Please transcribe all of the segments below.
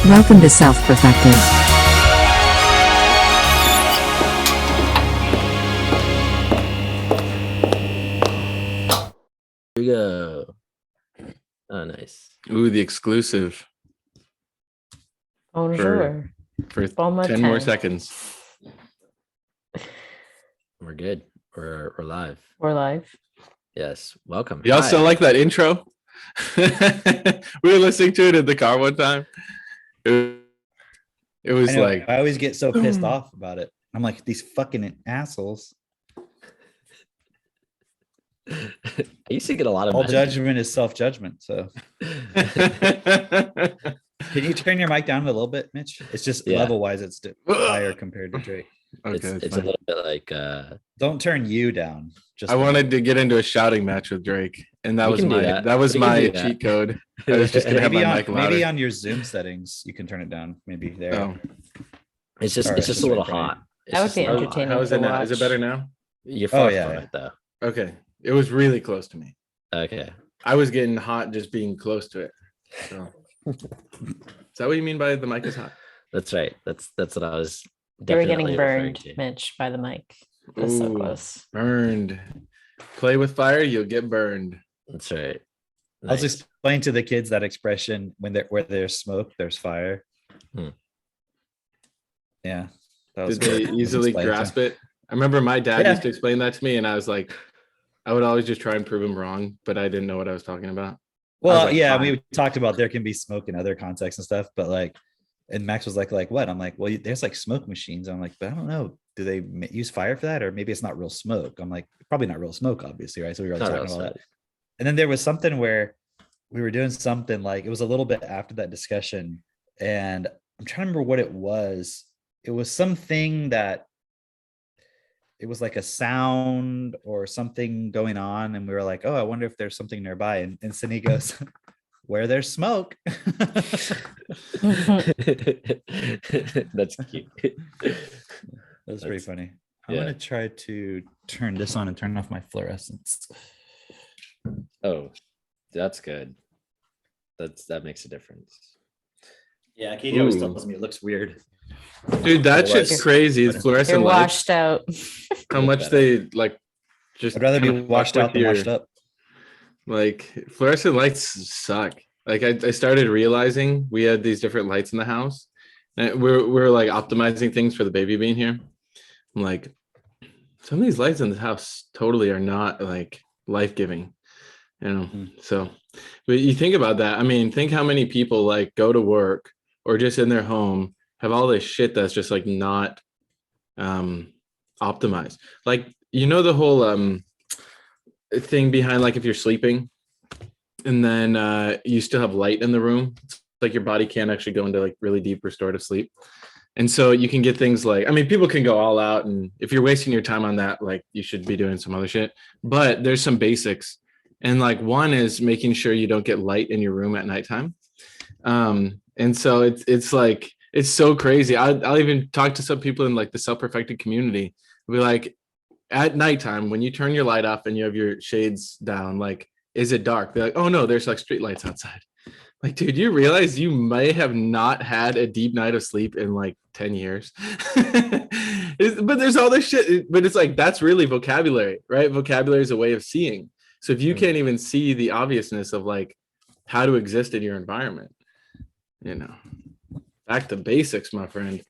Welcome to Self-Perfected. Here we go. Oh, nice. Ooh, the exclusive Bonjour. for Bon 10 more matin. seconds. We're good. We're live. We're live. Yes. Welcome. Y'all Hi. still like that intro? We were listening to it in the car one time. It was I know, like, I always get so pissed off about it. I'm like, these fucking assholes. I used to get a lot of All messages. judgment is self-judgment. So can you turn your mic down a little bit, Mitch? It's just Yeah. level wise, it's higher compared to Drake. It's okay, a fine. little bit like Don't turn you down. Just I wanted to get into a shouting match with Drake, and that We was can do my that. that was We can my do that. cheat code. I was just gonna have maybe my on, mic louder. maybe on your Zoom settings, you can turn it down. Maybe there. Oh, it's just Sorry, it's just just a little right, right. hot. It's That would just be a little entertaining. hot. how is it to now? Is it watch. better now? You're far yeah, from yeah. it though. Okay, it was really close to me. Okay. I was getting hot just being close to it. So. Is that what you mean by the mic is hot? That's right. That's what I was. You were getting definitely referring burned, to. Mitch, by the mic. That's so Ooh, close. Burned. Play with fire, you'll get burned. That's right. I'll Nice. just explain to the kids that expression where there's smoke, there's fire. Hmm. Yeah. That was Did they good. It was easily explained to grasp it? I remember my dad Yeah. used to explain that to me, and I was like, I would always just try and prove him wrong, but I didn't know what I was talking about. Well, like, yeah, fine. we talked about there can be smoke in other contexts and stuff, but like, and Max was like what? I'm like, well, there's like smoke machines. I'm like, but I don't know. Do they use fire for that, or maybe it's not real smoke? I'm like, probably not real smoke, obviously, right? So we were Not talking real about that. smoke. And then there was something where we were doing something like it was a little bit after that discussion, and I'm trying to remember what it was. It was something that it was like a sound or something going on, and we were like, oh, I wonder if there's something nearby. And Cindy goes, where there's smoke. That's cute. That's pretty That's- funny. I'm yeah. gonna try to turn this on and turn off my fluorescence. Oh, that's good. That makes a difference. Yeah, Katie always Ooh. tells me it looks weird. Dude, that Otherwise- shit's crazy. It's You're fluorescent lights. washed out. How much they like just I'd rather be kinda fuck washed with out than your- washed up. Like fluorescent lights suck. Like I started realizing we had these different lights in the house, and we're like optimizing things for the baby being here. I'm like, some of these lights in the house totally are not like life-giving, you know. So, but you think about that. I mean, think how many people like go to work or just in their home have all this shit that's just like not optimized. Like, you know, the whole thing behind like if you're sleeping and then you still have light in the room, it's like your body can't actually go into like really deep restorative sleep. And so you can get things like, I mean, people can go all out, and if you're wasting your time on that, like you should be doing some other shit. But there's some basics. And like one is making sure you don't get light in your room at nighttime. And so it's like, it's so crazy. I'll even talk to some people in like the self-perfected community. I'll be like, at nighttime, when you turn your light off and you have your shades down, like, is it dark? They're like, oh no, there's like street lights outside. Like, dude, you realize you may have not had a deep night of sleep in like 10 years. But there's all this shit. But it's like, that's really vocabulary, right? Vocabulary is a way of seeing. So if you can't even see the obviousness of like how to exist in your environment, you know, back to basics, my friend.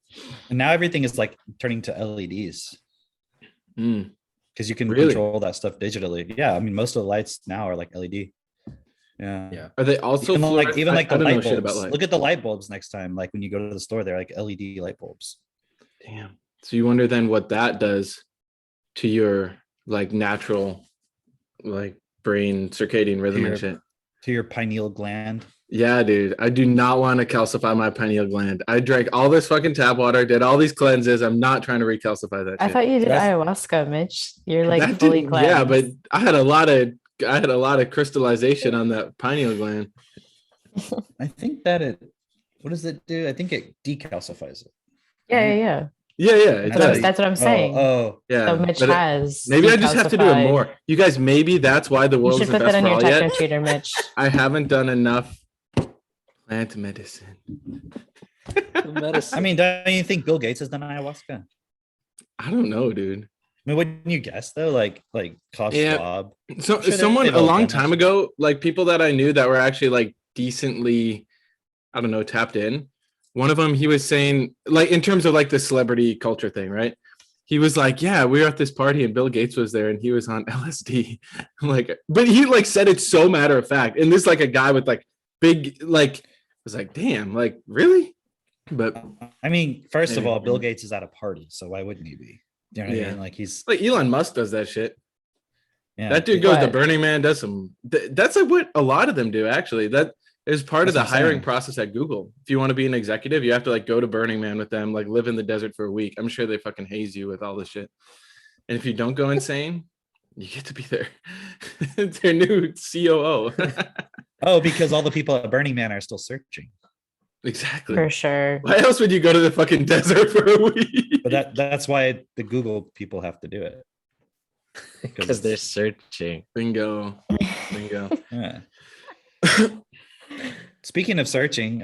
And now everything is like turning to LEDs Mm. because you can Really? control that stuff digitally. Yeah, I mean, most of the lights now are like LED. Yeah. Yeah. Are they also Even like fluorescent? the I don't know light shit bulbs. about light. Look at the light bulbs next time. Like when you go to the store, they're like LED light bulbs. Damn. So you wonder then what that does to your like natural like brain circadian rhythm Your- and shit. To your pineal gland. Yeah, dude. I do not want to calcify my pineal gland. I drank all this fucking tap water, did all these cleanses. I'm not trying to recalcify that I shit. thought you did That's- ayahuasca, Mitch. You're like That fully didn't- cleansed. yeah, but I had a lot of crystallization on that pineal gland. I think that what does it do? I think it decalcifies it. yeah. Yeah, it That's does. what- That's what I'm saying. Oh, Yeah. So Mitch but has. maybe I just have to do it decalcified. more. You guys, maybe that's why the You world should isn't put that best on for your all techno yet. treater, Mitch. I haven't done enough plant medicine. Medicine. I mean, don't you think Bill Gates has done ayahuasca? I don't know, dude. I mean, wouldn't you guess though? Like Klaus Yeah. Schwab. So I'm sure someone they've a all long done that time shit. ago, like people that I knew that were actually like decently, I don't know, tapped in. One of them, he was saying, like, in terms of like the celebrity culture thing, right? He was like, "Yeah, we were at this party and Bill Gates was there and he was on LSD." I'm like, but he like said it so matter of fact, and this like a guy with like big like was like, "Damn, like really?" But I mean, first of Maybe. all, Bill Gates is at a party, so why wouldn't he be? You know what I Yeah. mean? Like he's like Elon Musk does that shit. yeah. That dude goes to But- Burning Man, does some. That's like what a lot of them do. Actually, that is part of That's the what I'm hiring saying. process at Google. If you want to be an executive, you have to like go to Burning Man with them, like live in the desert for a week. I'm sure they fucking haze you with all this shit. And if you don't go insane, you get to be their their new COO. Oh, because all the people at Burning Man are still searching. exactly. For sure. Why else would you go to the fucking desert for a week? But that's why the Google people have to do it. Because they're searching. Bingo. Bingo. Yeah. Speaking of searching,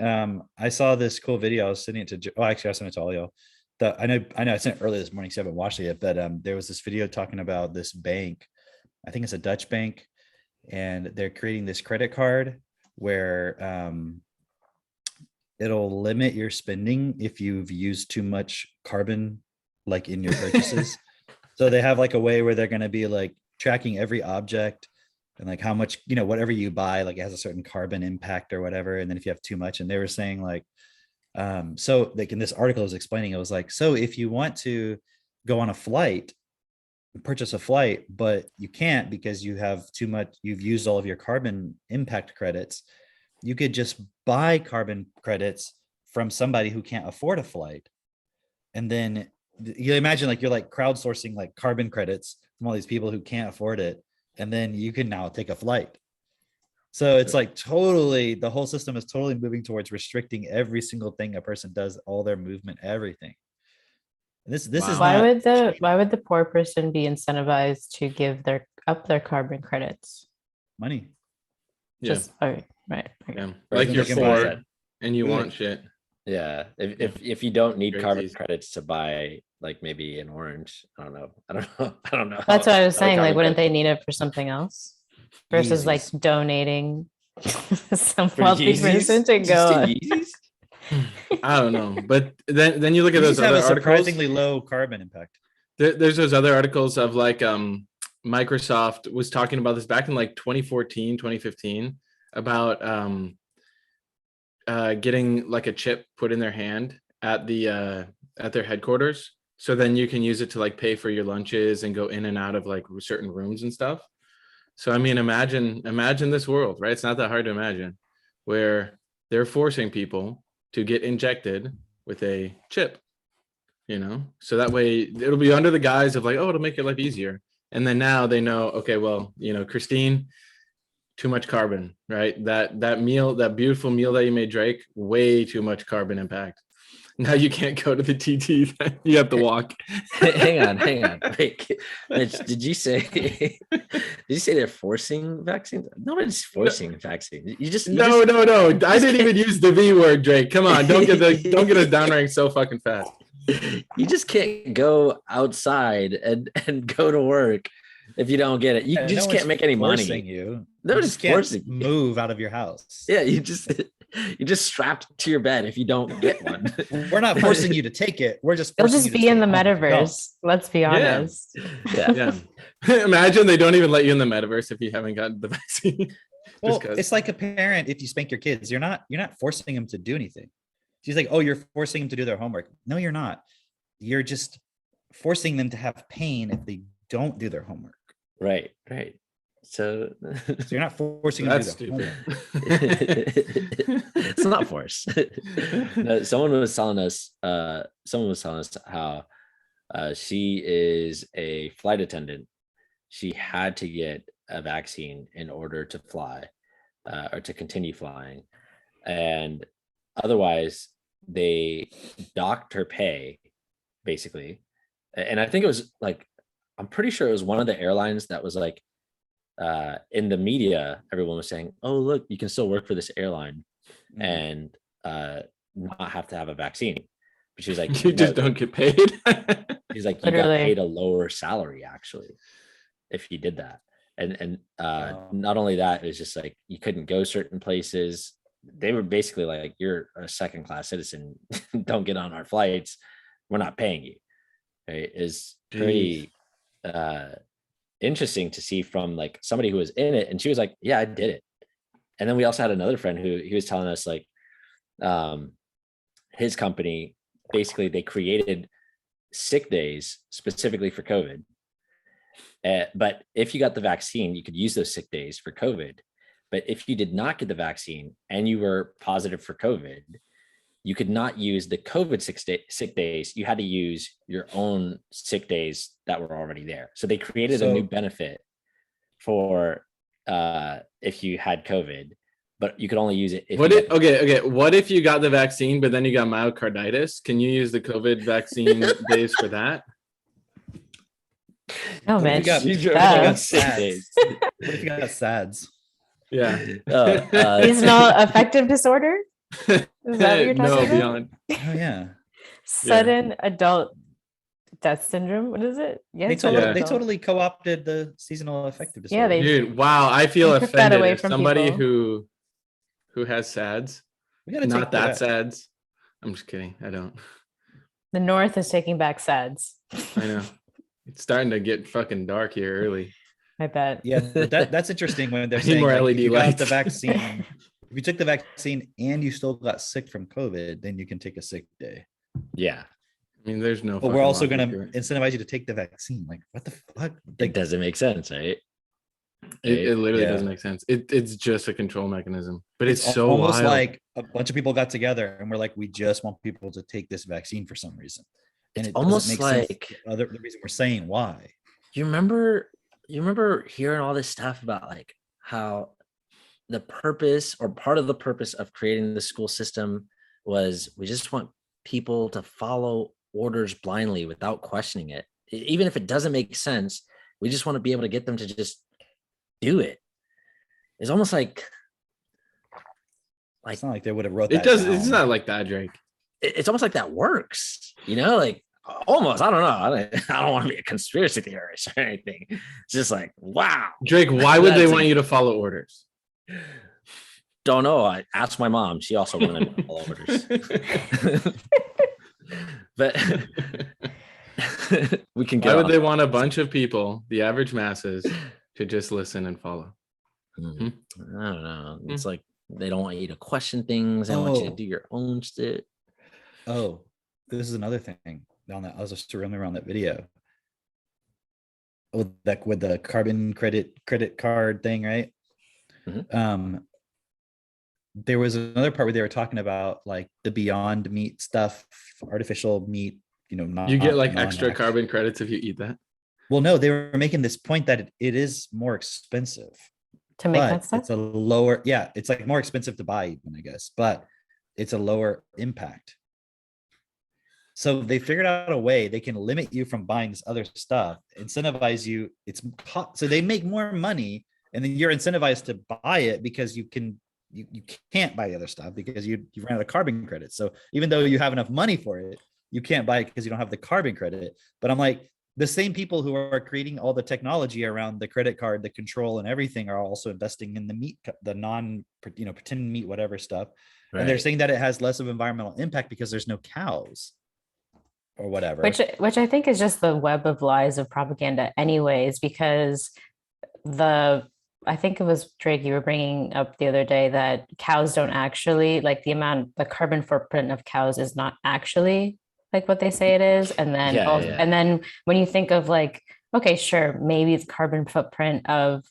I saw this cool video. I was sending it to. Oh, actually, I sent it to all y'all. I know. I sent it early this morning, so I haven't watched it yet. But there was this video talking about this bank. I think it's a Dutch bank, and they're creating this credit card where it'll limit your spending if you've used too much carbon, like in your purchases. So they have like a way where they're going to be like tracking every object and like how much, you know, whatever you buy, like it has a certain carbon impact or whatever. And then if you have too much, and they were saying like, so like in this article I was explaining, it was like, so if you want to go on a flight, purchase a flight, but you can't because you have too much, you've used all of your carbon impact credits, you could just buy carbon credits from somebody who can't afford a flight. And then you imagine like you're like crowdsourcing like carbon credits from all these people who can't afford it, and then you can now take a flight. So it's like totally, the whole system is totally moving towards restricting every single thing a person does, all their movement, everything. And this is Why not would the poor person be incentivized to give their carbon credits? money. Yeah. Just right. Okay. Yeah. Right, Like then you're they can buy poor it. and you Yeah. want shit. Yeah. If you don't need Very carbon easy. credits to buy like maybe an orange, I don't know. I don't know. That's what I was how saying. Like, carbon wouldn't they credits- need it for something else versus like Yeezys. donating some for wealthy Yeezys? person to Just go? to on? Yeezys? I don't know. But then you look at You those just have other a articles. surprisingly low carbon impact. There's those other articles of like Microsoft was talking about this back in like 2014, 2015 about getting like a chip put in their hand at their headquarters. So then you can use it to like pay for your lunches and go in and out of like certain rooms and stuff. So I mean, imagine this world, right? It's not that hard to imagine where they're forcing people to get injected with a chip, you know, so that way it'll be under the guise of like, oh, it'll make your life easier. And then now they know, okay, well, you know, Christine, too much carbon, right? That meal, that beautiful meal that you made, Drake, way too much carbon impact. Now you can't go to the TT. You have to walk. hang on. Wait, Mitch, did you say they're forcing vaccines? Nobody's forcing vaccines. You just No. I didn't even use the V word, Drake. Come on, don't get us downranking so fucking fast. You just can't go outside and go to work if you don't get it. You Yeah, just no can't one's make any forcing money. You. No You one's just can't forcing you. move out of your house. Yeah, you're just strapped to your bed if you don't get one. We're not forcing you to take it. We're just They'll forcing just you to be in stay the home if you don't. metaverse. Let's be honest. Yeah. Yeah. Imagine they don't even let you in the metaverse if you haven't gotten the vaccine. Well, 'cause- it's like a parent. If you spank your kids, you're not forcing them to do anything. She's like, oh, you're forcing them to do their homework. No, you're not. You're just forcing them to have pain if they don't do their homework. Right. So So you're not forcing them to That's do their stupid. homework. it's not force. No, someone was telling us how she is a flight attendant. She had to get a vaccine in order to fly or to continue flying, and otherwise they docked her pay basically. And I think it was like, I'm pretty sure it was one of the airlines that was like, in the media, everyone was saying, oh, look, you can still work for this airline. Mhm. And not have to have a vaccine. But she was like, You "No." just don't get paid. She's like, you got Literally. paid a lower salary actually if you did that. And Wow. not only that, it was just like you couldn't go certain places. They were basically like, you're a second class citizen. Don't get on our flights. We're not paying you. Right? Is pretty interesting to see from like somebody who was in it. And she was like, yeah, I did it. And then we also had another friend who he was telling us like his company, basically they created sick days specifically for COVID. But if you got the vaccine, you could use those sick days for COVID. But if you did not get the vaccine and you were positive for COVID, you could not use the COVID sick days. You had to use your own sick days that were already there. So they created a new So- benefit for if you had COVID, but you could only use it if What you if, got okay. What if you got the vaccine, but then you got myocarditis? Can you use the COVID vaccine days for that? No, What if man. you got- You what if drove you Duh. got sick SADS? days. What if you got SADS? Yeah. Seasonal affective disorder? Is that what you're talking no, about? beyond. Oh yeah. Sudden adult death syndrome. What is it? Yeah, They it's totally, Yeah. they adult. totally co-opted the seasonal affective disorder. Yeah, they- Dude, wow. I feel They took that offended away as from somebody people. who has SADS. We gotta Not take that SADS. I'm just kidding. I don't. The North is taking back SADS. I know. It's starting to get fucking dark here early. I bet. Yeah, but that's interesting when they're I need saying more like, LED if you got lights. the vaccine. If you took the vaccine and you still got sick from COVID, then you can take a sick day. Yeah, I mean, there's no. But we're fucking also logic going to to it. incentivize you to take the vaccine. Like, what the fuck? it Like, doesn't make sense, right? It literally Yeah. doesn't make sense. It's just a control mechanism, but it's, it's so almost wild. like a bunch of people got together and we're like, we just want people to take this vaccine for some reason. And It's it doesn't almost make sense like the reason we're saying why. you remember hearing all this stuff about like how the purpose or part of the purpose of creating the school system was we just want people to follow orders blindly without questioning it. Even if it doesn't make sense, we just want to be able to get them to just do it. It's almost like It's not like they would have wrote It that does. It's down. not like that, Drake. it's almost like that works, like almost. I don't know. I don't want to be a conspiracy theorist or anything. It's just like, wow. Drake, why would they That's want you to follow orders? Don't know. I asked my mom. She also wanted all orders. But we can Why get would on. they want a bunch of people, the average masses, to just listen and follow? Hmm. I don't know. It's like they don't want you to question things. They want you to Oh. do your own shit. Oh, this is another thing on that. I was just remembering on that video. With the carbon credit card thing, right? Mhm. There was another part where they were talking about like the Beyond Meat stuff, artificial meat, not You get like extra non-act- carbon credits if you eat that. Well, no, they were making this point that it is more expensive, To make but that stuff. it's a lower, yeah, it's like more expensive to buy even, I guess, but it's a lower impact. So they figured out a way they can limit you from buying this other stuff, incentivize you. So they make more money, and then you're incentivized to buy it because you can't buy the other stuff because you ran out of carbon credits. So even though you have enough money for it, you can't buy it because you don't have the carbon credit. But I'm like, the same people who are creating all the technology around the credit card, the control, and everything are also investing in the meat, the pretend meat, whatever stuff. And they're Right. saying that it has less of environmental impact because there's no cows or whatever. Which I think is just the web of lies of propaganda anyways, because I think it was Drake, you were bringing up the other day that cows don't actually, like the carbon footprint of cows is not actually like what they say it is. And then, Yeah, yeah. and then when you think of like, okay, sure, maybe it's carbon footprint of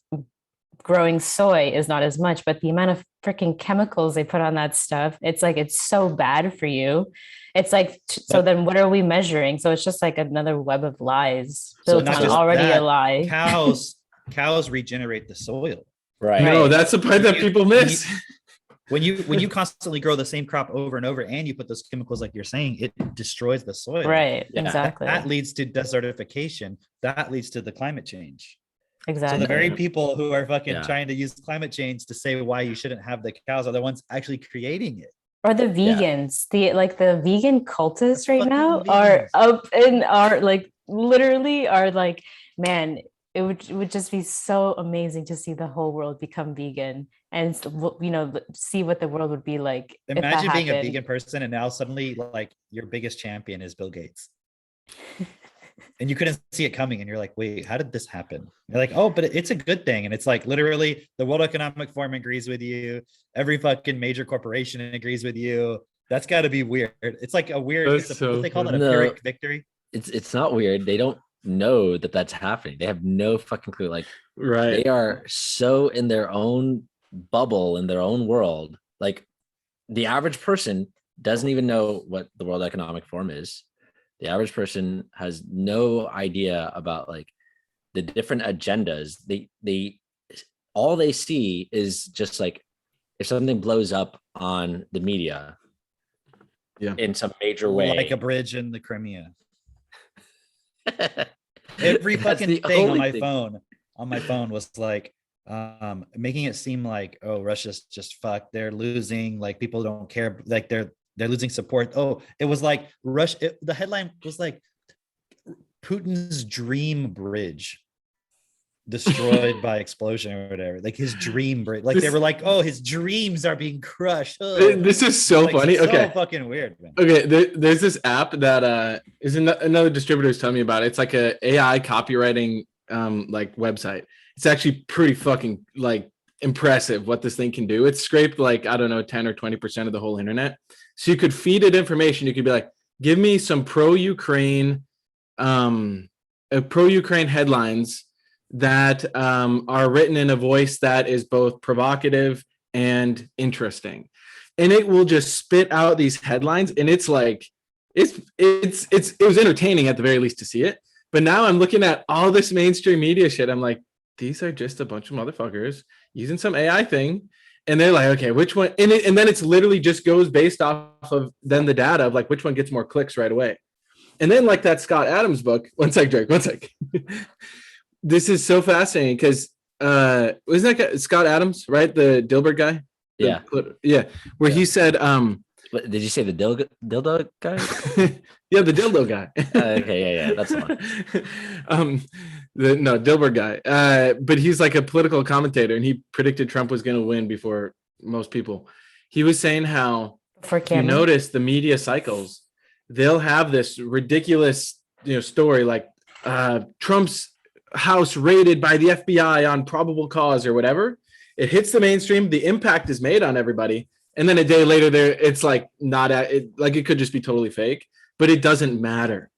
growing soy is not as much, but the amount of freaking chemicals they put on that stuff, it's like, it's so bad for you. It's like, so then what are we measuring? So it's just like another web of lies So built not on just already a that, lie. cows regenerate the soil. Right. No, Right. that's the part that people miss. When you constantly grow the same crop over and over and you put those chemicals like you're saying, it destroys the soil. Right. Yeah. Exactly. That leads to desertification. That leads to the climate change. Exactly. So the very people who are fucking Yeah. trying to use climate change to say why you shouldn't have the cows are the ones actually creating it. Or the Yeah. vegans, the vegan cultists right Fucking now are vegans. up and are like literally are like, man, it would just be so amazing to see the whole world become vegan and see what the world would be like if that Imagine being a happened. vegan person and now suddenly like your biggest champion is Bill Gates. And you couldn't see it coming and you're like, wait, how did this happen? You're like, oh, but it's a good thing. And it's like literally the World Economic Forum agrees with you. Every fucking major corporation agrees with you. That's got to be weird. It's like a weird, That's what so they call that, a funny. No. Pyrrhic victory. It's not weird. They don't know that that's happening. They have no fucking clue. Like Right. they are so in their own bubble, in their own world. Like the average person doesn't even know what the World Economic Forum is. The average person has no idea about like the different agendas. They all they see is just like if something blows up on the media, Yeah. in some major way, Like a bridge in the Crimea. Every That's fucking the thing on only my thing. phone was like making it seem like, oh, Russia's just fucked, they're losing, like people don't care, like they're losing support. Oh, it was like the headline was like Putin's dream bridge destroyed by explosion or whatever, like his dream bridge, like they were like, oh, his dreams are being crushed. Oh. This is so Like, funny. so Okay. fucking weird, man. Okay, there's this app that is another distributor is telling me about. It's like a AI copywriting like website. It's actually pretty fucking like impressive what this thing can do. It's scraped like, I don't know, 10 or 20% of the whole internet. So you could feed it information. You could be like, give me some pro-Ukraine headlines that are written in a voice that is both provocative and interesting. And it will just spit out these headlines, and it's like it was entertaining at the very least to see it. But now I'm looking at all this mainstream media shit. I'm like, these are just a bunch of motherfuckers using some AI thing, and they're like, okay, which one? And then it's literally just goes based off of then the data of like which one gets more clicks right away. And then like that Scott Adams book. One sec, Drake. One sec. This is so fascinating because wasn't that guy, Scott Adams, right? The Dilbert guy. Yeah. Yeah. Where he said, What, did you say the dildo guy? yeah, the dildo guy. Okay, yeah, that's the one. No, Dilbert guy. But he's like a political commentator, and he predicted Trump was going to win before most people. He was saying how For you Cameron. notice the media cycles, they'll have this ridiculous, story like Trump's house raided by the FBI on probable cause or whatever. It hits the mainstream, the impact is made on everybody, and then a day later it's like not like it could just be totally fake, but it doesn't matter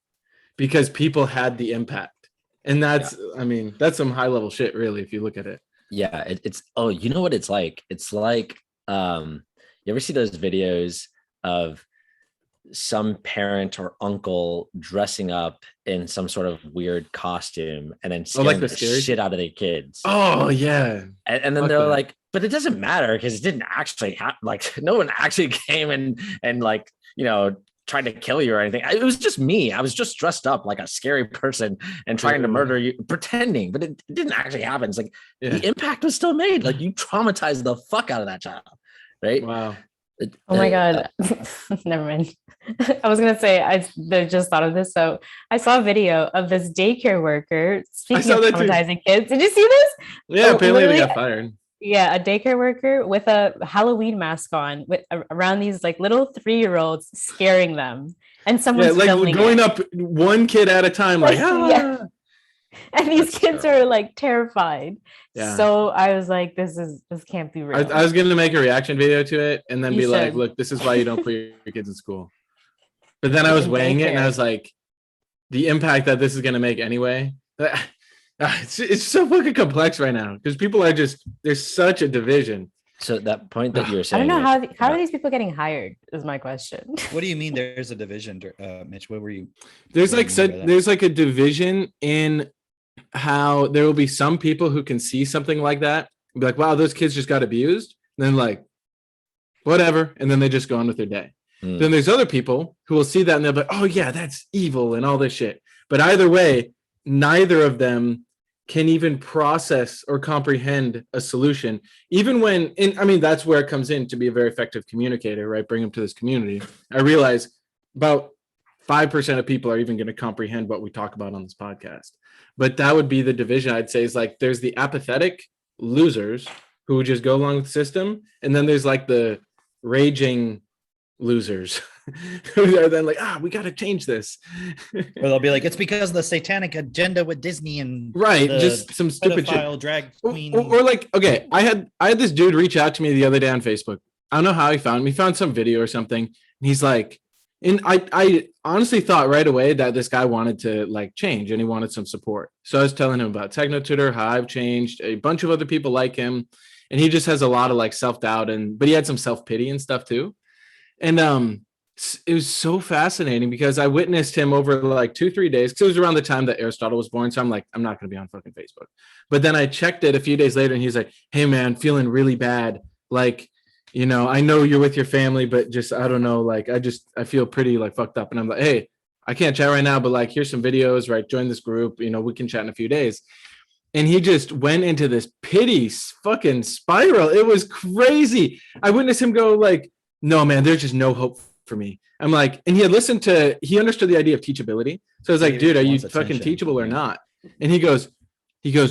because people had the impact. And that's I mean, that's some high level shit really if you look at it. Yeah, it's you know what it's like? It's like you ever see those videos of some parent or uncle dressing up in some sort of weird costume and then scaring like the the scary shit out of their kids? Oh yeah. And then Fuck they're that. like, but it doesn't matter because it didn't actually happen. Like no one actually came and like, tried to kill you or anything. It was just me. I was just dressed up like a scary person and trying to murder you, pretending, but it didn't actually happen. It's like the impact was still made. Like you traumatized the fuck out of that child, right? Wow. Oh my God. Never mind. I was gonna say I just thought of this. So I saw a video of this daycare worker speaking saw of that too. traumatizing kids. Did you see this? Yeah, So apparently they literally- got fired. Yeah, a daycare worker with a Halloween mask on with around these like little 3-year-olds scaring them. And Yeah, someone's like filming going it. up one kid at a time, like Yeah. And these That's kids are like terrified. Yeah. So I was like, this can't be real. I was gonna make a reaction video to it and then You be like, should. look, this is why you don't put your kids in school. But then I was In weighing it and I daycare. was like, the impact that this is gonna make anyway. It's so fucking complex right now because people are there's such a division. So that point that you were I saying, don't know Mitch, how are about- these people getting hired is my question. What do you mean there's a division, Mitch? What were you? There's What like do you mean by that? there's like a division in how there will be some people who can see something like that and be like, wow, those kids just got abused. And then like, whatever. And then they just go on with their day. Mm. Then there's other people who will see that and they'll be like, oh yeah, that's evil and all this shit. But either way, neither of them can even process or comprehend a solution, even when, and I mean, that's where it comes in to be a very effective communicator, right? Bring them to this community. I realize about 5% of people are even going to comprehend what we talk about on this podcast. But that would be the division, I'd say, is like there's the apathetic losers who just go along with the system. And then there's like the raging losers who are then like, we got to change this. Or they'll be like, it's because of the satanic agenda with Disney and Right, the just some stupid shit. pedophile drag Or, queen. or like, okay, I had this dude reach out to me the other day on Facebook. I don't know how he found me. He found some video or something. And he's like, and I honestly thought right away that this guy wanted to like change and he wanted some support. So I was telling him about Techno Tutor, how I've changed, a bunch of other people like him. And he just has a lot of like self-doubt but he had some self-pity and stuff too. And it was so fascinating because I witnessed him over like 2-3 days, because it was around the time that Aristotle was born. So I'm like, I'm not going to be on fucking Facebook. But then I checked it a few days later and he's like, hey man, feeling really bad. Like, you know, I know you're with your family, but just, I don't know, like, I feel pretty like fucked up. And I'm like, hey, I can't chat right now, but like, here's some videos, right? Join this group, you know, we can chat in a few days. And he just went into this pity fucking spiral. It was crazy. I witnessed him go like, no, man, there's just no hope for me. I'm like, and he understood the idea of teachability. So I was like, dude, are you fucking teachable or not? And he goes,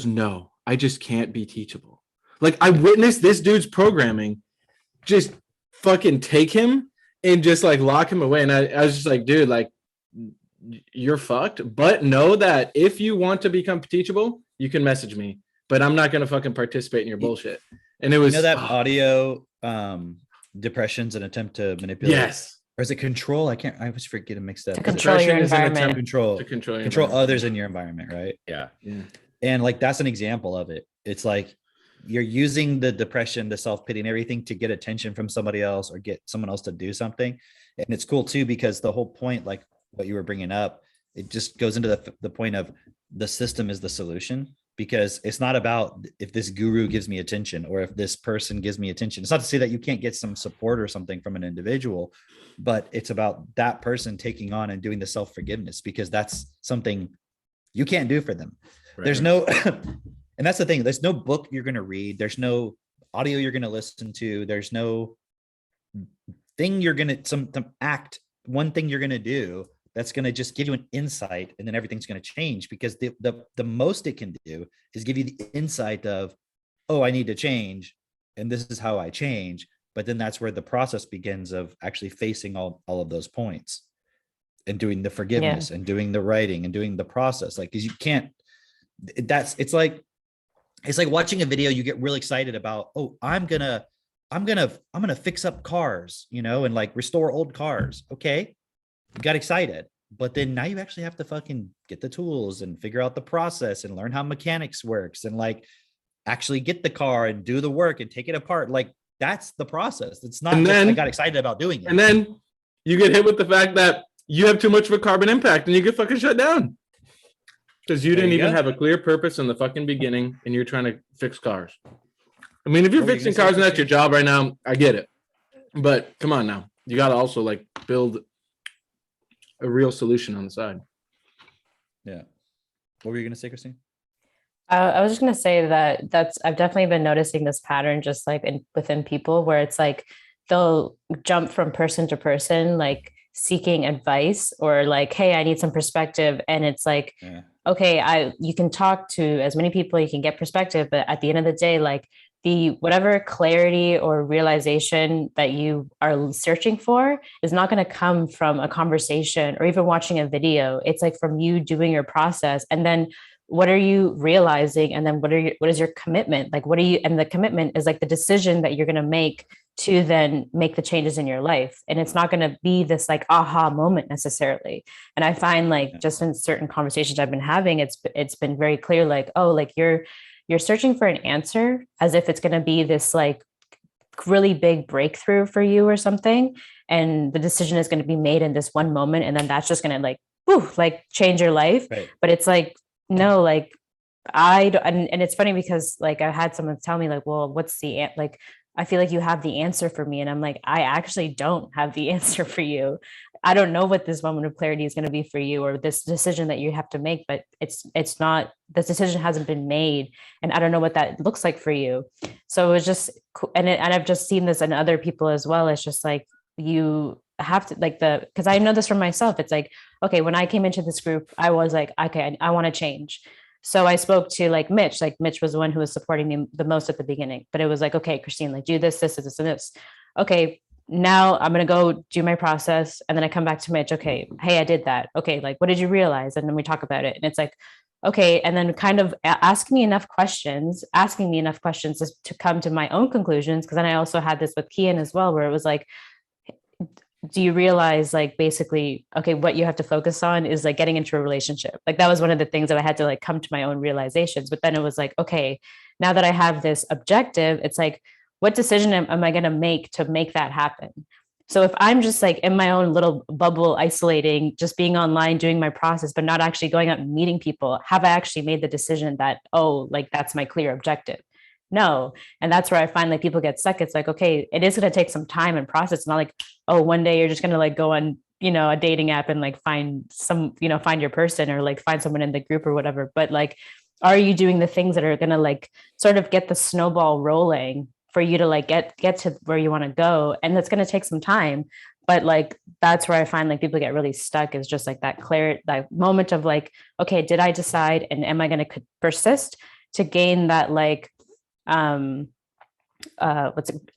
no, I just can't be teachable. Like I witnessed this dude's programming just fucking take him and just like lock him away. And I was just like, dude, like you're fucked. But know that if you want to become teachable, you can message me. But I'm not gonna fucking participate in your bullshit. And it was that audio depression's an attempt to manipulate. Yes. Or is it control? I always forget it mixed up. To control your environment. Control others in your environment, right? Yeah. And like that's an example of it. It's like you're using the depression, the self-pity and everything to get attention from somebody else or get someone else to do something. And it's cool too, because the whole point, like what you were bringing up, it just goes into the point of the system is the solution, because it's not about if this guru gives me attention or if this person gives me attention. It's not to say that you can't get some support or something from an individual, but it's about that person taking on and doing the self-forgiveness, because that's something you can't do for them. Right. There's no, and that's the thing, there's no book you're going to read. There's no audio you're going to listen to. There's no thing you're going to one thing you're going to do that's going to just give you an insight, and then everything's going to change, because the most it can do is give you the insight of, oh, I need to change, and this is how I change. But then that's where the process begins of actually facing all of those points and doing the forgiveness and doing the writing and doing the process. Like, because you can't, it's like watching a video, you get really excited about, oh, I'm gonna fix up cars, you know, and like restore old cars. Okay. You got excited, but then now you actually have to fucking get the tools and figure out the process and learn how mechanics works and like actually get the car and do the work and take it apart. Like that's the process. It's not just I got excited about doing it. And then you get hit with the fact that you have too much of a carbon impact and you get fucking shut down. Because you didn't even have a clear purpose in the fucking beginning and you're trying to fix cars. I mean, if you're fixing cars and that's your job right now, I get it. But come on now. You got to also like build a real solution on the side. Yeah. What were you going to say, Christine? I was just going to say I've definitely been noticing this pattern just like within people, where it's like they'll jump from person to person, like seeking advice or like, hey, I need some perspective. And it's like, okay, you can talk to as many people, you can get perspective, but at the end of the day, like whatever clarity or realization that you are searching for is not going to come from a conversation or even watching a video. It's like from you doing your process. And then what are you realizing? And then what is your commitment? Like, and the commitment is like the decision that you're going to make to then make the changes in your life. And it's not going to be this like aha moment necessarily. And I find like just in certain conversations I've been having, it's been very clear, like, oh, like you're searching for an answer as if it's going to be this like really big breakthrough for you or something. And the decision is going to be made in this one moment. And then that's just going to like, whoo, like change your life. Right. But it's like, no, like and it's funny because like I had someone tell me like, well, what's the like, I feel like you have the answer for me. And I'm like, I actually don't have the answer for you. I don't know what this moment of clarity is going to be for you, or this decision that you have to make, but it's not, this decision hasn't been made. And I don't know what that looks like for you. So it was just, and I've just seen this in other people as well. It's just like, you have to like because I know this from myself. It's like, okay, when I came into this group, I was like, okay, I want to change. So I spoke to like Mitch was the one who was supporting me the most at the beginning, but it was like, okay, Christine, like do this, and this. Okay, now I'm going to go do my process. And then I come back to Mitch. Okay, hey, I did that. Okay, like, what did you realize? And then we talk about it. And it's like, okay. And then kind of asking me enough questions to come to my own conclusions. Cause then I also had this with Kian as well, where it was like, do you realize like basically, okay, what you have to focus on is like getting into a relationship. Like that was one of the things that I had to like come to my own realizations. But then it was like, okay, now that I have this objective, it's like, what decision am I going to make that happen? So if I'm just like in my own little bubble, isolating, just being online, doing my process, but not actually going out and meeting people, have I actually made the decision that, oh, like that's my clear objective? No. And that's where I find like people get stuck. It's like, okay, it is going to take some time and process. It's not like, oh, one day you're just going to like go on, a dating app and like find find your person, or like find someone in the group or whatever. But like, are you doing the things that are going to like sort of get the snowball rolling for you to like get to where you want to go? And that's going to take some time. But like, that's where I find like people get really stuck, is just like that moment of like, okay, did I decide, and am I going to persist to gain that like,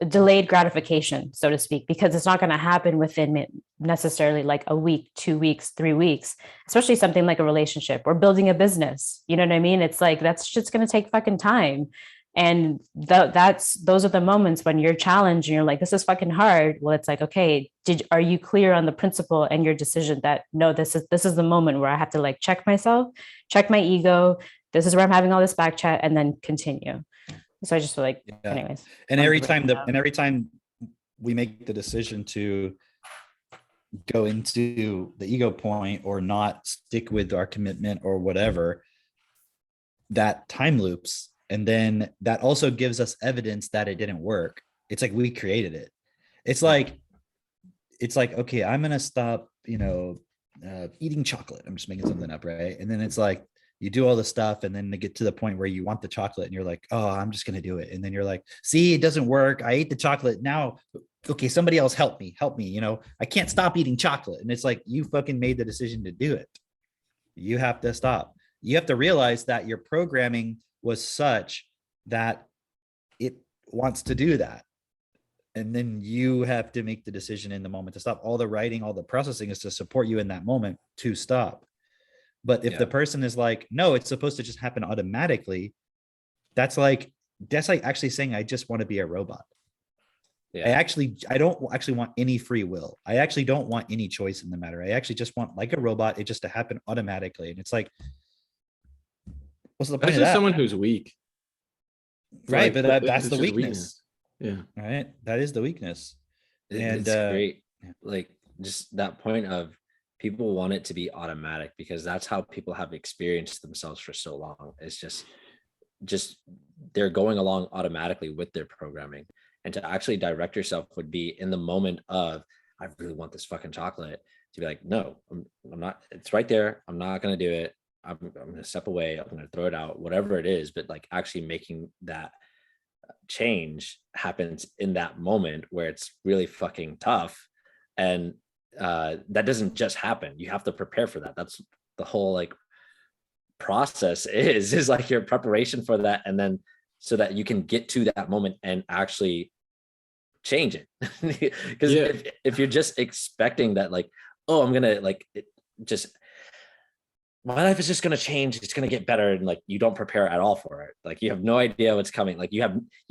delayed gratification, so to speak, because it's not going to happen within necessarily like a week, 2 weeks, 3 weeks, especially something like a relationship or building a business. You know what I mean? It's like, that's just going to take fucking time. And those are the moments when you're challenged and you're like, this is fucking hard. Well, it's like, okay, are you clear on the principle and your decision that no, this is the moment where I have to like check myself, check my ego. This is where I'm having all this back chat, and then continue. So I just feel like, anyways. And every time we make the decision to go into the ego point or not stick with our commitment or whatever, that time loops. And then that also gives us evidence that it didn't work. It's like we created it. It's like, okay, I'm going to stop, eating chocolate. I'm just making something up, right? And then it's like, you do all the stuff, and then they get to the point where you want the chocolate and you're like, oh, I'm just going to do it. And then you're like, see, it doesn't work. I ate the chocolate. Now, okay, somebody else help me. I can't stop eating chocolate. And it's like, you fucking made the decision to do it. You have to stop. You have to realize that your programming was such that it wants to do that. And then you have to make the decision in the moment to stop. All the writing, all the processing is to support you in that moment to stop. But if the person is like, no, it's supposed to just happen automatically, that's like actually saying, I just want to be a robot. Yeah. I don't actually want any free will. I actually don't want any choice in the matter. I actually just want, like a robot, it just to happen automatically. And it's like, what's the point of that? Someone who's weak. Right. But that's the weakness. Yeah. Right. That is the weakness. And it's great. Like just that point of, people want it to be automatic because that's how people have experienced themselves for so long. It's just they're going along automatically with their programming. And to actually direct yourself would be in the moment of, I really want this fucking chocolate, to be like, no, I'm not, it's right there. I'm not going to do it. I'm going to step away. I'm going to throw it out, whatever it is. But like actually making that change happens in that moment where it's really fucking tough. And that doesn't just happen. You have to prepare for that. That's the whole like process is like your preparation for that. And then so that you can get to that moment and actually change it. Because if you're just expecting that, like, oh, I'm going to like, my life is just going to change. It's going to get better. And like, you don't prepare at all for it. Like you have no idea what's coming. Like you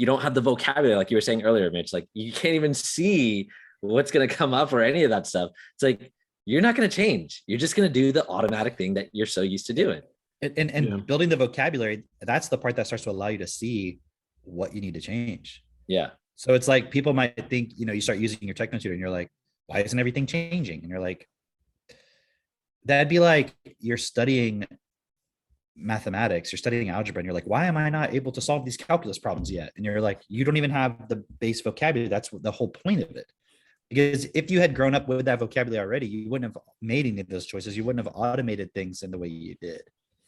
don't have the vocabulary, like you were saying earlier, Mitch, like you can't even see what's going to come up or any of that stuff. It's like, you're not going to change. You're just going to do the automatic thing that you're so used to doing. And building the vocabulary, that's the part that starts to allow you to see what you need to change. Yeah. So it's like, people might think, you start using your techno tutor and you're like, why isn't everything changing? And you're like, that'd be like, you're studying mathematics, you're studying algebra, and you're like, why am I not able to solve these calculus problems yet? And you're like, you don't even have the base vocabulary. That's the whole point of it. Because if you had grown up with that vocabulary already, you wouldn't have made any of those choices. You wouldn't have automated things in the way you did,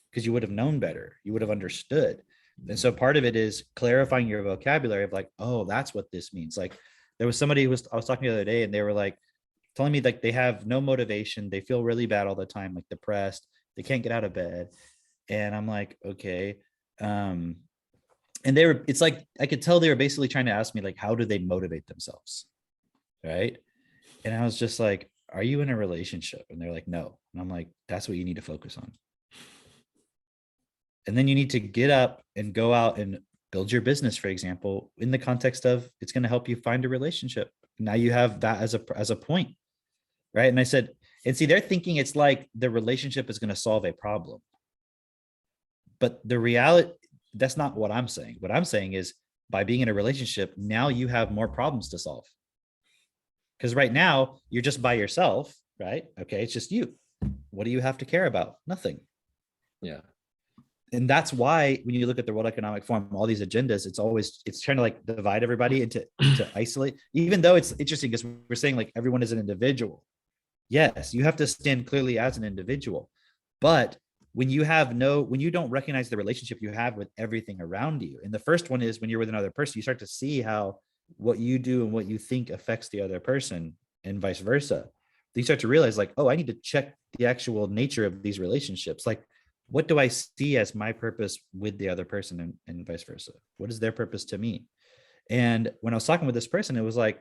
because you would have known better. You would have understood. And so part of it is clarifying your vocabulary of like, oh, that's what this means. Like there was somebody who I was talking the other day, and they were like telling me like they have no motivation. They feel really bad all the time, like depressed. They can't get out of bed. And I'm like, okay. And it's like, I could tell they were basically trying to ask me like, how do they motivate themselves? Right. And I was just like, are you in a relationship? And they're like, no. And I'm like, that's what you need to focus on. And then you need to get up and go out and build your business, for example, in the context of it's going to help you find a relationship. Now you have that as a point. Right. And I said, and see, they're thinking it's like the relationship is going to solve a problem. But the reality, that's not what I'm saying. What I'm saying is by being in a relationship, now you have more problems to solve. Because right now you're just by yourself, right? Okay, it's just you. What do you have to care about? Nothing. Yeah. And that's why when you look at the World Economic Forum, all these agendas, it's trying to like divide everybody into isolate, even though it's interesting because we're saying like everyone is an individual. Yes, you have to stand clearly as an individual. But when you don't recognize the relationship you have with everything around you. And the first one is when you're with another person, you start to see how what you do and what you think affects the other person and vice versa. You start to realize like, oh, I need to check the actual nature of these relationships. Like, what do I see as my purpose with the other person and vice versa? What is their purpose to me? And when I was talking with this person, it was like,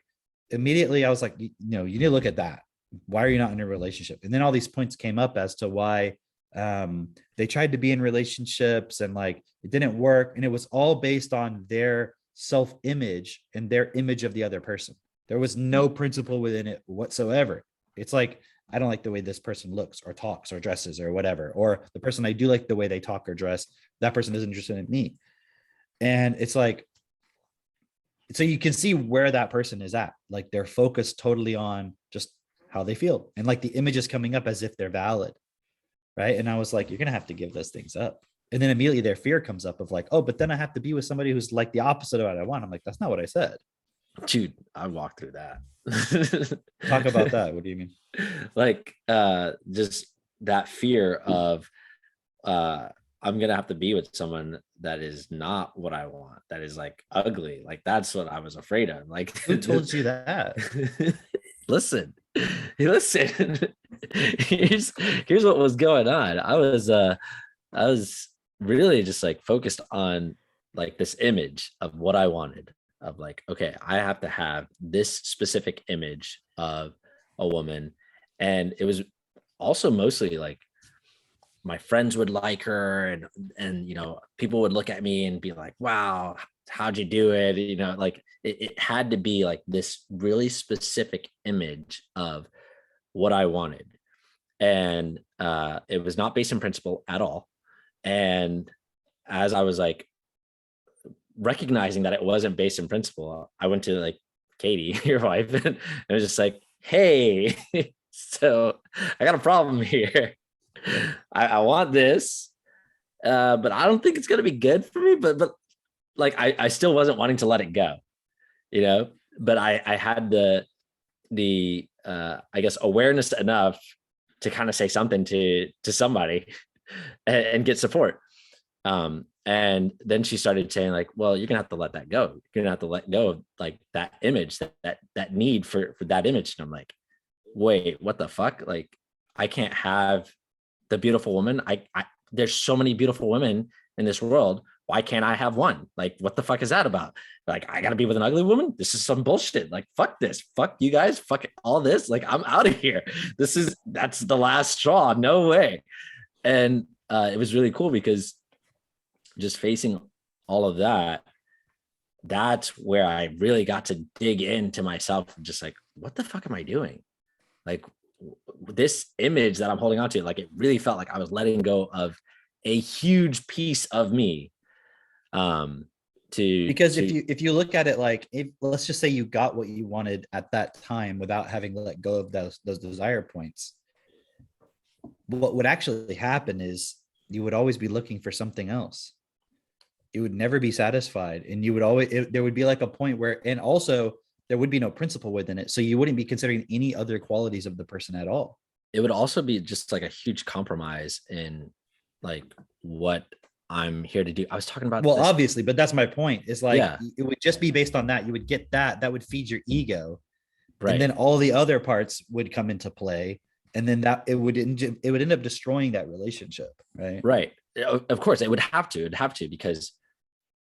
immediately I was like, you need to look at that. Why are you not in a relationship? And then all these points came up as to why they tried to be in relationships and like it didn't work, and it was all based on their self-image and their image of the other person. There was no principle within it whatsoever. It's like, I don't like the way this person looks or talks or dresses or whatever, or the person, I do like the way they talk or dress, that person is interested in me. And it's like, so you can see where that person is at, like they're focused totally on just how they feel, and like the image is coming up as if they're valid. Right. And I was like, you're going to have to give those things up. And then immediately their fear comes up of like, oh, but then I have to be with somebody who's like the opposite of what I want. I'm like, that's not what I said. Dude, I walked through that. Talk about that. What do you mean? Like just that fear of I'm gonna have to be with someone that is not what I want, that is like ugly. Like that's what I was afraid of. Like, who told you that? listen. Here's what was going on. I was really just like focused on like this image of what I wanted, of like, okay, I have to have this specific image of a woman. And it was also mostly like my friends would like her, and people would look at me and be like, wow, how'd you do it? Like it had to be like this really specific image of what I wanted. And it was not based in principle at all. And as I was like recognizing that it wasn't based in principle, I went to like Katie, your wife, and it was just like, hey, so I got a problem here. I want this, but I don't think it's gonna be good for me. But like I still wasn't wanting to let it go, but I had the I guess awareness enough to kind of say something to somebody and get support. And then she started saying like, well, you're gonna have to let that go. You're gonna have to let go of like that image, that need for that image. And I'm like, wait, what the fuck? Like, I can't have the beautiful woman. I there's so many beautiful women in this world. Why can't I have one? Like, what the fuck is that about? Like, I gotta be with an ugly woman? This is some bullshit. Like, fuck this. Fuck you guys. Fuck all this. Like, I'm out of here. That's the last straw. No way. And it was really cool because just facing all of that, that's where I really got to dig into myself and just like, what the fuck am I doing? Like, this image that I'm holding on to, like, it really felt like I was letting go of a huge piece of me. If you look at it like, let's just say you got what you wanted at that time without having let go of those desire points, what would actually happen is you would always be looking for something else. You would never be satisfied, and you would always there would be like a point where, and also there would be no principle within it, so you wouldn't be considering any other qualities of the person at all. It would also be just like a huge compromise in like what I'm here to do. I was talking about Well, this. obviously, but that's my point. Is like Yeah. it would just be based on that. You would get that would feed your ego, Right. and then all the other parts would come into play, and then that it would end up destroying that relationship, right? Right. Of course, it would have to. It'd have to, because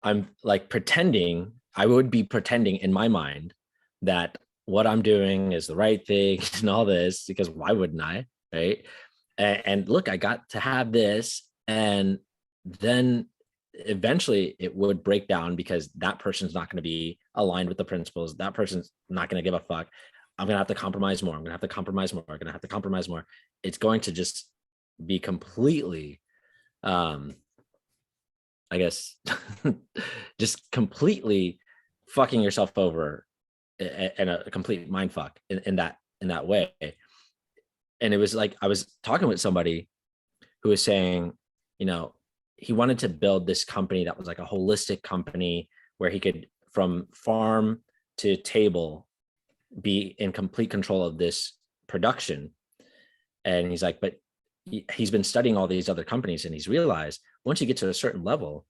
I'm like pretending. I would be pretending in my mind that what I'm doing is the right thing and all this, because why wouldn't I? Right. And look, I got to have this, and then eventually it would break down because that person's not going to be aligned with the principles. That person's not going to give a fuck. I'm going to have to compromise more. I'm going to have to compromise more. I'm going to have to compromise more. It's going to just be completely, I guess, just completely fucking yourself over and a complete mind fuck in that way. And it was like, I was talking with somebody who was saying, you know, he wanted to build this company that was like a holistic company where he could, from farm to table, be in complete control of this production. And he's like, but he's been studying all these other companies, and he's realized once you get to a certain level,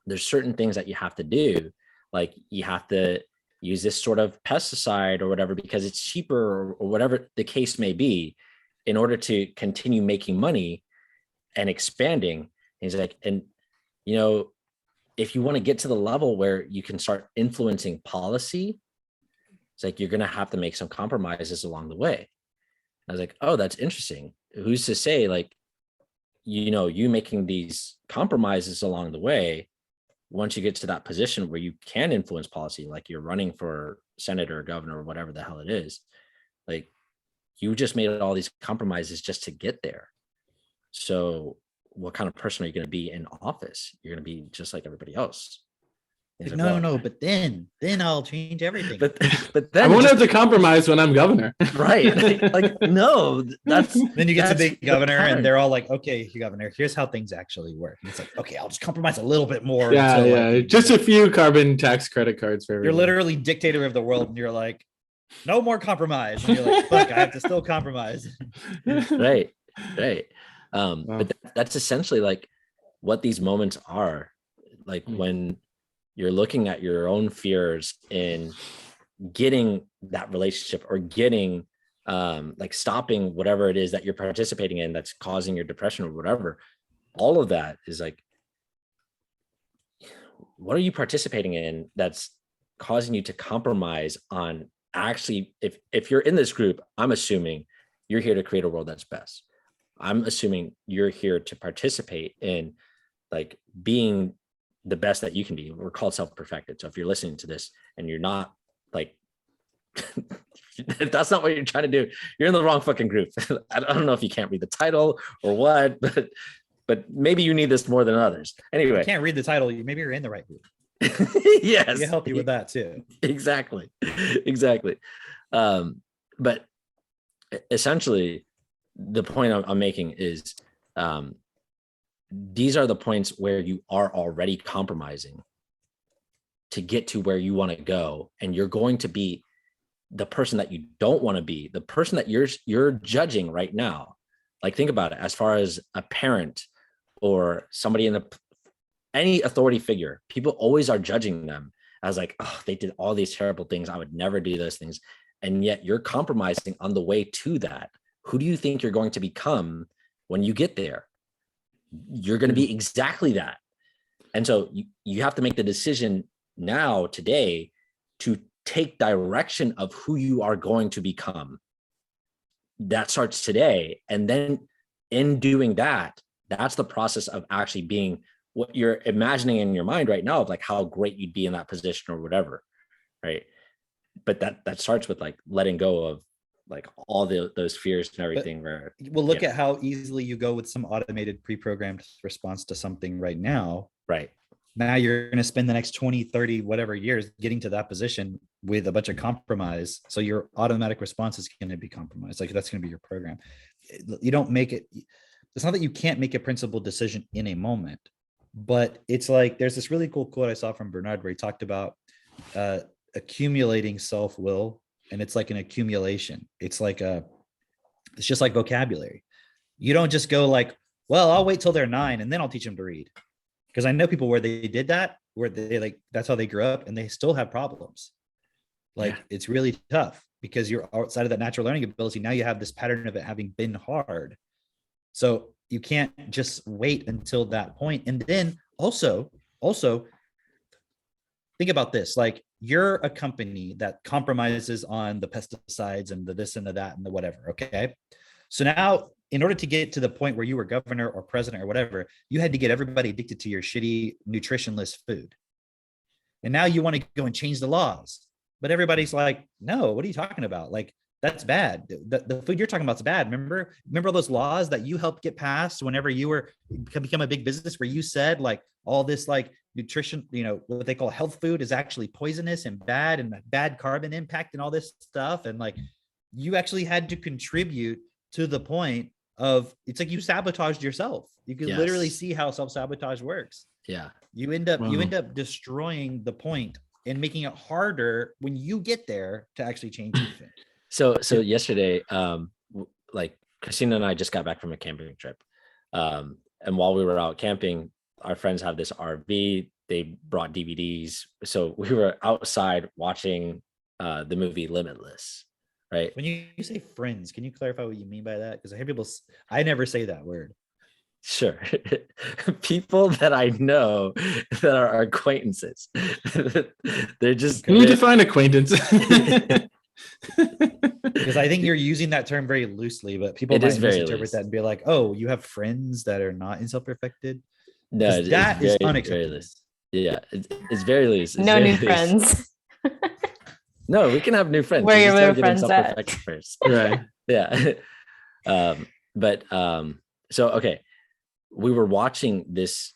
there's certain things that you have to do. Like you have to use this sort of pesticide or whatever because it's cheaper, or whatever the case may be, in order to continue making money and expanding. And he's like, and you know, if you want to get to the level where you can start influencing policy, it's like you're going to have to make some compromises along the way. I was like, oh, that's interesting. Who's to say, like, you know, you making these compromises along the way, once you get to that position where you can influence policy, like you're running for senator or governor or whatever the hell it is, like you just made all these compromises just to get there. So what kind of person are you going to be in office? You're going to be just like everybody else. He's Like, like, well, no, but then I'll change everything. but I then won't it have to compromise when I'm governor. just- right. Like, no, that's Then you get to that's be governor, the and they're all like, "Okay, governor, here's how things actually work." And it's like, "Okay, I'll just compromise a little bit more." Yeah, until, yeah. like, Just a few carbon tax credit cards for you're everyone. literally dictator of the world, and you're like, "No more compromise." And you're like, "Fuck, I have to still compromise." right. Wow. But that's essentially like what these moments are, like when you're looking at your own fears in getting that relationship, or getting like stopping whatever it is that you're participating in that's causing your depression or whatever. All of that is like, what are you participating in that's causing you to compromise on actually, if you're in this group, I'm assuming you're here to create a world that's best. I'm assuming you're here to participate in like being the best that you can be. We're called self-perfected. So if you're listening to this and you're not like, if that's not what you're trying to do, you're in the wrong fucking group. I don't know if you can't read the title or what, but maybe you need this more than others. Anyway. You can't read the title. Maybe you're in the right group. Yes. We can help you with that too. Exactly. But essentially the point I'm making is these are the points where you are already compromising to get to where you want to go, and you're going to be the person that you don't want to be, the person that you're judging right now. Like, think about it, as far as a parent or somebody in any authority figure, people always are judging them as like, oh, they did all these terrible things, I would never do those things. And yet you're compromising on the way to that. Who do you think you're going to become when you get there? You're going to be exactly that. And so you have to make the decision now, today, to take direction of who you are going to become. That starts today. And then in doing that, that's the process of actually being what you're imagining in your mind right now, of like how great you'd be in that position or whatever. Right. But that starts with like letting go of like all those fears and everything. Where Well, look at how easily you go with some automated pre-programmed response to something right now. right. Now you're going to spend the next 20, 30, whatever years getting to that position with a bunch of compromise. So your automatic response is going to be compromised. Like, that's going to be your program. You don't make it. it's not that you can't make a principled decision in a moment, but it's like there's this really cool quote I saw from Bernard where he talked about accumulating self-will, and it's like an accumulation. It's just like vocabulary. You don't just go like, well, I'll wait till they're 9 and then I'll teach them to read. Because I know people where they did that, where they like, that's how they grew up and they still have problems. Like it's really tough because you're outside of that natural learning ability. Now you have this pattern of it having been hard. So you can't just wait until that point. And then also think about this. Like you're a company that compromises on the pesticides and the this and the that and the whatever. Okay. So now in order to get to the point where you were governor or president or whatever, you had to get everybody addicted to your shitty nutritionless food. And now you want to go and change the laws. But everybody's like, no, what are you talking about? Like, that's bad. The food you're talking about is bad. Remember all those laws that you helped get passed whenever you were become a big business, where you said like all this like nutrition, what they call health food is actually poisonous and bad carbon impact and all this stuff. And like, you actually had to contribute to the point of, it's like you sabotaged yourself. You can literally see how self-sabotage works. Yeah. You end up destroying the point and making it harder when you get there to actually change anything. So yesterday, like Christina and I just got back from a camping trip. And while we were out camping, our friends have this RV. They brought DVDs. So we were outside watching the movie Limitless, right? When you say friends, can you clarify what you mean by that? Because I hear people, I never say that word. Sure. People that I know that are acquaintances. They're just. Can you define acquaintance? Because I think you're using that term very loosely, but people might misinterpret that and be like, oh, you have friends that are not in self-perfected. No, that is unacceptable. Very yeah, it's very loose. It's No very new loose. friends. No, we can have new friends. Where You your just gotta new get in friends at? self-perfect first. Right. Yeah. But so okay, we were watching this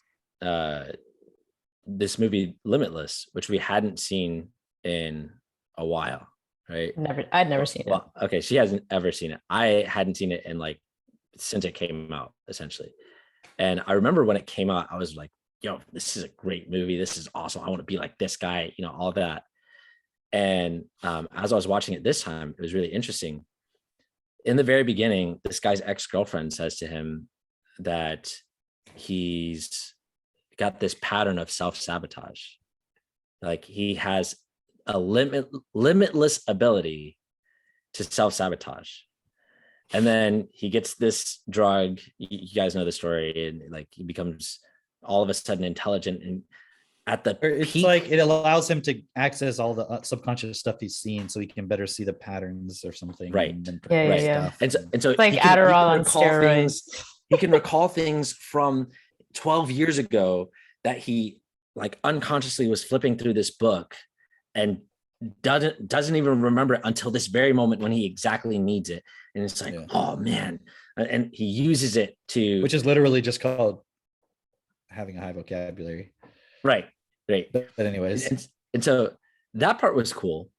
this movie Limitless, which we hadn't seen in a while, right? I'd never seen it. Well, okay, she hasn't ever seen it. I hadn't seen it in like since it came out, essentially. And I remember when it came out, I was like, yo, this is a great movie. This is awesome. I want to be like this guy, all of that. And as I was watching it this time, it was really interesting. In the very beginning, this guy's ex-girlfriend says to him that he's got this pattern of self-sabotage. Like he has a limitless ability to self-sabotage. And then he gets this drug. You guys know the story, and like he becomes all of a sudden intelligent. And at the it's peak, like it allows him to access all the subconscious stuff he's seen, so he can better see the patterns or something. Right. Yeah. And so It's like he can Adderall on recall steroids. he can recall things from 12 years ago that he like unconsciously was flipping through this book and doesn't even remember it until this very moment when he exactly needs it. And it's like, oh man. And he uses it to, which is literally just called having a high vocabulary. right. But anyways. And so that part was cool.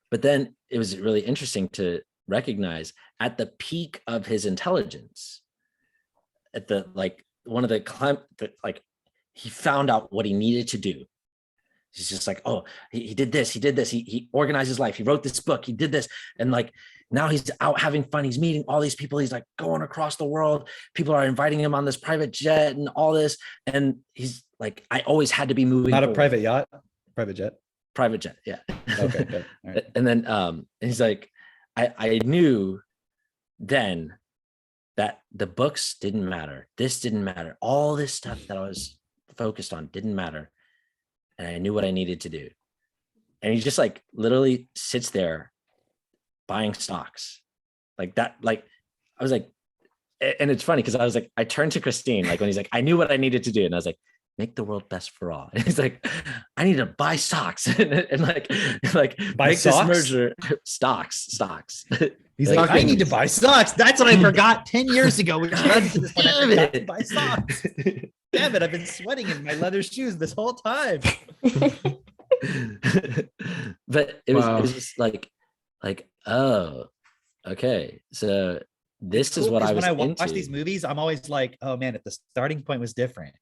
But then it was really interesting to recognize at the peak of his intelligence, at the like one of the like he found out what he needed to do. He's just like, oh, he did this, he organized his life, he wrote this book, he did this, and like now he's out having fun, he's meeting all these people, he's like going across the world, people are inviting him on this private jet and all this, and he's like, I always had to be moving Not forward. a private yacht, private jet. Private jet, yeah. Okay, good. All right. And then and he's like, I knew then that the books didn't matter, this didn't matter, all this stuff that I was focused on didn't matter, and I knew what I needed to do. And he just like literally sits there buying stocks like that. Like I was like, and it's funny because I was like, I turned to Christine like when he's like, I knew what I needed to do, and I was like, make the world best for all. And he's like, I need to buy stocks and like Buy make stocks? this merger. Stocks. He's Like, like, I need to buy stocks. That's what I forgot 10 years ago. We started this one. I Damn forgot to it. buy stocks. Damn it! I've been sweating in my leather shoes this whole time. But it was Wow. just like, oh, okay. So this is Cool, what I 'cause was when I watch into. these movies, I'm always like, oh man, if the starting point was different.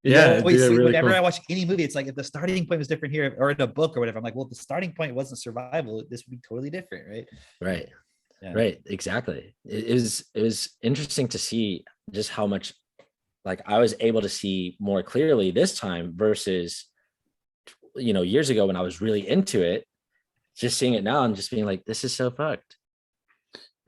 Yeah, it'd be Always, really whenever cool. I watch any movie, it's like if the starting point was different here or in a book or whatever, I'm like, well, if the starting point wasn't survival, this would be totally different, right? Right. Yeah. Right. Exactly. It was interesting to see just how much like I was able to see more clearly this time versus years ago when I was really into it, just seeing it now and just being like, this is so fucked.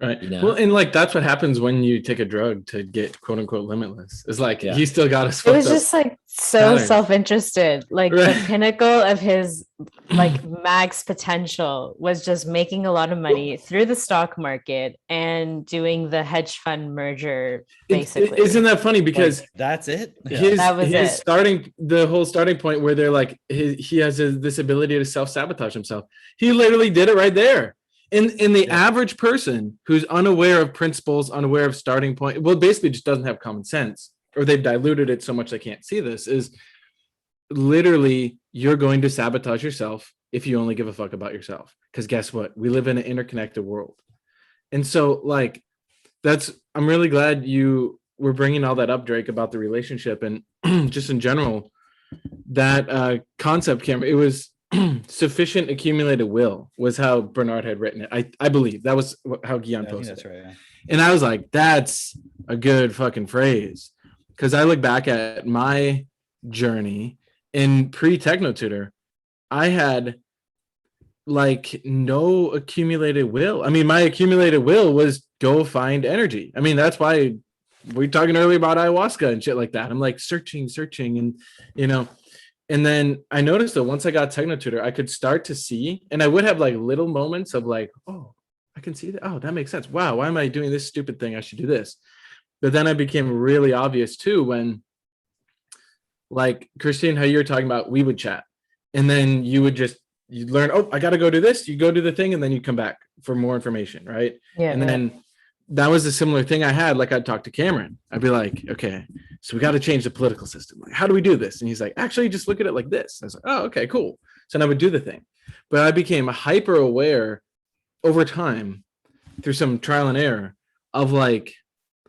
Right. You know? Well, and like that's what happens when you take a drug to get quote unquote limitless. It's like Yeah. he still got us It fucked was up. just like so patterns. self-interested. Like Right. the pinnacle of his like max potential was just making a lot of money through the stock market and doing the hedge fund merger, basically. Isn't that funny? Because Like, that's it. his That was it. the whole starting point where they're like he has this ability to self-sabotage himself. He literally did it right there. In the average person who's unaware of principles, unaware of starting point, well, basically just doesn't have common sense, or they've diluted it so much they can't see this, is literally you're going to sabotage yourself if you only give a fuck about yourself. Because guess what? We live in an interconnected world. And so like I'm really glad you were bringing all that up, Drake, about the relationship and just in general, that concept, Cameron, it was sufficient accumulated will was how Bernard had written it. I believe that was how Guion I think posted that's it. right. Yeah. And I was like, that's a good fucking phrase. Because I look back at my journey in pre-Techno Tutor, I had like no accumulated will. I mean, my accumulated will was go find energy. I mean, that's why we were talking earlier about ayahuasca and shit like that. I'm like searching, and and then I noticed that once I got Techno Tutor, I could start to see, and I would have like little moments of like, oh, I can see that. Oh, that makes sense. Wow, why am I doing this stupid thing? I should do this. But then it became really obvious too when, like Christine, how you were talking about, we would chat, and then you'd learn, oh, I got to go do this. You go do the thing, and then you come back for more information, right? Yeah. And then that was a similar thing I had. Like I'd talk to Cameron. I'd be like, okay, so we got to change the political system. Like, how do we do this? And he's like, actually, just look at it like this. I was like, oh, okay, cool. So then I would do the thing. But I became hyper aware over time through some trial and error of like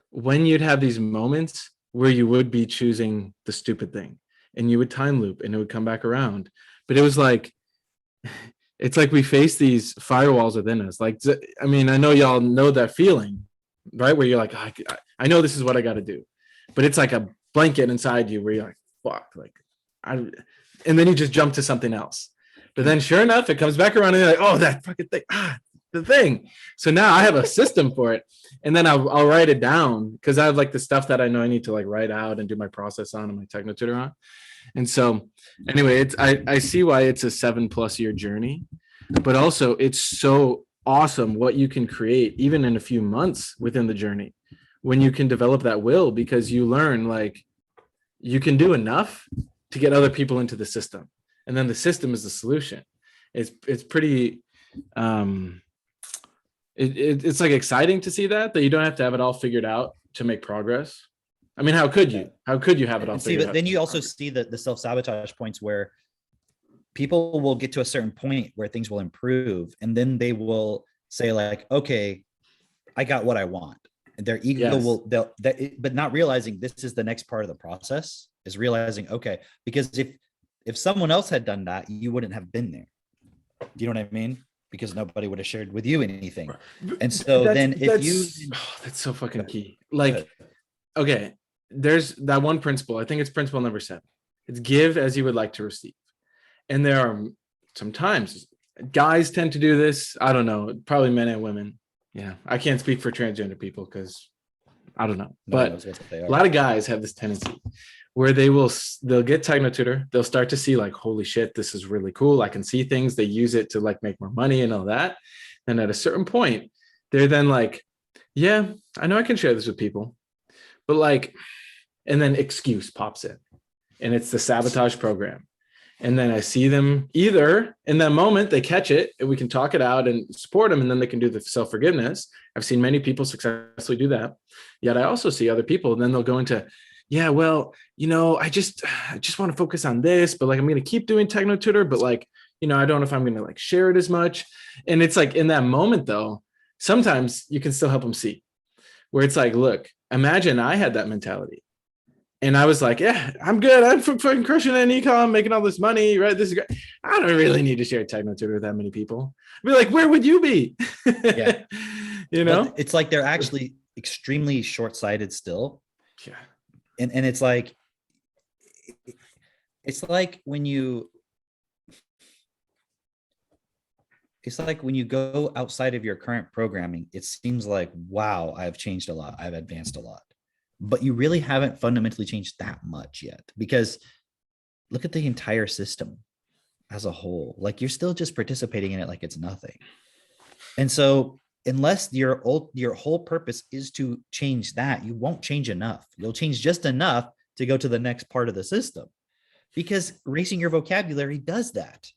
when you'd have these moments where you would be choosing the stupid thing and you would time loop and it would come back around. But it was like, it's like we face these firewalls within us. Like, I mean, I know y'all know that feeling, right? Where you're like, I know this is what I got to do, but it's like a blanket inside you where you're like, fuck, like, and then you just jump to something else. But then sure enough, it comes back around and you're like, oh, that fucking thing, the thing. So now I have a system for it. And then I'll write it down because I have like the stuff that I know I need to like write out and do my process on and my Techno Tutor on. And so anyway, I see why it's a 7+ year journey, but also it's so awesome what you can create even in a few months within the journey when you can develop that will, because you learn like you can do enough to get other people into the system. And then the system is the solution. It's pretty, it's like exciting to see that you don't have to have it all figured out to make progress. I mean, how could you? How could you have it all And see, figured but out? then you also see the self-sabotage points where people will get to a certain point where things will improve, and then they will say like, okay, I got what I want. And their ego will, but not realizing this is the next part of the process, is realizing, okay, because if someone else had done that, you wouldn't have been there. Do you know what I mean? Because nobody would have shared with you anything. And so that's so fucking key. Like, okay, there's that one principle. I think it's principle number 7. It's give as you would like to receive. And there are sometimes guys tend to do this. I don't know, probably men and women. Yeah, I can't speak for transgender people because I don't know. But a lot of guys have this tendency where they'll get Techno Tutor. They'll start to see like, holy shit, this is really cool. I can see things. They use it to like make more money and all that. And at a certain point, they're then like, yeah, I know I can share this with people, but like, and then excuse pops in, and it's the sabotage program. And then I see them either in that moment, they catch it and we can talk it out and support them. And then they can do the self-forgiveness. I've seen many people successfully do that. Yet I also see other people, and then they'll go into, yeah, well, I just want to focus on this, but like, I'm going to keep doing Techno Tutor, but like, I don't know if I'm going to like share it as much. And it's like in that moment though, sometimes you can still help them see. where it's like, look, imagine I had that mentality. And I was like, yeah, I'm good. I'm fucking crushing it in econ, making all this money, right? This is great. I don't really need to share Techno Tutor with that many people. I'd be like, where would you be? Yeah. You know? But it's like they're actually extremely short-sighted still. Yeah. And it's like when you go outside of your current programming, it seems like, wow, I've changed a lot. I've advanced a lot. But you really haven't fundamentally changed that much yet, because look at the entire system as a whole. Like, you're still just participating in it like it's nothing. And so unless your whole purpose is to change that, you won't change enough. You'll change just enough to go to the next part of the system, because raising your vocabulary does that.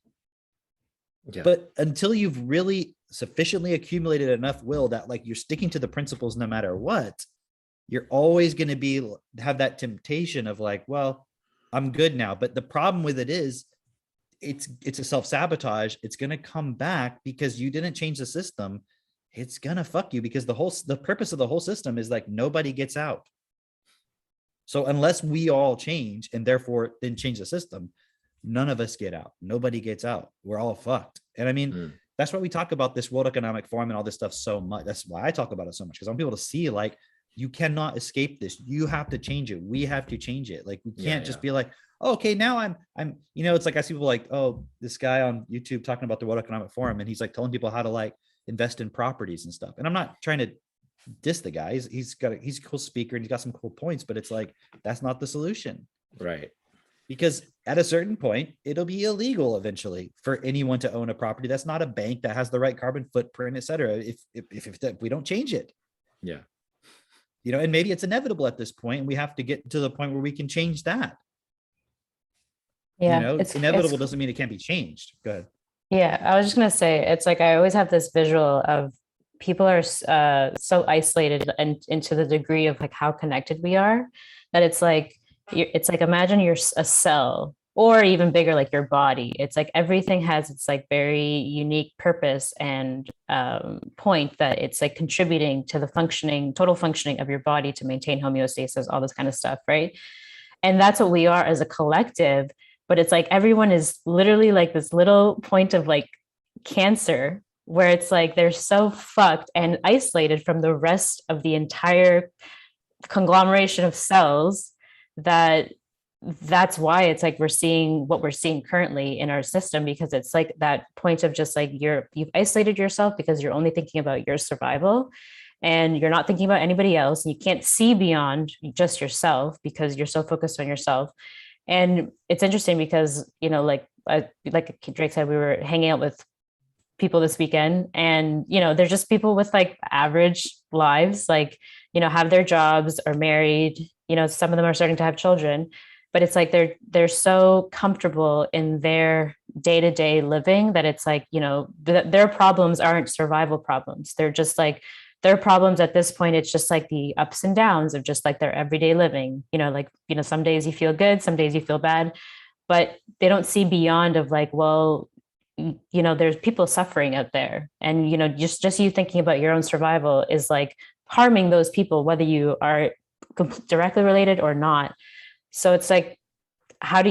Yeah. But until you've really sufficiently accumulated enough will that, like, you're sticking to the principles no matter what, you're always going to have that temptation of like, well, I'm good now. But the problem with it is it's a self-sabotage. It's going to come back because you didn't change the system. It's going to fuck you, because the purpose of the whole system is like nobody gets out. So unless we all change and therefore then change the system, none of us get out. Nobody gets out. We're all fucked. And I mean, that's why we talk about this World Economic Forum and all this stuff so much. That's why I talk about it so much, because I want people to see, like, you cannot escape this. You have to change it. We have to change it. Like, we can't just be like, oh, okay, now I'm, it's like I see people like, oh, this guy on YouTube talking about the World Economic Forum, and he's like telling people how to like invest in properties and stuff. And I'm not trying to diss the guy. He's a cool speaker and he's got some cool points, but it's like, that's not the solution. Right. Because at a certain point, it'll be illegal eventually for anyone to own a property that's not a bank, that has the right carbon footprint, et cetera, if we don't change it. Yeah. And maybe it's inevitable at this point, and we have to get to the point where we can change that. Yeah. It's inevitable doesn't mean it can't be changed. Go ahead. Yeah, I was just gonna say, it's like I always have this visual of people are so isolated and into the degree of like how connected we are, that it's like imagine you're a cell, or even bigger, like your body. It's like everything has its like very unique purpose and point that it's like contributing to the total functioning of your body to maintain homeostasis, all this kind of stuff, right? And that's what we are as a collective. But it's like everyone is literally like this little point of like cancer, where it's like they're so fucked and isolated from the rest of the entire conglomeration of cells, that's why it's like we're seeing what we're seeing currently in our system, because it's like that point of just like you've isolated yourself because you're only thinking about your survival, and you're not thinking about anybody else, and you can't see beyond just yourself because you're so focused on yourself. And it's interesting because, like Drake said, we were hanging out with people this weekend, and, they're just people with like average lives, like, have their jobs, are married, some of them are starting to have children, but it's like they're so comfortable in their day-to-day living that it's like, their problems aren't survival problems. They're just like, their problems at this point, it's just like the ups and downs of just like their everyday living, some days you feel good, some days you feel bad, but they don't see beyond of like, well, there's people suffering out there. And, just you thinking about your own survival is like harming those people, whether you are directly related or not. So it's like,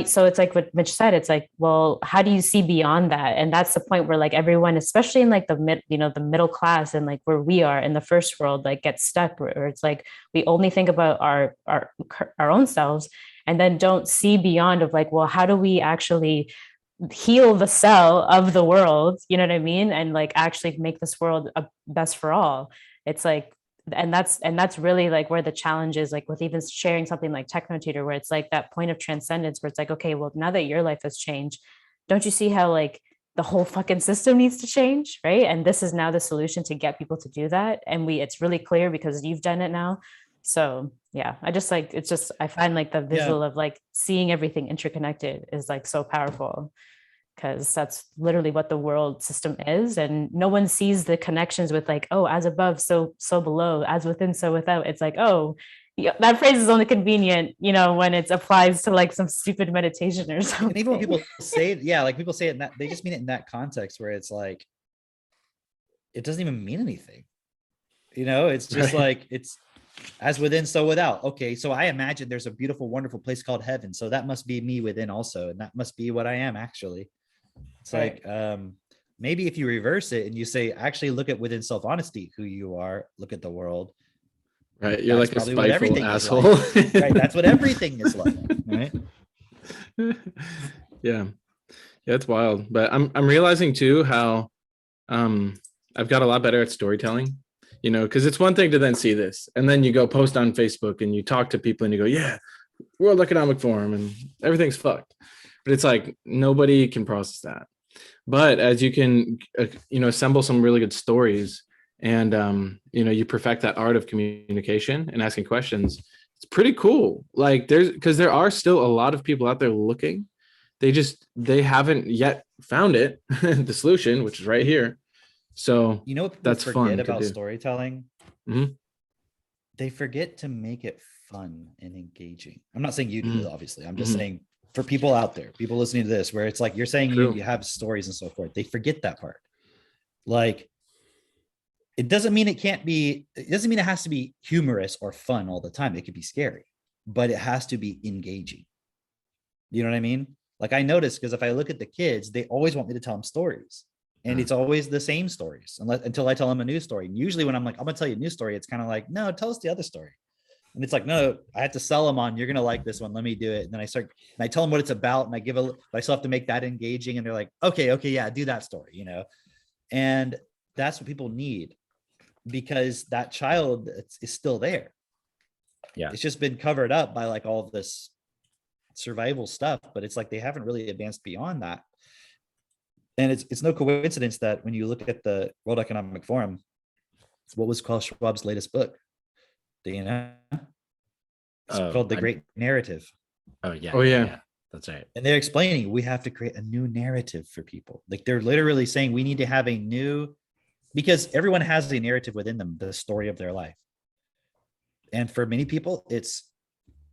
so it's like what Mitch said, it's like, well, how do you see beyond that? And that's the point where like everyone, especially in like the middle class and like where we are in the first world, like gets stuck, where it's like, we only think about our own selves, and then don't see beyond of like, well, how do we actually heal the cell of the world? You know what I mean? And like actually make this world a best for all. It's like, and that's really like where the challenge is, like with even sharing something like Techno Tutor, where it's like that point of transcendence, where it's like, okay, well, now that your life has changed, don't you see how like the whole fucking system needs to change, right? And this is now the solution to get people to do that. And it's really clear because you've done it now. So yeah, I just like, it's just, I find like the visual of like seeing everything interconnected is like so powerful, because that's literally what the world system is. And no one sees the connections with like, oh, as above, so below, as within, so without. It's like, oh, yeah, that phrase is only convenient, when it applies to like some stupid meditation or something. And even when people say it, like people say it in that, they just mean it in that context where it's like, it doesn't even mean anything. It's just like, As within, so without. Okay, so I imagine there's a beautiful, wonderful place called heaven. So that must be me within also, and that must be what I am actually. It's Right. like maybe if you reverse it and you say, actually look at within self-honesty who you are, look at the world. Right. You're That's like a probably what spiteful everything is asshole. like. Right. That's what everything is like. Right. Yeah. Yeah, it's wild. But I'm realizing too how I've got a lot better at storytelling, you know, because it's one thing to then see this and then you go post on Facebook and you talk to people and you go, yeah, World Economic Forum and everything's fucked. But it's like nobody can process that. But as you can, you know, assemble some really good stories and, you know, you perfect that art of communication and asking questions, it's pretty cool. Like because there are still a lot of people out there looking. They haven't yet found it, the solution, which is right here. So You know what people that's fun forget to about do. storytelling? Mhm. They forget to make it fun and engaging. I'm not saying you do, Mhm. obviously. I'm just Mhm. saying for people out there, people listening to this, where it's like you're saying True. you have stories and so forth. They forget that part. Like it doesn't mean it can't be, it doesn't mean it has to be humorous or fun all the time. It could be scary, but it has to be engaging. You know what I mean? Like I noticed because if I look at the kids, they always want me to tell them stories. And it's always the same stories until I tell them a new story. And usually when I'm like, I'm gonna tell you a new story, it's kind of like, no, tell us the other story. And it's like, no, I have to sell them on, you're gonna like this one. Let me do it. And then I tell them what it's about, and but I still have to make that engaging. And they're like, okay, yeah, do that story, you know. And that's what people need because that child is still there. Yeah. It's just been covered up by like all of this survival stuff, but it's like they haven't really advanced beyond that. And it's no coincidence that when you look at the World Economic Forum, what was Klaus Schwab's latest book? Do you know? It's called The Great Narrative. Oh yeah. Oh, yeah. That's right. And they're explaining we have to create a new narrative for people. Like they're literally saying we need to have a new, because everyone has a narrative within them, the story of their life. And for many people,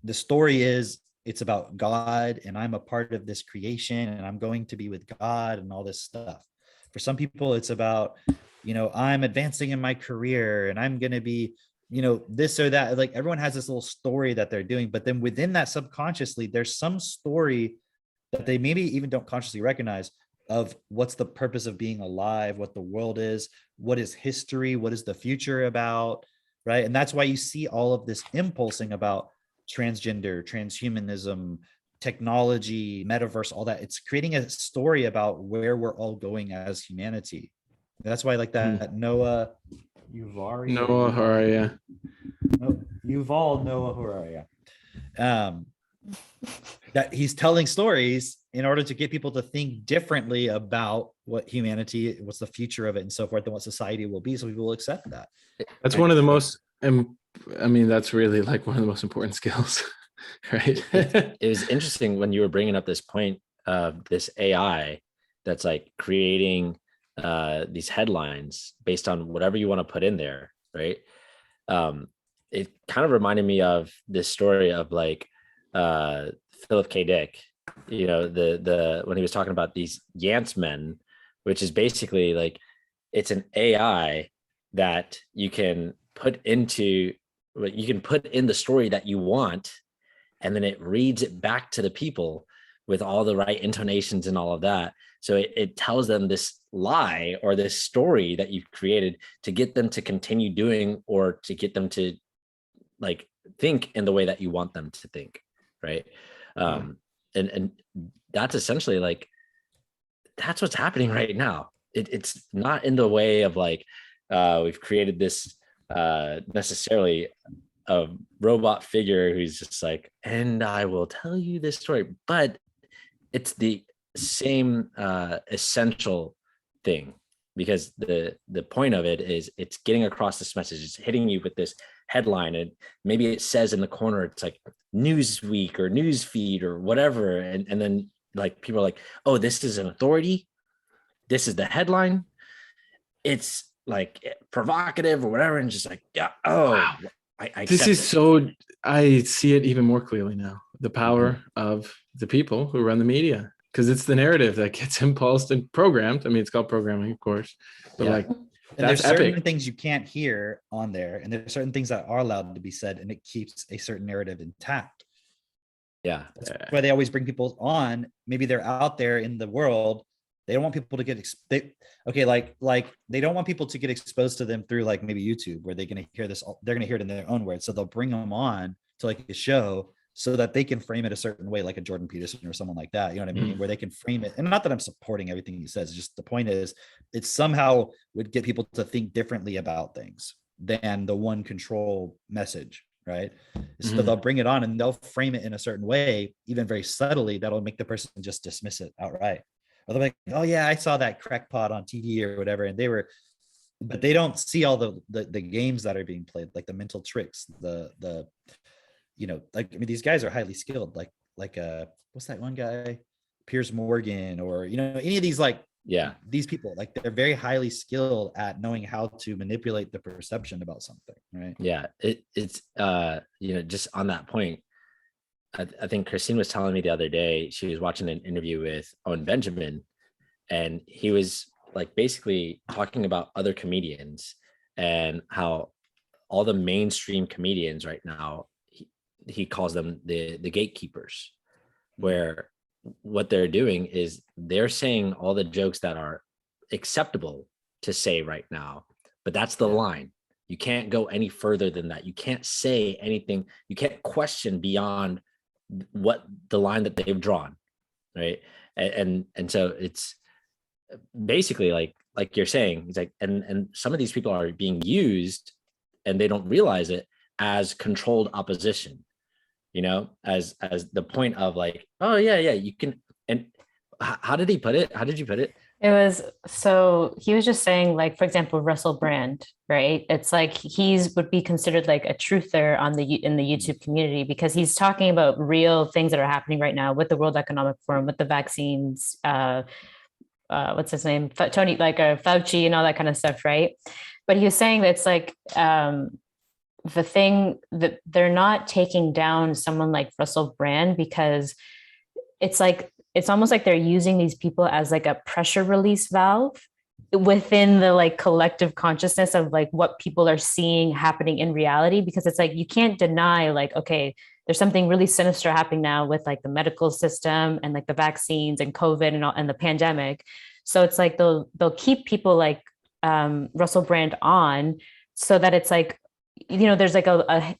the story is it's about God and I'm a part of this creation and I'm going to be with God and all this stuff. For some people, it's about, you know, I'm advancing in my career and I'm going to be, you know, this or that. Like everyone has this little story that they're doing, but then within that subconsciously, there's some story that they maybe even don't consciously recognize of what's the purpose of being alive, what the world is, what is history, what is the future about, right? And that's why you see all of this impulsing about transgender, transhumanism, technology, metaverse, all that. It's creating a story about where we're all going as humanity. That's why like that Noah Uvari, Noah Harari. Yuval Noah Harari, that he's telling stories in order to get people to think differently about what humanity, what's the future of it and so forth, and what society will be, so people will accept that. That's one of the most, I mean, that's really like one of the most important skills, right? It was interesting when you were bringing up this point of this AI that's like creating these headlines based on whatever you want to put in there, right? It kind of reminded me of this story of like Philip K. Dick, you know, the when he was talking about these Yance men, which is basically like it's an AI that you can put in the story that you want, and then it reads it back to the people with all the right intonations and all of that. So it tells them this lie or this story that you've created to get them to continue doing or to get them to like think in the way that you want them to think, right? And that's essentially like that's what's happening right now. It's not in the way of like we've created this necessarily a robot figure who's just like, and I will tell you this story, but it's the same essential thing, because the point of it is it's getting across this message. It's hitting you with this headline, and maybe it says in the corner it's like Newsweek or Newsfeed or whatever, and then like people are like, oh, this is an authority, this is the headline, it's like provocative or whatever, and just like, yeah, oh wow. I this is so, I see it even more clearly now, the power of the people who run the media, because it's the narrative that gets impulsed and programmed. I mean, it's called programming, of course, but like And there's That's certain epic. things you can't hear on there, and there's certain things that are allowed to be said, and it keeps a certain narrative intact. Yeah. That's why they always bring people on. Maybe they're out there in the world. They don't want people to get like they don't want people to get exposed to them through like maybe YouTube, where they're gonna hear this. They're gonna hear it in their own words. So they'll bring them on to like a show so that they can frame it a certain way, like a Jordan Peterson or someone like that. You know what I mean? Where they can frame it, and not that I'm supporting everything he says. Just the point is, it somehow would get people to think differently about things than the one control message, right? So Mhm. they'll bring it on and they'll frame it in a certain way, even very subtly, that'll make the person just dismiss it outright. Or they're like, oh yeah, I saw that crackpot on TV or whatever. And but they don't see all the games that are being played, like the mental tricks, the like, I mean, these guys are highly skilled, like what's that one guy? Piers Morgan, or any of these, like, Yeah. these people, like, they're very highly skilled at knowing how to manipulate the perception about something, right? Yeah. It's just on that point, I think Christine was telling me the other day, she was watching an interview with Owen Benjamin, and he was like basically talking about other comedians and how all the mainstream comedians right now, he calls them the gatekeepers, where what they're doing is they're saying all the jokes that are acceptable to say right now, but that's the line. You can't go any further than that. You can't say anything. You can't question beyond what the line that they've drawn, right? And so it's basically like you're saying, it's like, and some of these people are being used and they don't realize it as controlled opposition, as the point of like, oh yeah, you can. And how did he put it? How did you put it? It was, so he was just saying, like, for example, Russell Brand, right? It's like would be considered like a truther in the YouTube community, because he's talking about real things that are happening right now with the World Economic Forum, with the vaccines, what's his name? Tony, like Fauci and all that kind of stuff, right? But he was saying that it's like the thing that they're not taking down someone like Russell Brand, because it's almost like they're using these people as like a pressure release valve within the like collective consciousness of like what people are seeing happening in reality. Because it's like, you can't deny, like, okay, there's something really sinister happening now with like the medical system and like the vaccines and COVID and the pandemic. So it's like they'll keep people like Russell Brand on, so that it's like, there's like a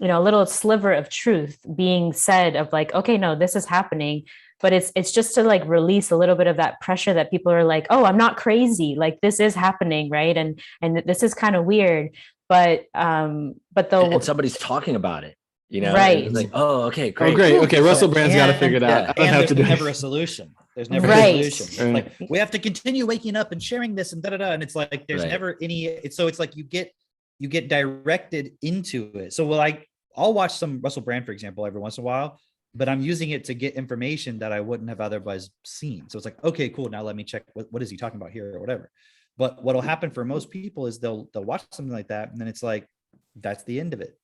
little sliver of truth being said of like, okay, no, this is happening, but it's just to like release a little bit of that pressure that people are like, oh, I'm not crazy, like this is happening, right? And this is kind of weird, but And somebody's talking about it, right? It's like, oh, okay, great. Oh, great. Okay, Russell Brand's got to figure it out. yeah. I don't have to There's do it. never a solution. There's never Right. a solution. Right. Like, we have to continue waking up and sharing this and and it's like there's Right. never any. So it's like you get directed into it. So I'll watch some Russell Brand, for example, every once in a while, but I'm using it to get information that I wouldn't have otherwise seen. So it's like, okay, cool. Now let me check what is he talking about here or whatever. But what'll happen for most people is they'll watch something like that, and then it's like, that's the end of it.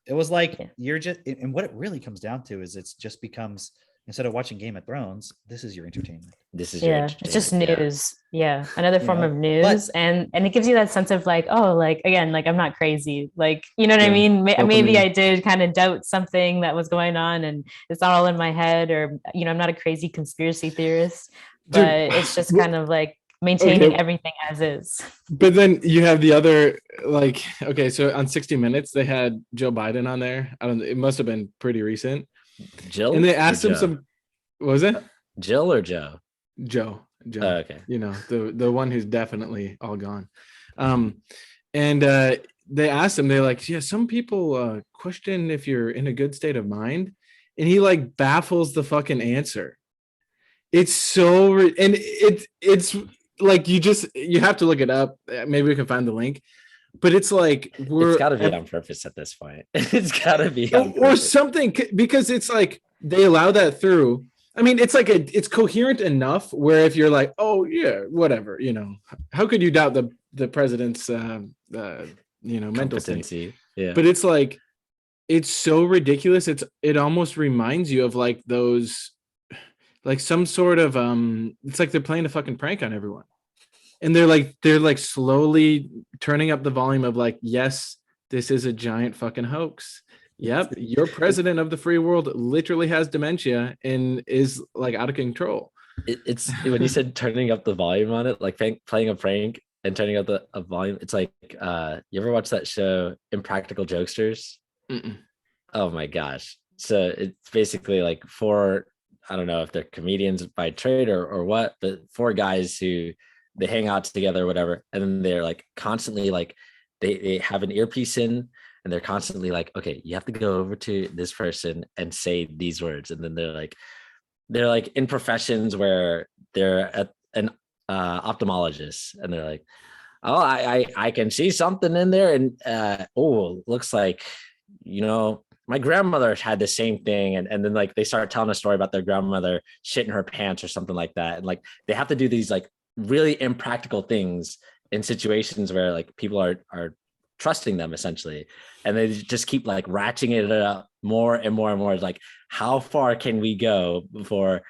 It was like, you're just, and what it really comes down to is it's just becomes, instead of watching Game of Thrones, this is your entertainment. This is your It's just entertainment, news. Yeah. Another form of But- news. And it gives you that sense of like, oh, like, again, like, I'm not crazy. Like, you know what I Yeah. mean? Maybe Dopamine. I did kind of doubt something that was going on and it's not all in my head, or, I'm not a crazy conspiracy theorist, Dude, but it's just kind of like maintaining everything as is. But then you have the other, like, okay, so on 60 Minutes, they had Joe Biden on there. I don't know, it must have been pretty recent. Jill, And they or asked him Joe? some, what was it? Jill or Joe? Joe. Oh, okay. The one who's definitely all gone. And they asked him, they're like, yeah, some people question if you're in a good state of mind. And he like baffles the fucking answer. It's so, and it's like, you have to look it up. Maybe we can find the link, but it's like, It's got to be on purpose at this point. It's got to be on or purpose. something, because it's like they allow that through. I mean, it's like it's coherent enough where if you're like, oh yeah, whatever, how could you doubt the president's mental state? Competency. Yeah. But it's like, it's so ridiculous. It almost reminds you of like those, like some sort of it's like they're playing a fucking prank on everyone. And they're like slowly turning up the volume of like, yes, this is a giant fucking hoax. Yep, your president of the free world literally has dementia and is like out of control. It's when you said turning up the volume on it, like playing a prank and turning up the a volume. It's like you ever watch that show Impractical Jokesters? Mm-mm. Oh my gosh. So it's basically like four, I don't know if they're comedians by trade or what, but four guys who they hang out together or whatever. And then they're like constantly like they have an earpiece in and they're constantly like, okay, you have to go over to this person and say these words. And then they're like in professions where they're at an ophthalmologist and they're like, oh, I can see something in there. And oh, looks like, you know, my grandmother had the same thing. And then like they start telling a story about their grandmother shitting her pants or something like that. And like they have to do these like really impractical things in situations where like people are trusting them essentially. And they just keep like ratcheting it up more and more and more. It's like, how far can we go before,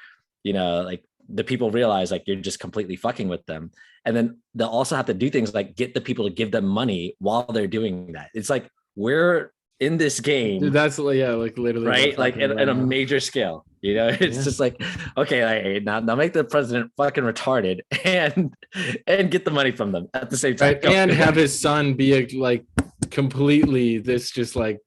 you know, like the people realize like you're just completely fucking with them. And then they'll also have to do things like get the people to give them money while they're doing that. It's like, we're in this game. Dude, that's like literally right, like at a major scale, you know. It's just like, okay, like, now make the president fucking retarded and get the money from them at the same time, right? And have his son be a like completely this just like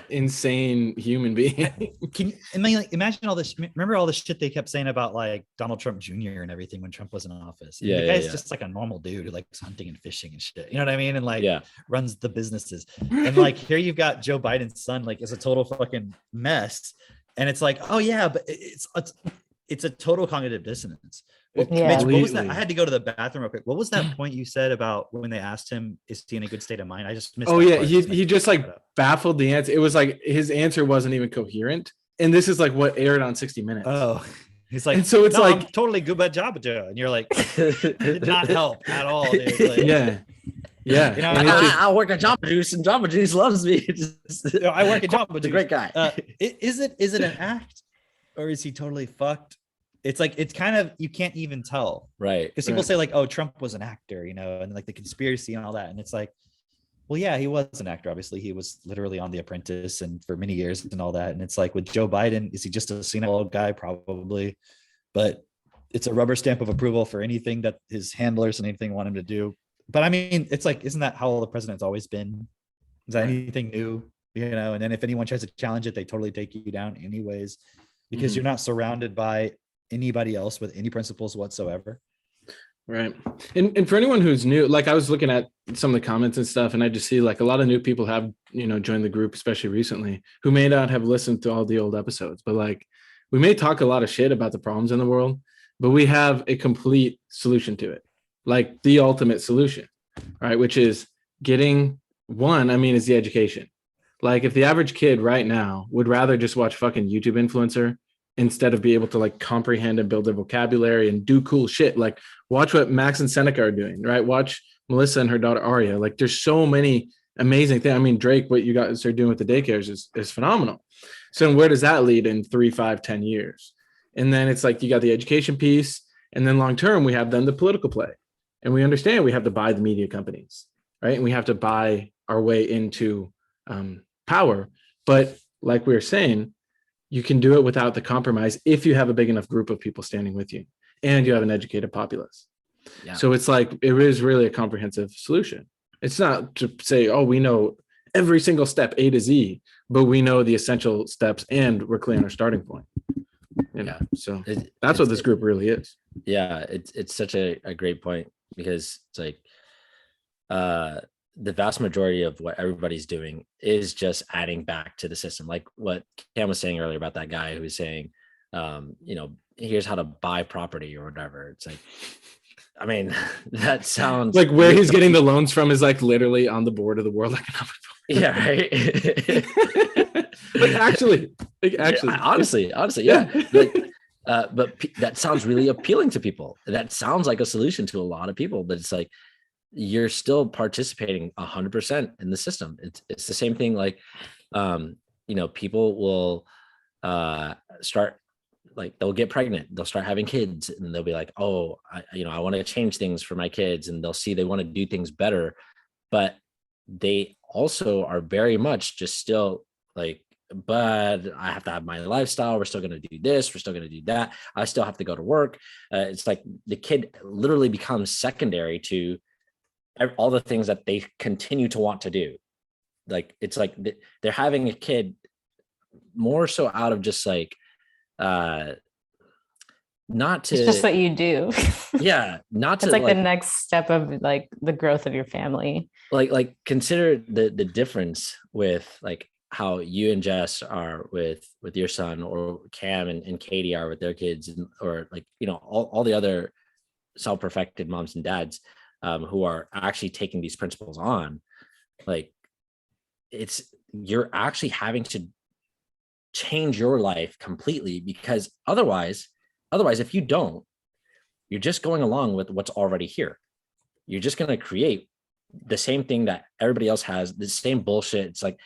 insane human being. Can you imagine all this? Remember all the shit they kept saying about like Donald Trump Jr. and everything when Trump was in office? Yeah, the guy's just like a normal dude who likes hunting and fishing and shit. You know what I mean? And like runs the businesses. And like here you've got Joe Biden's son, like is a total fucking mess. And it's like, oh yeah, but it's a total cognitive dissonance. Mitch, what was that? I had to go to the bathroom real quick. What was that point you said about when they asked him, is he in a good state of mind? I just missed. Oh yeah, he just like baffled the answer. It was like his answer wasn't even coherent. And this is like what aired on 60 Minutes. Oh, he's like, and so it's like I'm totally good at Jabba Joe, and you're like, did not help at all, dude. Like, yeah. You know, I work at Jamba Juice and Jamba Juice loves me. I work at Jamba Juice. He's a great guy. Is it an act or is he totally fucked? It's like, it's kind of, you can't even tell. Right. Because people say like, oh, Trump was an actor, you know, and like the conspiracy and all that. And it's like, well, yeah, he was an actor. Obviously, he was literally on The Apprentice and for many years and all that. And it's like with Joe Biden, is he just a senile old guy? Probably. But it's a rubber stamp of approval for anything that his handlers and anything want him to do. But I mean, it's like, isn't that how the president's always been? Is that anything new? You know, and then if anyone tries to challenge it, they totally take you down anyways, because you're not surrounded by anybody else with any principles whatsoever. Right. And for anyone who's new, like I was looking at some of the comments and stuff, and I just see like a lot of new people have, you know, joined the group, especially recently, who may not have listened to all the old episodes, but like we may talk a lot of shit about the problems in the world, but we have a complete solution to it. Like the ultimate solution, right? Which is getting is the education. Like if the average kid right now would rather just watch fucking YouTube influencer instead of be able to like comprehend and build their vocabulary and do cool shit, like watch what Max and Seneca are doing, right? Watch Melissa and her daughter Aria. Like there's so many amazing things. I mean, Drake, what you guys are doing with the daycares is phenomenal. So where does that lead in 3, 5, 10 years? And then it's like you got the education piece, and then long term we have then the political play. And we understand we have to buy the media companies, right? And we have to buy our way into power. But like we were saying, you can do it without the compromise if you have a big enough group of people standing with you and you have an educated populace. Yeah. So it's like, it is really a comprehensive solution. It's not to say, oh, we know every single step A to Z, but we know the essential steps and we're clear on our starting point. You know? So that's what this group really is. Yeah, it's such a great point, because it's like the vast majority of what everybody's doing is just adding back to the system. Like what Cam was saying earlier about that guy who was saying, you know, here's how to buy property or whatever. It's like, I mean, that sounds like where he's getting the loans from is like literally on the board of the World Economic Forum. Yeah, right. Actually, honestly, yeah. Like, but that sounds really appealing to people. That sounds like a solution to a lot of people, but it's like, you're still participating 100% in the system. It's the same thing. Like, you know, people will start like they'll get pregnant, they'll start having kids, and they'll be like, oh, I want to change things for my kids, and they'll see they want to do things better, but they also are very much just still like, but I have to have my lifestyle. We're still going to do this. We're still going to do that. I still have to go to work. It's like the kid literally becomes secondary to all the things that they continue to want to do. Like, it's like they're having a kid more so out of just like, not to, It's just what you do. yeah, not to It's like the next step of like the growth of your family. like consider the difference with like how you and Jess are with your son, or Cam and Katie are with their kids, and, or like, all the other self-perfected moms and dads who are actually taking these principles on. Like, you're actually having to change your life completely, because otherwise if you don't, you're just going along with what's already here. You're just going to create the same thing that everybody else has, the same bullshit. It's like,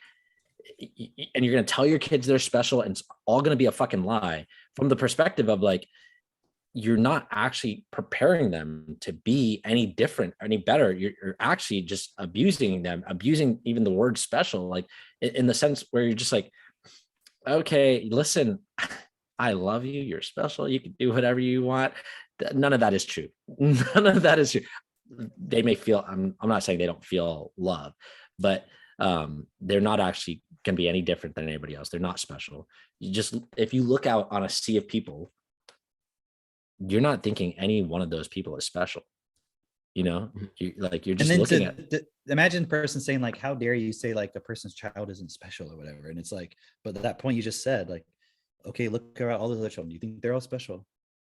and you're going to tell your kids they're special, and it's all going to be a fucking lie, from the perspective of like, you're not actually preparing them to be any different or any better. You're actually just abusing them, abusing even the word special, like in the sense where you're just like, okay, listen, I love you. You're special. You can do whatever you want. None of that is true. None of that is true. They may feel, I'm not saying they don't feel love, but they're not actually can be any different than anybody else. They're not special. If you look out on a sea of people, you're not thinking any one of those people is special. You're just looking at. Imagine a person saying like, how dare you say like a person's child isn't special or whatever. And it's like, but at that point you just said like, okay, look around all the other children. Do you think they're all special?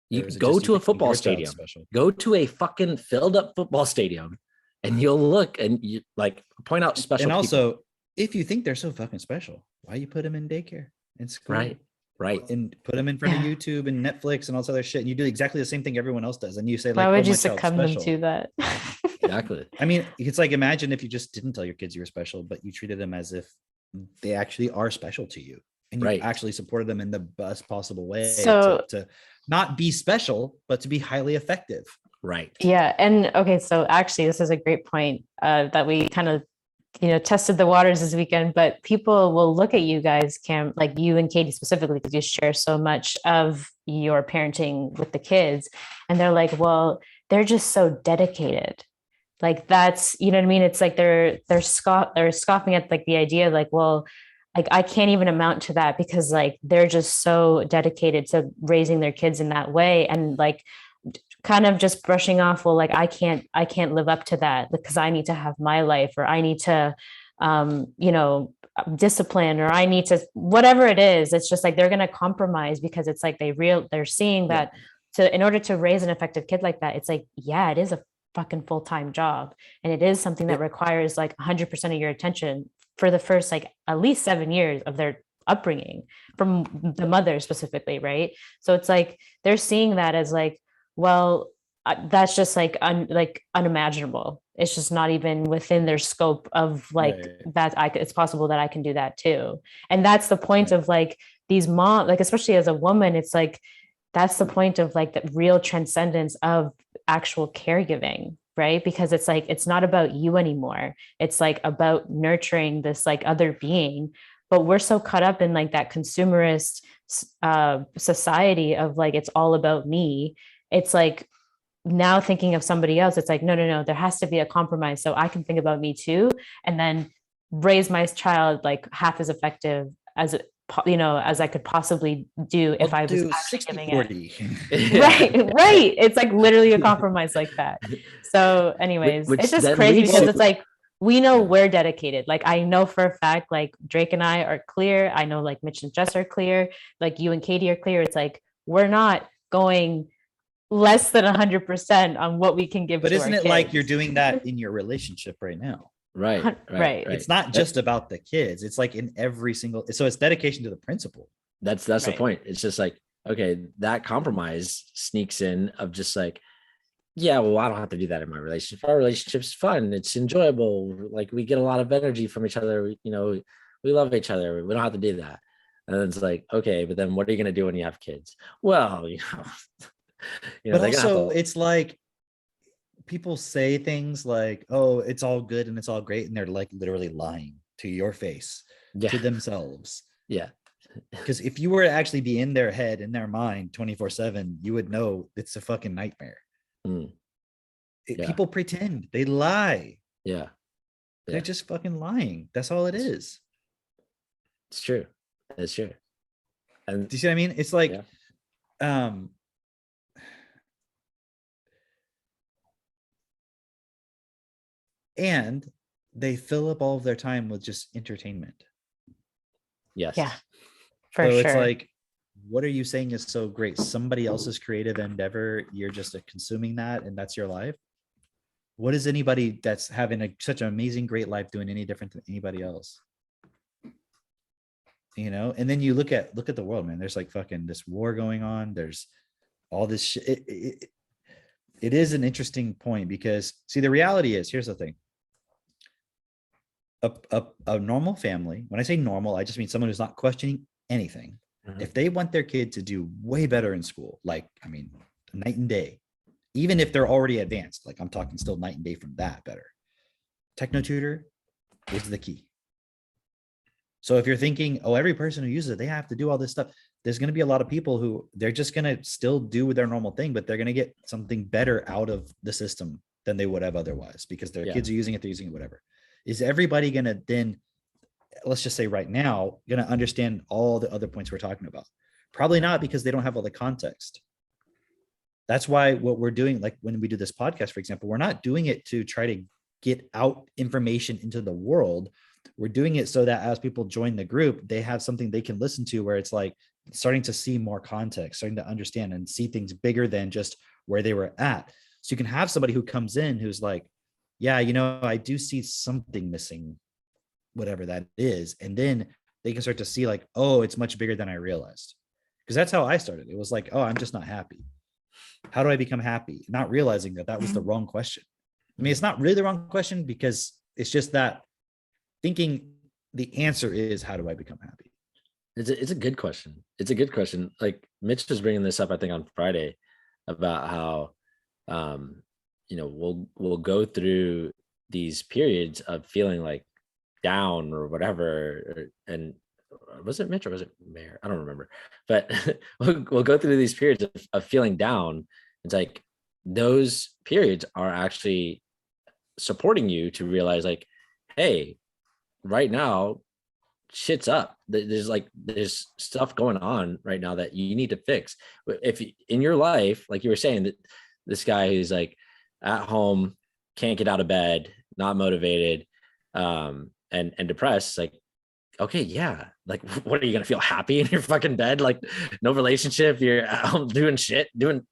You go to a football stadium, go to a fucking filled up football stadium, and you'll look and you like point out special. And also, people. If you think they're so fucking special, why you put them in daycare and school? Right. And put them in front of YouTube and Netflix and all this other shit. And you do exactly the same thing everyone else does. And you say like, why would oh, you succumb them to that? Exactly. I mean, it's like, imagine if you just didn't tell your kids you were special, but you treated them as if they actually are special to you. And you actually supported them in the best possible way to not be special, but to be highly effective. Right. Yeah. And okay, so actually this is a great point that we kind of tested the waters this weekend, but people will look at you guys, Cam, like you and Katie specifically, because you share so much of your parenting with the kids. And they're like, well, they're just so dedicated. Like that's, you know what I mean? It's like they're scoffing at like the idea, like, well, like I can't even amount to that because like they're just so dedicated to raising their kids in that way. And like kind of just brushing off, well, like I can't live up to that because I need to have my life, or I need to discipline, or I need to, whatever it is. It's just like they're going to compromise because it's like they're seeing that in order to raise an effective kid like that, it's like, yeah, it is a fucking full-time job, and it is something that requires like 100% of your attention for the first like at least 7 years of their upbringing, from the mother specifically, right? So it's like they're seeing that as like, well, that's just like unimaginable. It's just not even within their scope of like that. It's possible that I can do that too. And that's the point of like these moms, like especially as a woman, it's like that's the point of like the real transcendence of actual caregiving, right? Because it's like it's not about you anymore. It's like about nurturing this like other being. But we're so caught up in like that consumerist society of like it's all about me. It's like now thinking of somebody else, it's like, no, there has to be a compromise so I can think about me too, and then raise my child like half as effective as I could possibly do if I was 60-40. right. It's like literally a compromise like that. So anyways, it's just crazy because it's like we know we're dedicated. Like I know for a fact, like Drake and I are clear. I know like Mitch and Jess are clear. Like you and Katie are clear. It's like we're not going less than 100% on what we can give. But to isn't our it kids. like you're doing that in your relationship right now? Right. It's not just about the kids. It's like in every single. So it's dedication to the principle. That's the point. It's just like, okay, that compromise sneaks in of just like, yeah, well, I don't have to do that in my relationship. Our relationship's fun. It's enjoyable. Like we get a lot of energy from each other. We love each other. We don't have to do that. And then it's like, okay, but then what are you gonna do when you have kids? Well, But they're gonna have also, to. it's like people say things like, "Oh, it's all good and it's all great," and they're like literally lying to your face, Yeah, to themselves. yeah, Because if you were to actually be in their head, in their mind, 24/7, you would know it's a fucking nightmare. mm, yeah, People pretend, they lie. yeah, They're yeah. just fucking lying. That's all it is. It's true. It's true. And Do you see what I mean? It's like, yeah, um, and they fill up all of their time with just entertainment. yes, Yeah, for So sure. it's like, what are you saying is so great? Somebody else's creative endeavor, you're just consuming that, and that's your life. What is anybody that's having such an amazing, great life doing any different than anybody else? You know, and then you look at the world, man. There's like fucking this war going on. There's all this shit. It is an interesting point because see, the reality is, here's the thing. A normal family, when I say normal, I just mean someone who's not questioning anything. Mhm. If they want their kid to do way better in school, like, I mean, night and day, even if they're already advanced, like I'm talking still night and day from that better. Techno tutor is the key. So if you're thinking, oh, every person who uses it, they have to do all this stuff, there's going to be a lot of people who they're just going to still do their normal thing, but they're going to get something better out of the system than they would have otherwise because their Yeah. kids are using it, they're using it, whatever. Is everybody going to then, let's just say right now, going to understand all the other points we're talking about? Probably not, because they don't have all the context. That's why what we're doing, like when we do this podcast, for example, we're not doing it to try to get out information into the world. We're doing it so that as people join the group, they have something they can listen to where it's like starting to see more context, starting to understand and see things bigger than just where they were at. So you can have somebody who comes in who's like, yeah, you know, I do see something missing, whatever that is. And then they can start to see like, oh, it's much bigger than I realized. Because that's how I started. It was like, oh, I'm just not happy. How do I become happy? Not realizing that that was the wrong question. I mean, it's not really the wrong question because it's just that thinking the answer is, how do I become happy? It's a good question. It's a good question. Like Mitch was bringing this up, I think on Friday, about how, we'll go through these periods of feeling like down or whatever, and was it Mitch or was it Mayor? I don't remember, but we'll go through these periods of feeling down. It's like those periods are actually supporting you to realize like, hey, right now shit's up. There's stuff going on right now that you need to fix. If in your life, like you were saying, that this guy who's like at home, can't get out of bed, not motivated, and depressed, like, okay, yeah, like what are you gonna feel happy in your fucking bed? Like no relationship, you're at home doing shit, doing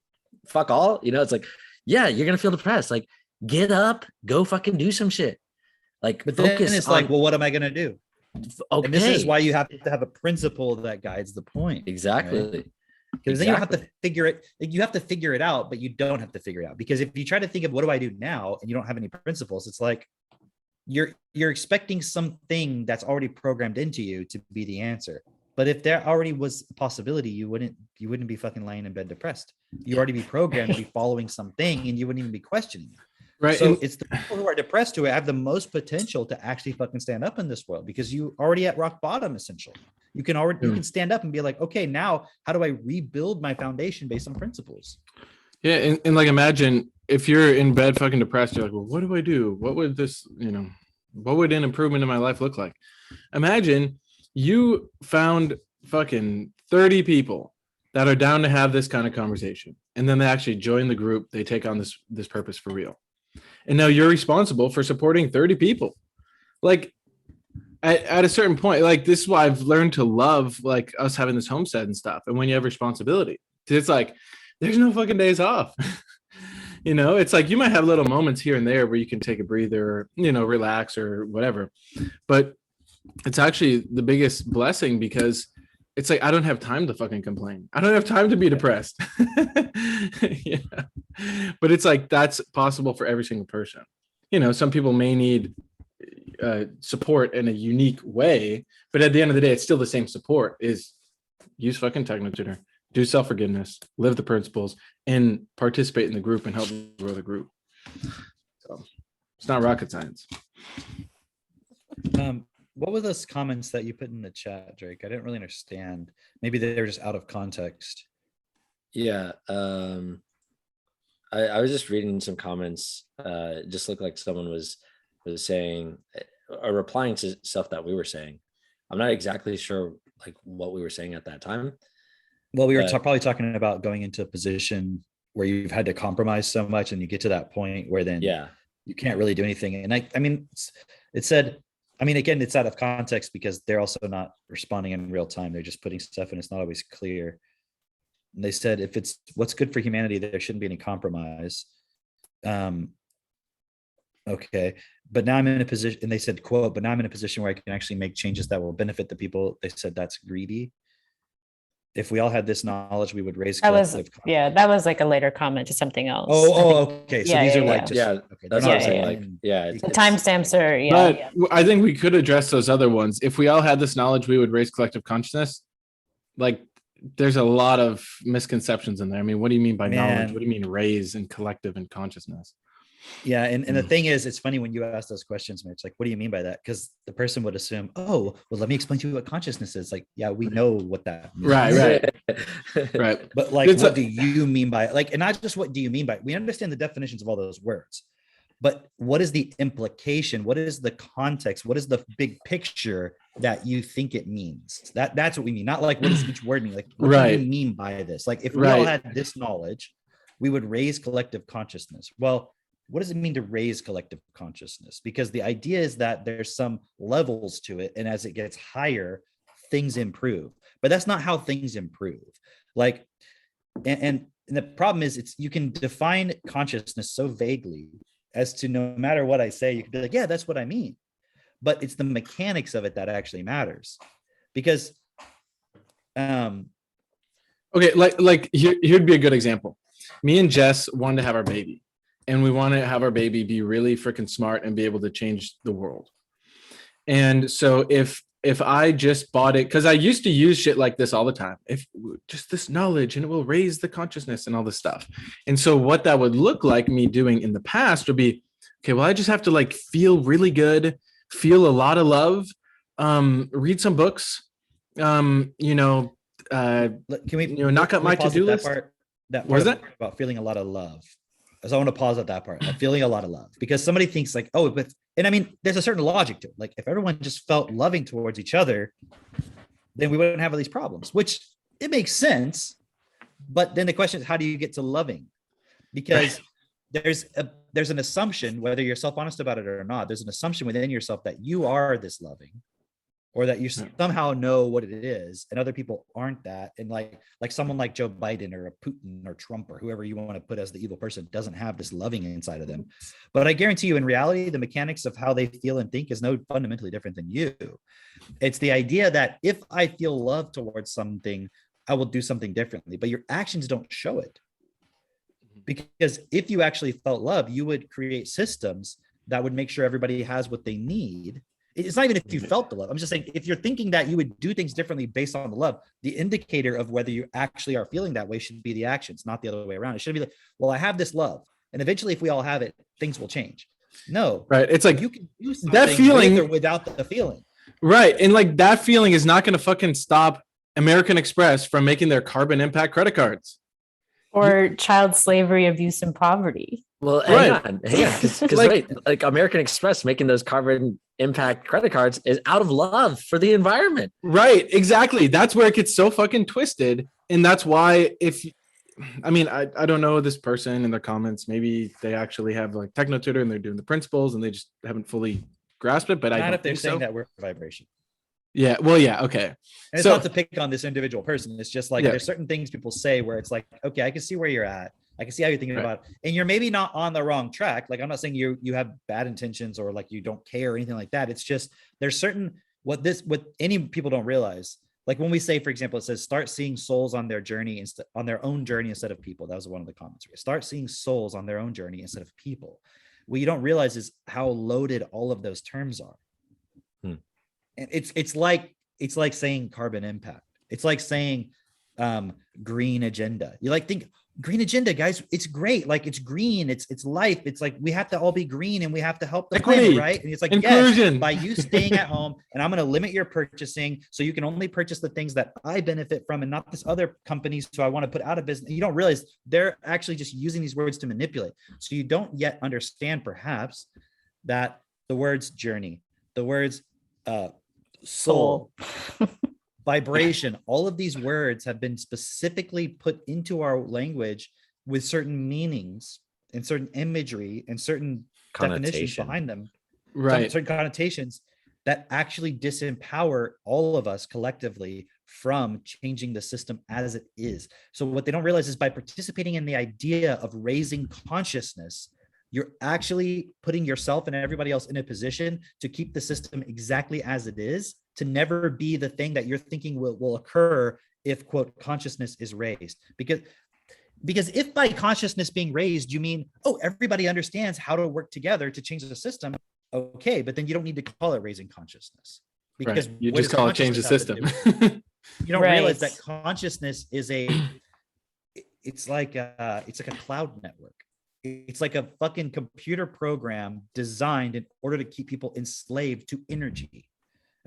fuck all, it's like, yeah, you're gonna feel depressed. Like get up, go fucking do some shit. Like But then focus it's on, like, well, what am I going to do? okay. And this is why you have to have a principle that guides the point. Exactly. Because then you don't have to figure it. Like, you have to figure it out, but you don't have to figure it out. Because if you try to think of what do I do now, and you don't have any principles, it's like you're expecting something that's already programmed into you to be the answer. But if there already was a possibility, you wouldn't be fucking laying in bed depressed. You already be programmed to be following something, and you wouldn't even be questioning it. Right. So it's the people who are depressed who have the most potential to actually fucking stand up in this world, because you already at rock bottom, essentially. You can stand up and be like, okay, now how do I rebuild my foundation based on principles? Yeah, and like imagine if you're in bed fucking depressed, you're like, well, what do I do? What would this, what would an improvement in my life look like? Imagine you found fucking 30 people that are down to have this kind of conversation, and then they actually join the group, they take on this purpose for real. And now you're responsible for supporting 30 people. Like at a certain point, like this is why I've learned to love like us having this homestead and stuff. And when you have responsibility, it's like, there's no fucking days off. It's like you might have little moments here and there where you can take a breather, relax or whatever. But it's actually the biggest blessing, because it's like, I don't have time to fucking complain. I don't have time to be depressed. Yeah. But it's like, that's possible for every single person. Some people may need, support in a unique way, but at the end of the day, it's still the same support. Is use fucking TechnoTutor, do self-forgiveness, live the principles, and participate in the group and help grow the group. So it's not rocket science. What were those comments that you put in the chat, Drake? I didn't really understand. Maybe they were just out of context. Yeah. I was just reading some comments. It just looked like someone was saying or replying to stuff that we were saying. I'm not exactly sure like what we were saying at that time. Well, we were But- probably talking about going into a position where you've had to compromise so much and you get to that point where then Yeah. you can't really do anything. And I mean, it said, I mean, again, it's out of context because they're also not responding in real time. They're just putting stuff and it's not always clear. And they said, if it's what's good for humanity, there shouldn't be any compromise. Okay. But now I'm in a position, and they said, quote, but now I'm in a position where I can actually make changes that will benefit the people. They said that's greedy. If we all had this knowledge, we would raise That was, collective yeah, that was like a later comment to something else. I Oh, think. okay. So Yeah, these yeah, are like yeah. just Yeah, okay. that's they're what I'm not saying. saying- Like, yeah, The timestamps are, yeah. But yeah. I think we could address those other ones. If we all had this knowledge, we would raise collective consciousness. Like, there's a lot of misconceptions in there. I mean, what do you mean by knowledge? Man. What do you mean raise and collective and consciousness? Yeah, and the thing is, it's funny when you ask those questions, Mitch. Like, what do you mean by that? Because the person would assume, oh, well, let me explain to you what consciousness is. Like, yeah, we know what that means. Right. Right. But like, It's what a- do you mean by it? Like, and not just what do you mean by it. We understand the definitions of all those words, but what is the implication? What is the context? What is the big picture that you think it means? That's what we mean. Not like what does each word mean? Like, what do Right. you mean by this? Like, if we all Right. had this knowledge, we would raise collective consciousness. Well, what does it mean to raise collective consciousness? Because the idea is that there's some levels to it, and as it gets higher, things improve. But that's not how things improve. Like, and the problem is, it's you can define consciousness so vaguely as to no matter what I say, you can be like, yeah, that's what I mean. But it's the mechanics of it that actually matters, because Okay, like here'd be a good example. Me and Jess wanted to have our baby, and we want to have our baby be really freaking smart and be able to change the world. And so if I just bought it, because I used to use shit like this all the time, if just this knowledge and it will raise the consciousness and all this stuff. And so what that would look like me doing in the past would be, okay, well, I just have to like feel really good, feel a lot of love, read some books, you know, can we knock out can we my pause to-do at list? that What is part that? about feeling a lot of love. So I want to pause at that part. Feeling a lot of love, because somebody thinks like, oh, but, and I mean, there's a certain logic to it. Like, if everyone just felt loving towards each other, then we wouldn't have all these problems, which it makes sense. But then the question is, how do you get to loving? Because there's an assumption, whether you're self-honest about it or not, there's an assumption within yourself that you are this loving, or that you somehow know what it is, and other people aren't that. And like someone like Joe Biden or a Putin or Trump or whoever you want to put as the evil person doesn't have this loving inside of them. But I guarantee you, in reality, the mechanics of how they feel and think is no fundamentally different than you. It's the idea that if I feel love towards something, I will do something differently, but your actions don't show it. Because if you actually felt love, you would create systems that would make sure everybody has what they need. It's not even if you felt the love. I'm just saying, if you're thinking that you would do things differently based on the love, the indicator of whether you actually are feeling that way should be the actions, not the other way around. It shouldn't be like, well, I have this love, and eventually if we all have it, things will change. No. Right. It's like You can do something that feeling- with or without the feeling. right. And like that feeling is not going to fucking stop American Express from making their carbon impact credit cards. Or child slavery, abuse, and poverty. Well, Right. hang on, because Like- right, like American Express making those carbon impact credit cards is out of love for the environment. Right. Exactly. That's where it gets so fucking twisted. And that's why I don't know this person in their comments. Maybe they actually have like TechnoTutor and they're doing the principles and they just haven't fully grasped it. But I Not don't if they're think saying so. that we're vibration. Yeah. Well, yeah. Okay. And it's So- not to pick on this individual person. It's just like Yeah. there's certain things people say where it's like, okay, I can see where you're at. I can see how you're thinking Right. about it. And you're maybe not on the wrong track. Like, I'm not saying you have bad intentions or like you don't care or anything like that. It's just there's certain what any people don't realize. Like when we say, for example, it says start seeing souls on their journey on their own journey instead of people. That was one of the comments. Start seeing souls on their own journey instead of people. What you don't realize is how loaded all of those terms are. And it's like saying carbon impact. It's like saying green agenda. You like think green agenda, guys, it's great. Like it's green, it's life. It's like we have to all be green and we have to help the Equity, planet, right? And it's like, inclusion. yes, by you staying at home, and I'm going to limit your purchasing so you can only purchase the things that I benefit from and not this other companies who I want to put out of business. You don't realize they're actually just using these words to manipulate. So you don't yet understand perhaps that the words journey, the words soul, vibration, all of these words have been specifically put into our language with certain meanings and certain imagery and certain definitions Connotation. behind them, Right. certain connotations that actually disempower all of us collectively from changing the system as it is. So what they don't realize is by participating in the idea of raising consciousness, you're actually putting yourself and everybody else in a position to keep the system exactly as it is, to never be the thing that you're thinking will occur if, quote, consciousness is raised. Because if by consciousness being raised, you mean, oh, everybody understands how to work together to change the system, okay, but then you don't need to call it raising consciousness. Because Right. You what just does call it change the consciousness system. have to do? You don't realize Right. that consciousness is it's like a cloud network. It's like a fucking computer program designed in order to keep people enslaved to energy.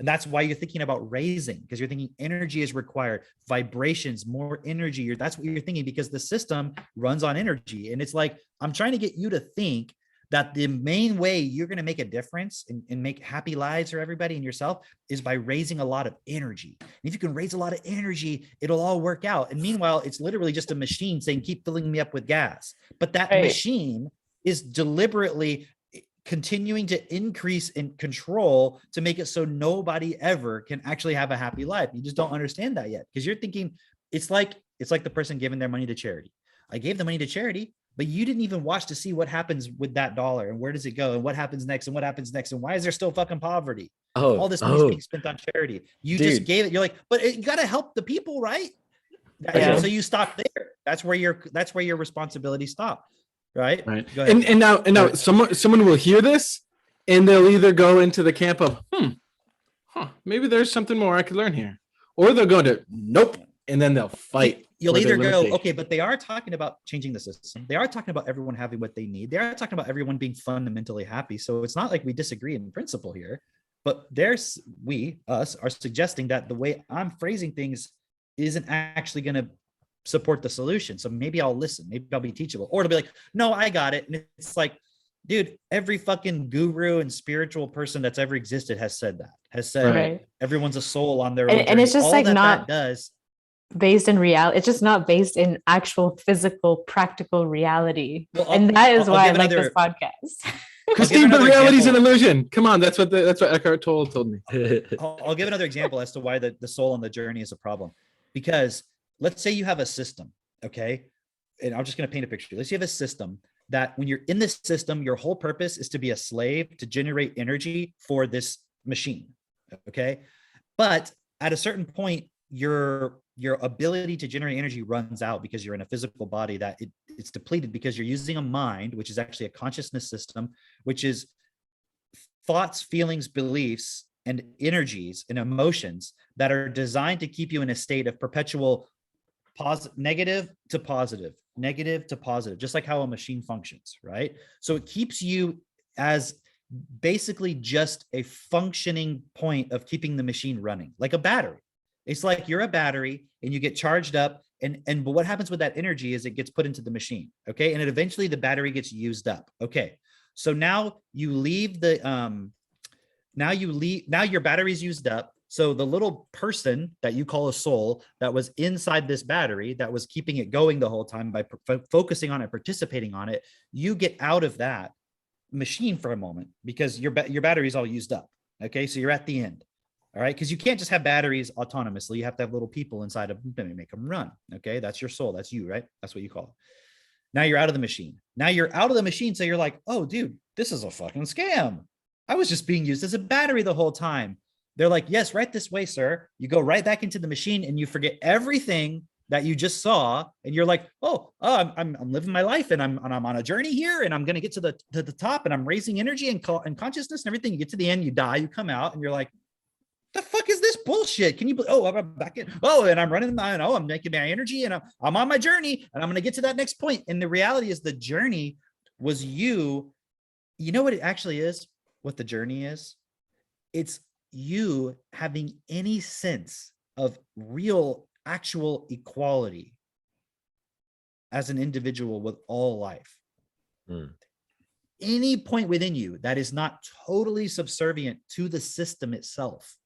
And that's why you're thinking about raising, because you're thinking energy is required, vibrations, more energy. That's what you're thinking, because the system runs on energy. And it's like, I'm trying to get you to think that the main way you're going to make a difference and make happy lives for everybody and yourself is by raising a lot of energy. And if you can raise a lot of energy, it'll all work out. And meanwhile, it's literally just a machine saying, keep filling me up with gas. But that Right. machine is deliberately continuing to increase in control to make it so nobody ever can actually have a happy life. You just don't understand that yet, because you're thinking it's like the person giving their money to charity. I gave the money to charity, but you didn't even watch to see what happens with that dollar and where does it go and what happens next and what happens next and why is there still fucking poverty? All this money is being spent on charity. You just Dude. gave it. You're like, but you got to help the people, right? Yeah. So you stop there. That's where your responsibility stop. Right. Right. Go ahead. And now someone will hear this and they'll either go into the camp of, maybe there's something more I could learn here. Or they'll go to nope. And then they'll fight. You'll for their either go, limitation. okay, but they are talking about changing the system. They are talking about everyone having what they need. They are talking about everyone being fundamentally happy. So it's not like we disagree in principle here, but us are suggesting that the way I'm phrasing things isn't actually going to support the solution. So maybe I'll listen, maybe I'll be teachable, or to be like, no, I got it. And it's like, dude, every fucking guru and spiritual person that's ever existed has said that, has said Right. everyone's a soul on their And- own. and it's journey. just All like that not- does. Based in reality, it's just not based in actual physical, practical reality. Well, And that is I'll why I give like this another- podcast. Christine, but another reality's an example. illusion. Come on, that's what Eckhart Tolle told me. I'll give another example as to why the soul on the journey is a problem. Because let's say you have a system, okay? And I'm just going to paint a picture. Let's say you have a system that when you're in this system, your whole purpose is to be a slave to generate energy for this machine, okay? But at a certain point, your ability to generate energy runs out because you're in a physical body that it's depleted because you're using a mind, which is actually a consciousness system, which is thoughts, feelings, beliefs, and energies and emotions that are designed to keep you in a state of perpetual negative to positive, just like how a machine functions, right? So it keeps you as basically just a functioning point of keeping the machine running, like a battery. It's like you're a battery and you get charged up, but what happens with that energy is it gets put into the machine, okay? And eventually the battery gets used up, okay? So now you leave now your battery's used up. So the little person that you call a soul that was inside this battery that was keeping it going the whole time by focusing on it, participating on it, you get out of that machine for a moment because your battery's all used up, okay? So you're at the end. All right. Because you can't just have batteries autonomously. You have to have little people inside of them to make them run. Okay. That's your soul. That's you, right? That's what you call it. Now you're out of the machine. So you're like, oh, dude, this is a fucking scam. I was just being used as a battery the whole time. They're like, yes, right this way, sir. You go right back into the machine and you forget everything that you just saw. And you're like, I'm living my life and I'm on a journey here and I'm going to get to the top and I'm raising energy and consciousness and everything. You get to the end, you die, you come out and you're like, The fuck is this bullshit? Can you? Oh, I'm back in. Oh, and I'm running my. Oh, I'm making my energy, and I'm on my journey, and I'm gonna get to that next point. And the reality is, the journey was you. You know what it actually is? What the journey is? It's you having any sense of real, actual equality as an individual with all life. Mm. Any point within you that is not totally subservient to the system itself.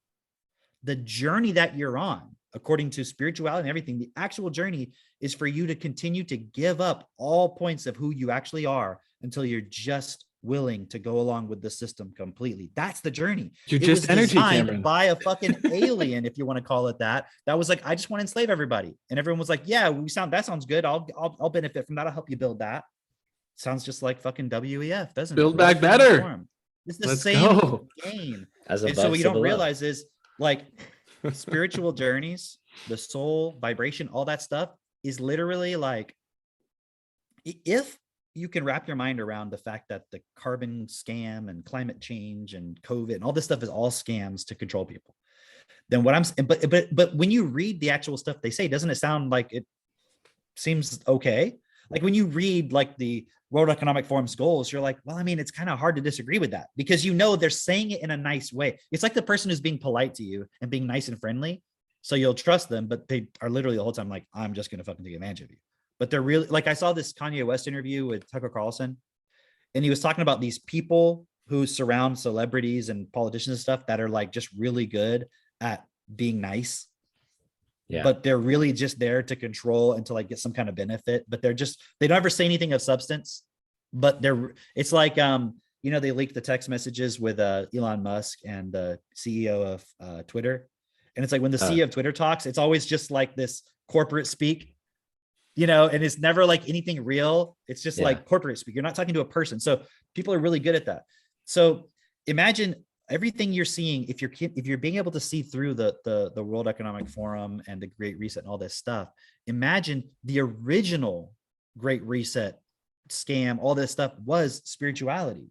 The journey that you're on, according to spirituality and everything, the actual journey is for you to continue to give up all points of who you actually are until you're just willing to go along with the system completely. That's the journey. You're It just was energy, designed Cameron. by a fucking alien, if you want to call it that. That was like, I just want to enslave everybody, and everyone was like, "Yeah, that sounds good. I'll benefit from that. I'll help you build that." Sounds just like fucking WEF, doesn't it? Build back World Economic better. Forum. It's the Let's same go. game. As And above, so what you so don't below. realize is, like, spiritual journeys, the soul, vibration, all that stuff is literally like, if you can wrap your mind around the fact that the carbon scam and climate change and COVID and all this stuff is all scams to control people, then what I'm but when you read the actual stuff they say, doesn't it sound like it seems okay? Like when you read like the World Economic Forum's goals, you're like, well, I mean, it's kind of hard to disagree with that, because you know they're saying it in a nice way. It's like the person who's being polite to you and being nice and friendly, so you'll trust them, but they are literally the whole time like, I'm just gonna fucking take advantage of you. But they're really, like, I saw this Kanye West interview with Tucker Carlson, and he was talking about these people who surround celebrities and politicians and stuff that are like just really good at being nice. Yeah. But they're really just there to control and to like get some kind of benefit, but they don't ever say anything of substance. But it's like, you know, they leaked the text messages with Elon Musk and the CEO of Twitter. And it's like when the CEO of Twitter talks, it's always just like this corporate speak, you know, and it's never like anything real. It's just like corporate speak. You're not talking to a person. So people are really good at that. So imagine everything you're seeing, if you're being able to see through the World Economic Forum and the Great Reset and all this stuff, imagine the original Great Reset scam, all this stuff was spirituality.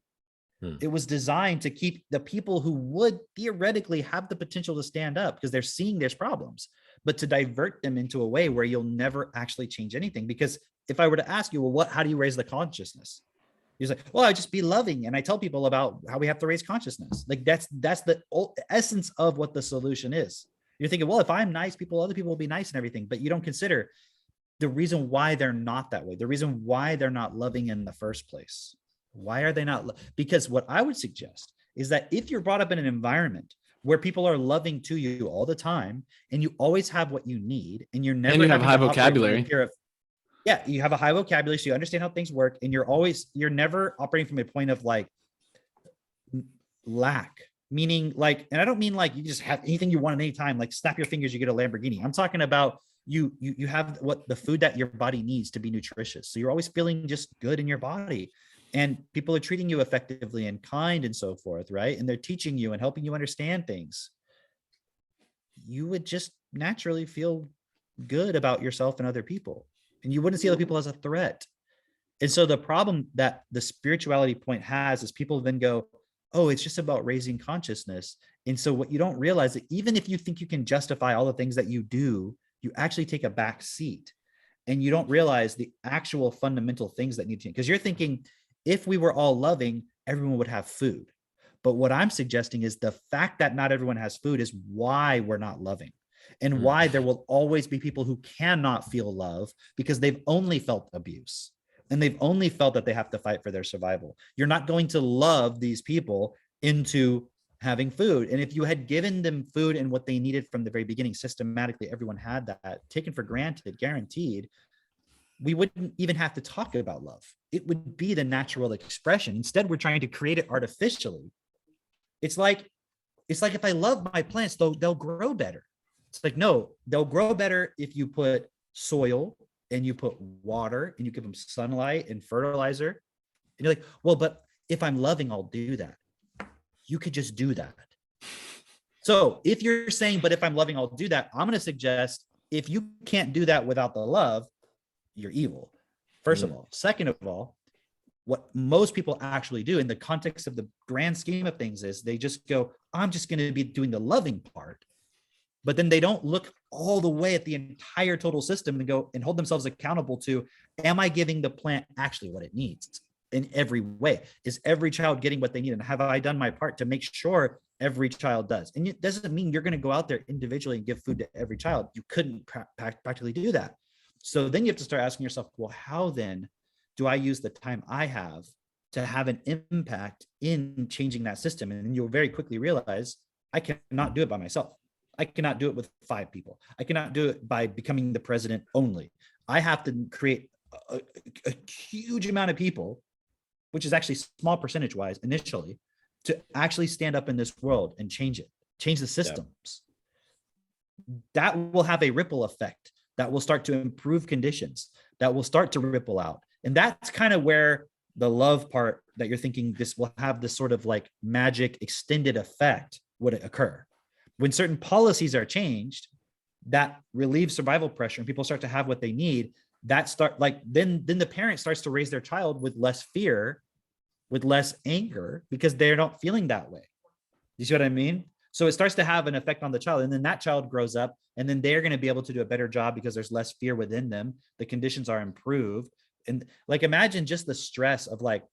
It was designed to keep the people who would theoretically have the potential to stand up because they're seeing there's problems, but to divert them into a way where you'll never actually change anything. Because if I were to ask you, well, how do you raise the consciousness? He's like, well, I just be loving. And I tell people about how we have to raise consciousness. Like that's the essence of what the solution is. You're thinking, well, if I'm nice, other people will be nice and everything, but you don't consider the reason why they're not that way. The reason why they're not loving in the first place. Why are they not? Because what I would suggest is that if you're brought up in an environment where people are loving to you all the time, and you always have what you need, and you're never, And you have having high to operate from the vocabulary. fear of, yeah, you have a high vocabulary, so you understand how things work, and you're never operating from a point of like lack, meaning like, and I don't mean like you just have anything you want at any time, like snap your fingers, you get a Lamborghini. I'm talking about you have what the food that your body needs to be nutritious. So you're always feeling just good in your body, and people are treating you effectively and kind and so forth, right? And they're teaching you and helping you understand things. You would just naturally feel good about yourself and other people, and you wouldn't see other people as a threat. And so the problem that the spirituality point has is people then go, oh, it's just about raising consciousness. And so what you don't realize that even if you think you can justify all the things that you do, you actually take a back seat, and you don't realize the actual fundamental things that need to, because you're thinking if we were all loving, everyone would have food. But what I'm suggesting is the fact that not everyone has food is why we're not loving, and why there will always be people who cannot feel love because they've only felt abuse, and they've only felt that they have to fight for their survival. You're not going to love these people into having food. And if you had given them food and what they needed from the very beginning, systematically, everyone had that taken for granted, guaranteed, we wouldn't even have to talk about love. It would be the natural expression. Instead, we're trying to create it artificially. It's like if I love my plants, they'll grow better. It's like, no, they'll grow better if you put soil and you put water and you give them sunlight and fertilizer. And you're like, well, but if I'm loving, I'll do that. You could just do that. So if you're saying, but if I'm loving, I'll do that, I'm going to suggest if you can't do that without the love, you're evil. First of all. Second of all, what most people actually do in the context of the grand scheme of things is they just go, I'm just going to be doing the loving part. But then they don't look all the way at the entire total system and go and hold themselves accountable to, am I giving the plant actually what it needs in every way? Is every child getting what they need? And have I done my part to make sure every child does? And it doesn't mean you're going to go out there individually and give food to every child. You couldn't practically do that. So then you have to start asking yourself, well, how then do I use the time I have to have an impact in changing that system? And then you'll very quickly realize I cannot do it by myself. I cannot do it with 5 people. I cannot do it by becoming the president only. I have to create a huge amount of people, which is actually small percentage wise initially, to actually stand up in this world and change it, change the systems. Yeah. That will have a ripple effect that will start to improve conditions, that will start to ripple out. And that's kind of where the love part that you're thinking this will have this sort of like magic extended effect would occur. When certain policies are changed that relieve survival pressure and people start to have what they need, that start like then the parent starts to raise their child with less fear, with less anger, because they're not feeling that way. You see what I mean? So it starts to have an effect on the child, and then that child grows up, and then they're going to be able to do a better job because there's less fear within them. The conditions are improved. And like, imagine just the stress of like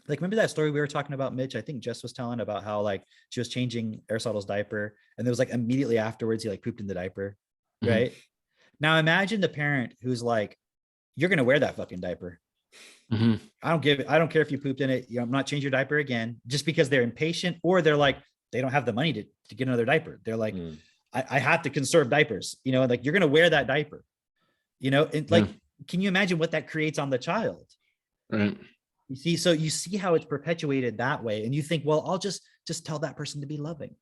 remember that story we were talking about, Mitch? I think Jess was telling about how like she was changing Aristotle's diaper, and there was like immediately afterwards he like pooped in the diaper, right? Now imagine the parent who's like, you're going to wear that fucking diaper. I don't care if you pooped in it. I'm not changing your diaper again, just because they're impatient, or they're like, they don't have the money to get another diaper. They're like, I have to conserve diapers, like you're going to wear that diaper, and like, can you imagine what that creates on the child? Right. You see, so you see how it's perpetuated that way. And you think, well, I'll just tell that person to be loving.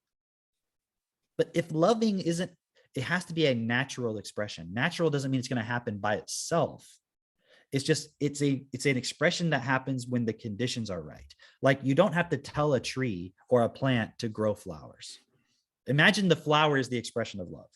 But if loving isn't, it has to be a natural expression. Natural doesn't mean it's going to happen by itself. It's just, it's an expression that happens when the conditions are right. Like you don't have to tell a tree or a plant to grow flowers. Imagine the flower is the expression of love.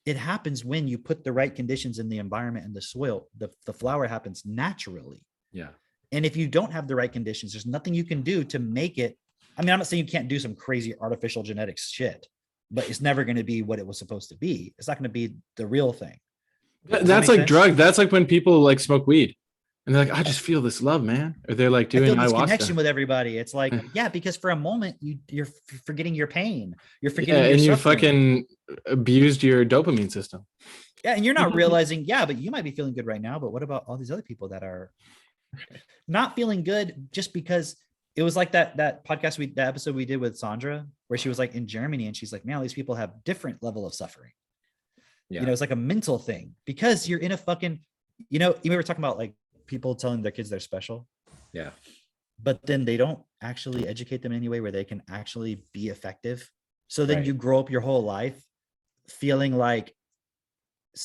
It happens when you put the right conditions in the environment and the soil. The flower happens naturally. Yeah. And if you don't have the right conditions, there's nothing you can do to make it. I mean, I'm not saying you can't do some crazy artificial genetics shit, but it's never going to be what it was supposed to be. It's not going to be the real thing. That's like drug. That's like when people like smoke weed and they're like, I just feel this love, man. Or they're like doing ayahuasca. Connection with everybody. It's like, yeah, because for a moment you're forgetting your pain. You're forgetting your and you suffering. fucking abused your dopamine system. Yeah, and you're not realizing, but you might be feeling good right now, but what about all these other people that are not feeling good just because it was like that podcast that episode we did with Sandra, where she was like in Germany and she's like, man, all these people have different level of suffering. Yeah. It's like a mental thing because you're in a fucking, you were talking about like people telling their kids they're special. Yeah. But then they don't actually educate them in any way where they can actually be effective. So then you grow up your whole life feeling like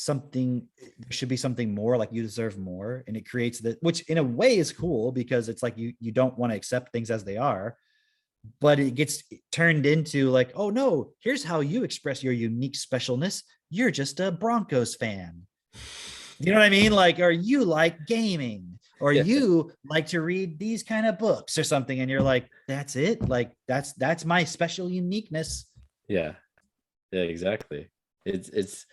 there should be something more, like you deserve more. And it creates that, which in a way is cool because it's like you don't want to accept things as they are, but it gets turned into like, oh no, here's how you express your unique specialness. You're just a Broncos fan. You know what I mean? Like, or you like gaming, or you like to read these kind of books or something. And you're like, that's it. Like that's my special uniqueness. Yeah. Yeah, exactly. It's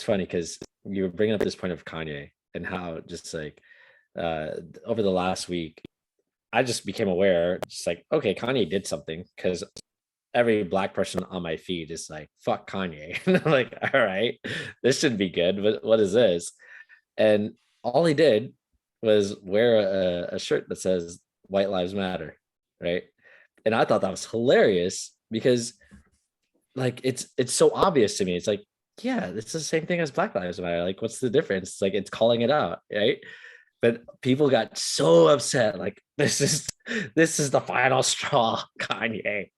funny because you were bringing up this point of Kanye and how just like over the last week, I just became aware, just like, okay, Kanye did something, because every Black person on my feed is like, fuck Kanye. And I'm like, all right, this should be good, but what is this? And all he did was wear a shirt that says White Lives Matter, right? And I thought that was hilarious because like it's so obvious to me. It's like, yeah, it's the same thing as Black Lives Matter. Like, what's the difference? It's like, it's calling it out, right? But people got so upset, like, this is the final straw, Kanye.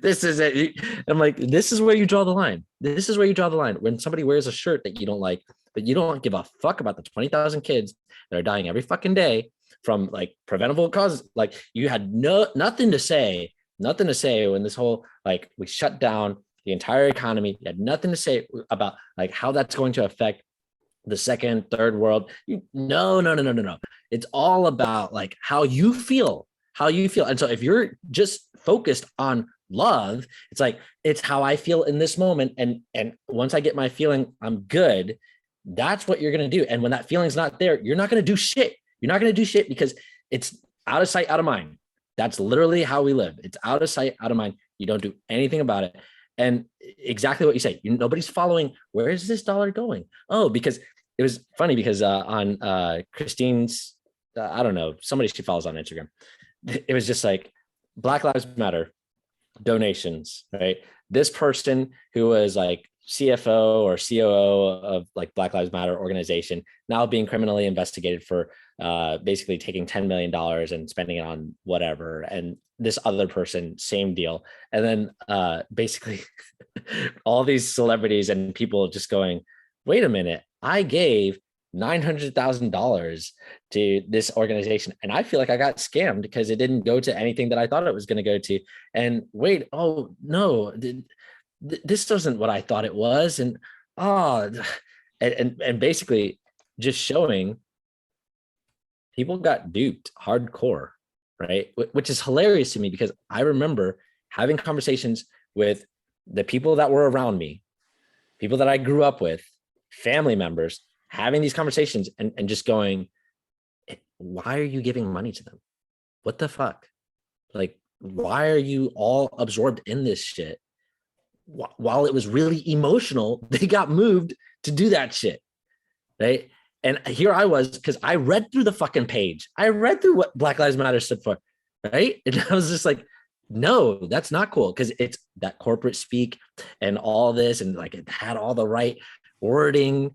This is it. I'm like, this is where you draw the line. This is where you draw the line. When somebody wears a shirt that you don't like, but you don't give a fuck about the 20,000 kids that are dying every fucking day from like preventable causes. Like, you had nothing to say when this whole, like, we shut down the entire economy. You had nothing to say about like how that's going to affect the second, third world. No. It's all about like how you feel. And so if you're just focused on love, it's like it's how I feel in this moment. And once I get my feeling, I'm good. That's what you're gonna do. And when that feeling's not there, you're not gonna do shit. You're not gonna do shit because it's out of sight, out of mind. That's literally how we live. It's out of sight, out of mind. You don't do anything about it. And exactly what you say, nobody's following. Where is this dollar going? Oh, because it was funny because on Christine's, I don't know, somebody she follows on Instagram. It was just like Black Lives Matter donations, right? This person who was like CFO or COO of like Black Lives Matter organization now being criminally investigated for basically taking $10 million and spending it on whatever. And this other person, same deal. And then basically all these celebrities and people just going, wait a minute, I gave $900,000 to this organization and I feel like I got scammed because it didn't go to anything that I thought it was going to go to. And wait, oh no, this wasn't what I thought it was. And and basically just showing people got duped hardcore, right? Which is hilarious to me because I remember having conversations with the people that were around me, people that I grew up with, family members, having these conversations and just going, why are you giving money to them? What the fuck? Like, why are you all absorbed in this shit? While it was really emotional, they got moved to do that shit, right? And here I was, because I read through the fucking page. I read through what Black Lives Matter stood for, right? And I was just like, no, that's not cool, because it's that corporate speak and all this, and like it had all the right wording.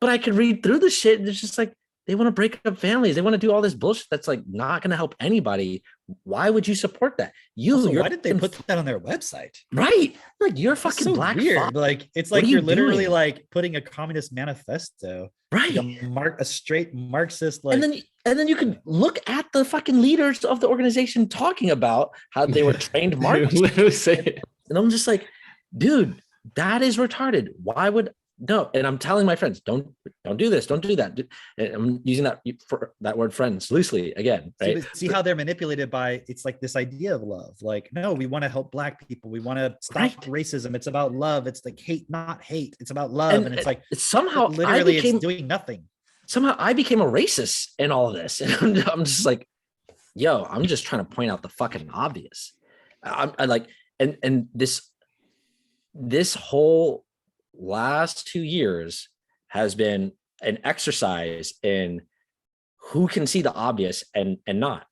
But I could read through the shit and it's just like, they want to break up families. They want to do all this bullshit that's like not going to help anybody. Why would you support that? Why did they put that on their website? Right. Like you're fucking so black. Weird. Fuck. Like it's like you're literally doing? Like putting a communist manifesto. Right. Like a straight Marxist. Like, and then you can look at the fucking leaders of the organization talking about how they were trained Marxists. And I'm just like, dude, that is retarded. Why would no? And I'm telling my friends, don't do this, don't do that. And I'm using that word friends loosely again, right? See how they're manipulated by, it's like this idea of love. Like, no, we want to help Black people. We want to stop racism. It's about love. It's like hate, not hate. It's about love. And it's like somehow literally it's doing nothing. Somehow I became a racist in all of this. And I'm just like, yo, I'm just trying to point out the fucking obvious. I like, and this whole last 2 years has been an exercise in who can see the obvious and not.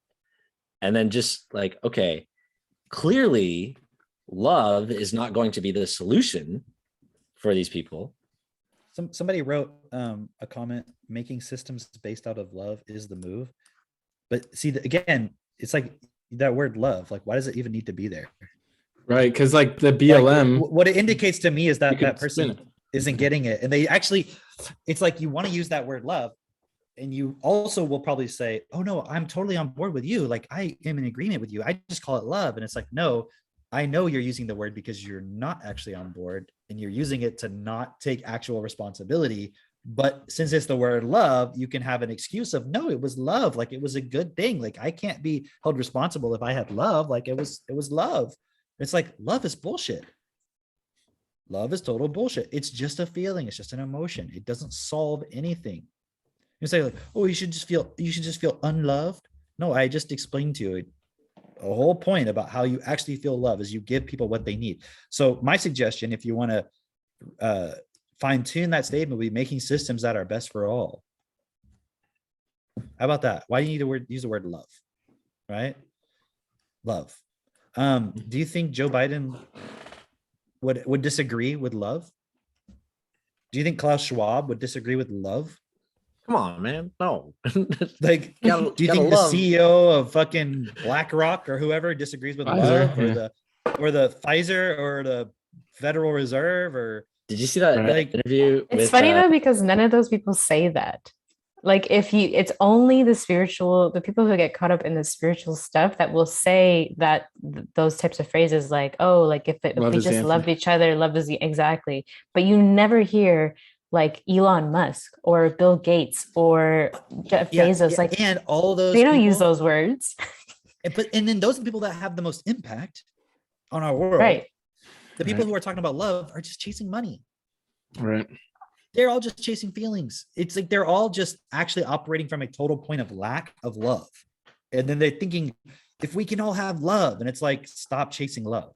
And then just like, okay, clearly love is not going to be the solution for these people. Somebody wrote a comment, making systems based out of love is the move. But see, again, it's like that word love, like why does it even need to be there? Right, because like the BLM, like, what it indicates to me is that that person isn't getting it. And they actually, it's like you want to use that word love, and you also will probably say, oh no, I'm totally on board with you. Like I am in agreement with you. I just call it love. And it's like, no, I know you're using the word because you're not actually on board and you're using it to not take actual responsibility. But since it's the word love, you can have an excuse of, no, it was love. Like it was a good thing. Like I can't be held responsible if I had love. Like it was love. It's like, love is bullshit. Love is total bullshit. It's just a feeling. It's just an emotion. It doesn't solve anything. You say like, oh, you should just feel unloved. No, I just explained to you a whole point about how you actually feel love is you give people what they need. So my suggestion, if you want to fine tune that statement, will be making systems that are best for all. How about that? Why do you need to use the word love? Right? Love. Do you think Joe Biden would disagree with love? Do you think Klaus Schwab would disagree with love? Come on, man. No. Like, do you think the CEO of fucking BlackRock or whoever disagrees with love, or the Pfizer or the Federal Reserve? Or did you see that interview? It's funny though, because none of those people say that. Like it's only the people who get caught up in the spiritual stuff that will say that those types of phrases, like, oh, like if we just loved each other, love is exactly. But you never hear like Elon Musk or Bill Gates or Jeff Bezos. Like and all those they don't use people- those words. and then those are the people that have the most impact on our world. Right. The people Right. who are talking about love are just chasing money. Right. They're all just chasing feelings. It's like they're all just actually operating from a total point of lack of love. And then they're thinking, if we can all have love, and it's like, stop chasing love.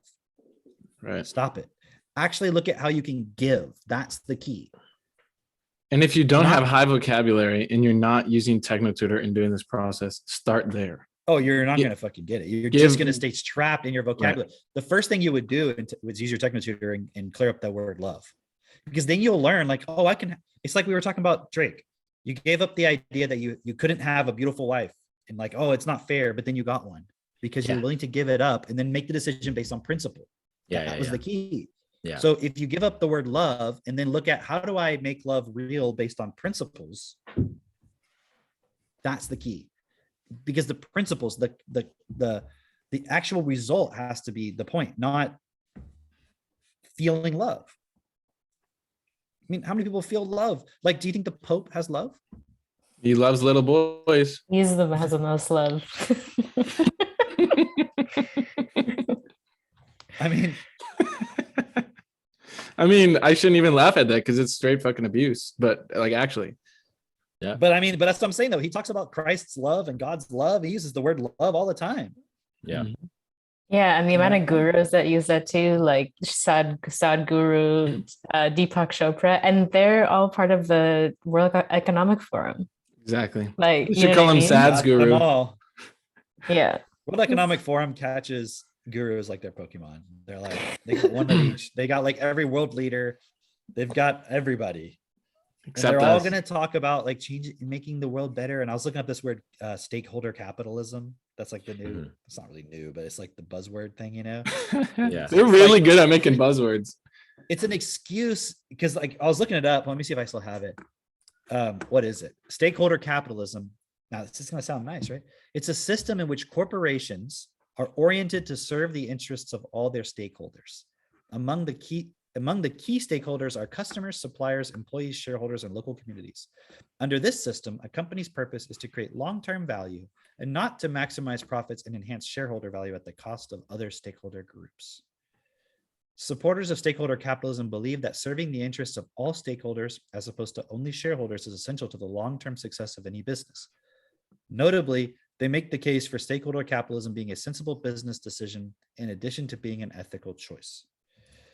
Right. Stop it. Actually look at how you can give. That's the key. And if you don't Not- have high vocabulary and you're not using TechnoTutor and doing this process, start there. Oh, you're not Gi- going to fucking get it. You're give- just going to stay trapped in your vocabulary. The first thing you would do was use your TechnoTutor and clear up that word love. Because then you'll learn like, oh, I can, it's like we were talking about Drake. You gave up the idea that you couldn't have a beautiful wife and like, oh, it's not fair, but then you got one because you're Yeah. willing to give it up and then make the decision based on principle. Yeah, That yeah, was yeah. the key. Yeah. So if you give up the word love and then look at how do I make love real based on principles, that's the key. Because the principles, the actual result has to be the point, not feeling love. I mean, how many people feel love? Like, do you think the Pope has love? He loves little boys. He's the has the most love. I mean, I mean, I shouldn't even laugh at that because it's straight fucking abuse. But like, actually, but that's what I'm saying though. He talks about Christ's love and God's love. He uses the word love all the time. Yeah. Yeah, and the amount of gurus that use that too, like Sadhguru, Deepak Chopra, and they're all part of the World Economic Forum. exactly. Like We you should know call what I him mean? Sad's Got them guru. all. Yeah. World Economic Forum catches gurus like their Pokemon. They're like, they got one of each. They got like every world leader. They've got everybody. And Except they're all us. going to talk about like making the world better. And I was looking up this word, stakeholder capitalism. That's like the new, Mhm. it's not really new, but it's like the buzzword thing, you know? Yeah. They're really good at making buzzwords. It's an excuse because like I was looking it up. Let me see if I still have it. What is it? Stakeholder capitalism. Now this is going to sound nice, right? It's a system in which corporations are oriented to serve the interests of all their stakeholders. Among the key stakeholders are customers, suppliers, employees, shareholders, and local communities. Under this system, a company's purpose is to create long-term value and not to maximize profits and enhance shareholder value at the cost of other stakeholder groups. Supporters of stakeholder capitalism believe that serving the interests of all stakeholders, as opposed to only shareholders, is essential to the long-term success of any business. Notably, they make the case for stakeholder capitalism being a sensible business decision in addition to being an ethical choice.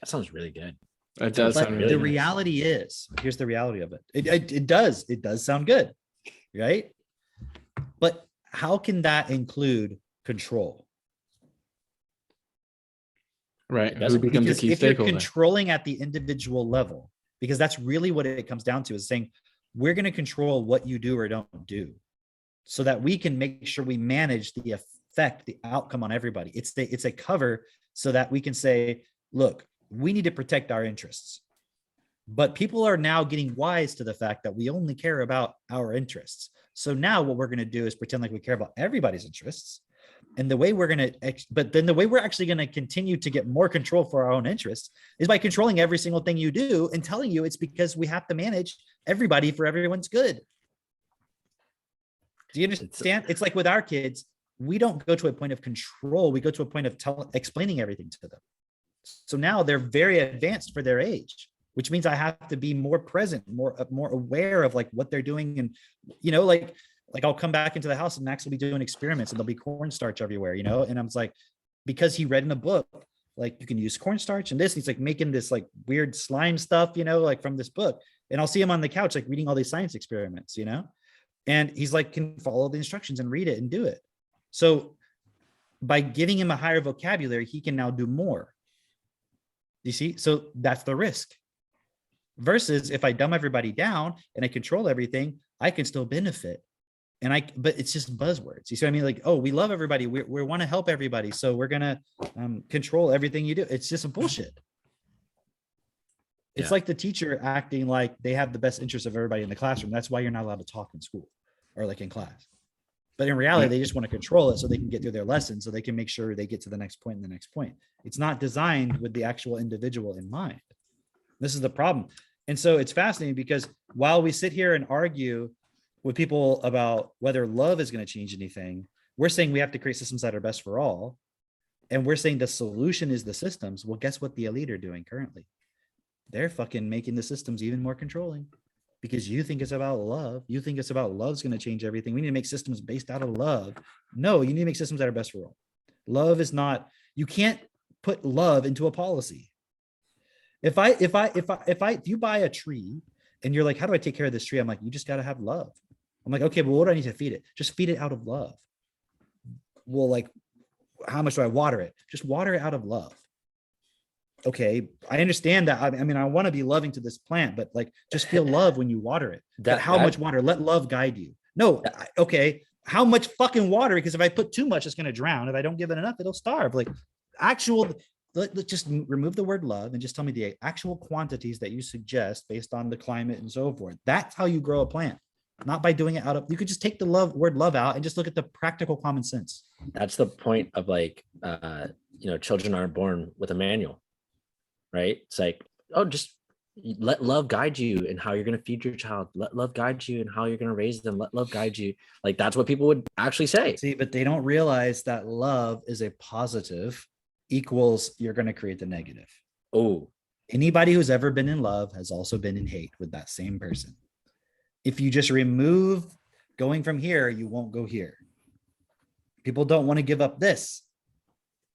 That sounds really good. It does But sound the really nice. reality is, here's the reality of it. It does sound good, right? But how can that include control? Right. It Who doesn't- becomes a Because key if you're stakeholder? controlling at the individual level, because that's really what it comes down to, is saying we're going to control what you do or don't do, so that we can make sure we manage the effect, the outcome on everybody. It's a cover so that we can say, look, we need to protect our interests. But people are now getting wise to the fact that we only care about our interests. So now what we're going to do is pretend like we care about everybody's interests. And the way we're going to, but then the way we're actually going to continue to get more control for our own interests is by controlling every single thing you do and telling you it's because we have to manage everybody for everyone's good. Do you understand? It's like with our kids, we don't go to a point of control. We go to a point of explaining everything to them. So now they're very advanced for their age, which means I have to be more present, more aware of like what they're doing. And, you know, like I'll come back into the house and Max will be doing experiments and there'll be cornstarch everywhere, you know? And I'm like, because he read in a book, like you can use cornstarch and this, and he's like making this like weird slime stuff, you know, like from this book. And I'll see him on the couch, like reading all these science experiments, you know? And he's like, can follow the instructions and read it and do it. So by giving him a higher vocabulary, he can now do more. You see? So that's the risk. Versus if I dumb everybody down and I control everything, I can still benefit. But it's just buzzwords. You see what I mean? Like, oh, we love everybody. We want to help everybody. So we're going to control everything you do. It's just a bullshit. It's like the teacher acting like they have the best interest of everybody in the classroom. That's why you're not allowed to talk in school or like in class. But in reality, they just want to control it so they can get through their lessons, so they can make sure they get to the next point and the next point. It's not designed with the actual individual in mind. This is the problem. And so it's fascinating because while we sit here and argue with people about whether love is going to change anything, we're saying we have to create systems that are best for all. And we're saying the solution is the systems. Well, guess what the elite are doing currently? They're fucking making the systems even more controlling because you think it's about love. You think it's about love's going to change everything. We need to make systems based out of love. No, you need to make systems that are best for all. Love is not, you can't put love into a policy. If you buy a tree and you're like, how do I take care of this tree? I'm like, you just got to have love. I'm like, okay, well, what do I need to feed it? Just feed it out of love. Well, like, how much do I water it? Just water it out of love. Okay, I understand that. I mean, I want to be loving to this plant, but like, just feel love when you water it. But how much water? Let love guide you. No, okay, how much fucking water? Because if I put too much, it's going to drown. If I don't give it enough, it'll starve. Like, let's just remove the word love and just tell me the actual quantities that you suggest based on the climate and so forth. That's how you grow a plant, not by doing it out of, you could just take the word love out and just look at the practical common sense. That's the point of like, children aren't born with a manual, right? It's like, oh, just let love guide you in how you're going to feed your child. Let love guide you in how you're going to raise them. Let love guide you. Like, that's what people would actually say. See, but they don't realize that love is a positive equals you're going to create the negative. Oh, anybody who's ever been in love has also been in hate with that same person. If you just remove going from here, you won't go here. People don't want to give up this.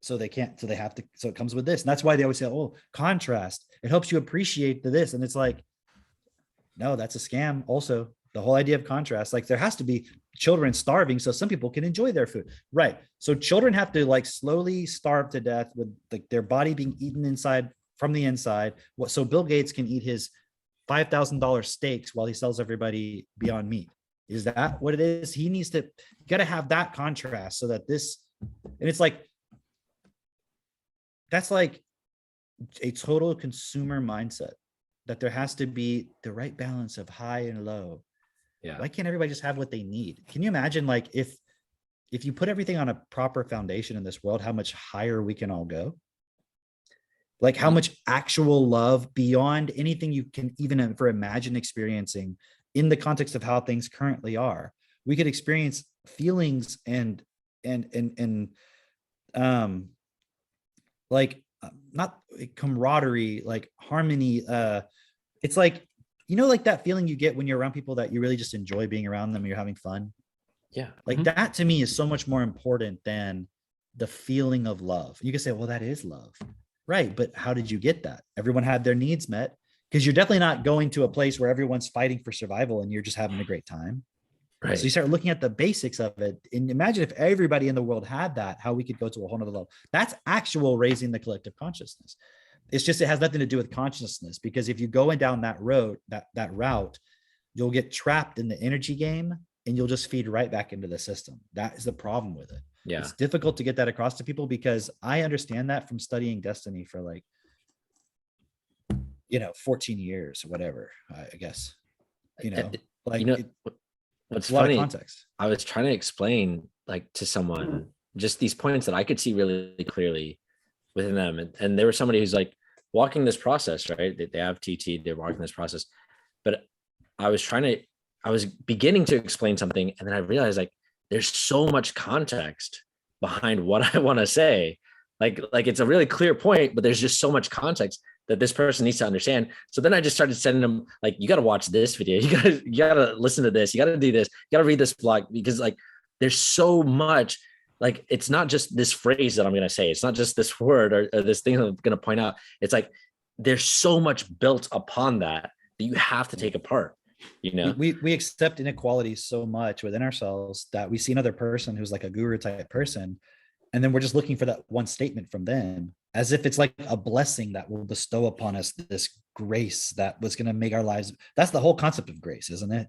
So they can't, so they have to, so it comes with this. And that's why they always say, oh, contrast. It helps you appreciate this. And it's like, no, that's a scam. Also, the whole idea of contrast, like there has to be children starving so some people can enjoy their food. Right. So children have to like slowly starve to death with like their body being eaten inside from the inside. So Bill Gates can eat his $5,000 steaks while he sells everybody Beyond Meat. Is that what it is? He needs to, you got to have that contrast so that this, and it's like, that's like a total consumer mindset that there has to be the right balance of high and low. yeah. Why can't everybody just have what they need? Can you imagine like if you put everything on a proper foundation in this world, how much higher we can all go? Like how much actual love beyond anything you can even ever imagine experiencing in the context of how things currently are. We could experience feelings and like not camaraderie, like harmony. It's like, like that feeling you get when you're around people that you really just enjoy being around them and you're having fun. Yeah. Like that to me is so much more important than the feeling of love. You can say, well, that is love. Right. But how did you get that? Everyone had their needs met, because you're definitely not going to a place where everyone's fighting for survival and you're just having a great time. Right. So you start looking at the basics of it. And imagine if everybody in the world had that, how we could go to a whole nother level. That's actual raising the collective consciousness. It's just, it has nothing to do with consciousness, because if you go down that road, that route, you'll get trapped in the energy game and you'll just feed right back into the system. That is the problem with it. Yeah. It's difficult to get that across to people, because I understand that from studying Destiny for like, 14 years or whatever, I guess, like what's a lot of funny, context. I was trying to explain like to someone just these points that I could see really clearly within them. And there was somebody who's like walking this process, right? They have TT, they're walking this process. But I was beginning to explain something, and then I realized like there's so much context behind what I want to say. Like it's a really clear point, but there's just so much context that this person needs to understand. So then I just started sending them like, you got to watch this video. You got to listen to this. You got to do this. You got to read this blog, because like, there's so much, like, it's not just this phrase that I'm going to say. It's not just this word or this thing that I'm going to point out. It's like, there's so much built upon that you have to take apart, We accept inequality so much within ourselves that we see another person who's like a guru type person, and then we're just looking for that one statement from them, as if it's like a blessing that will bestow upon us this grace that was going to make our lives. That's the whole concept of grace, isn't it?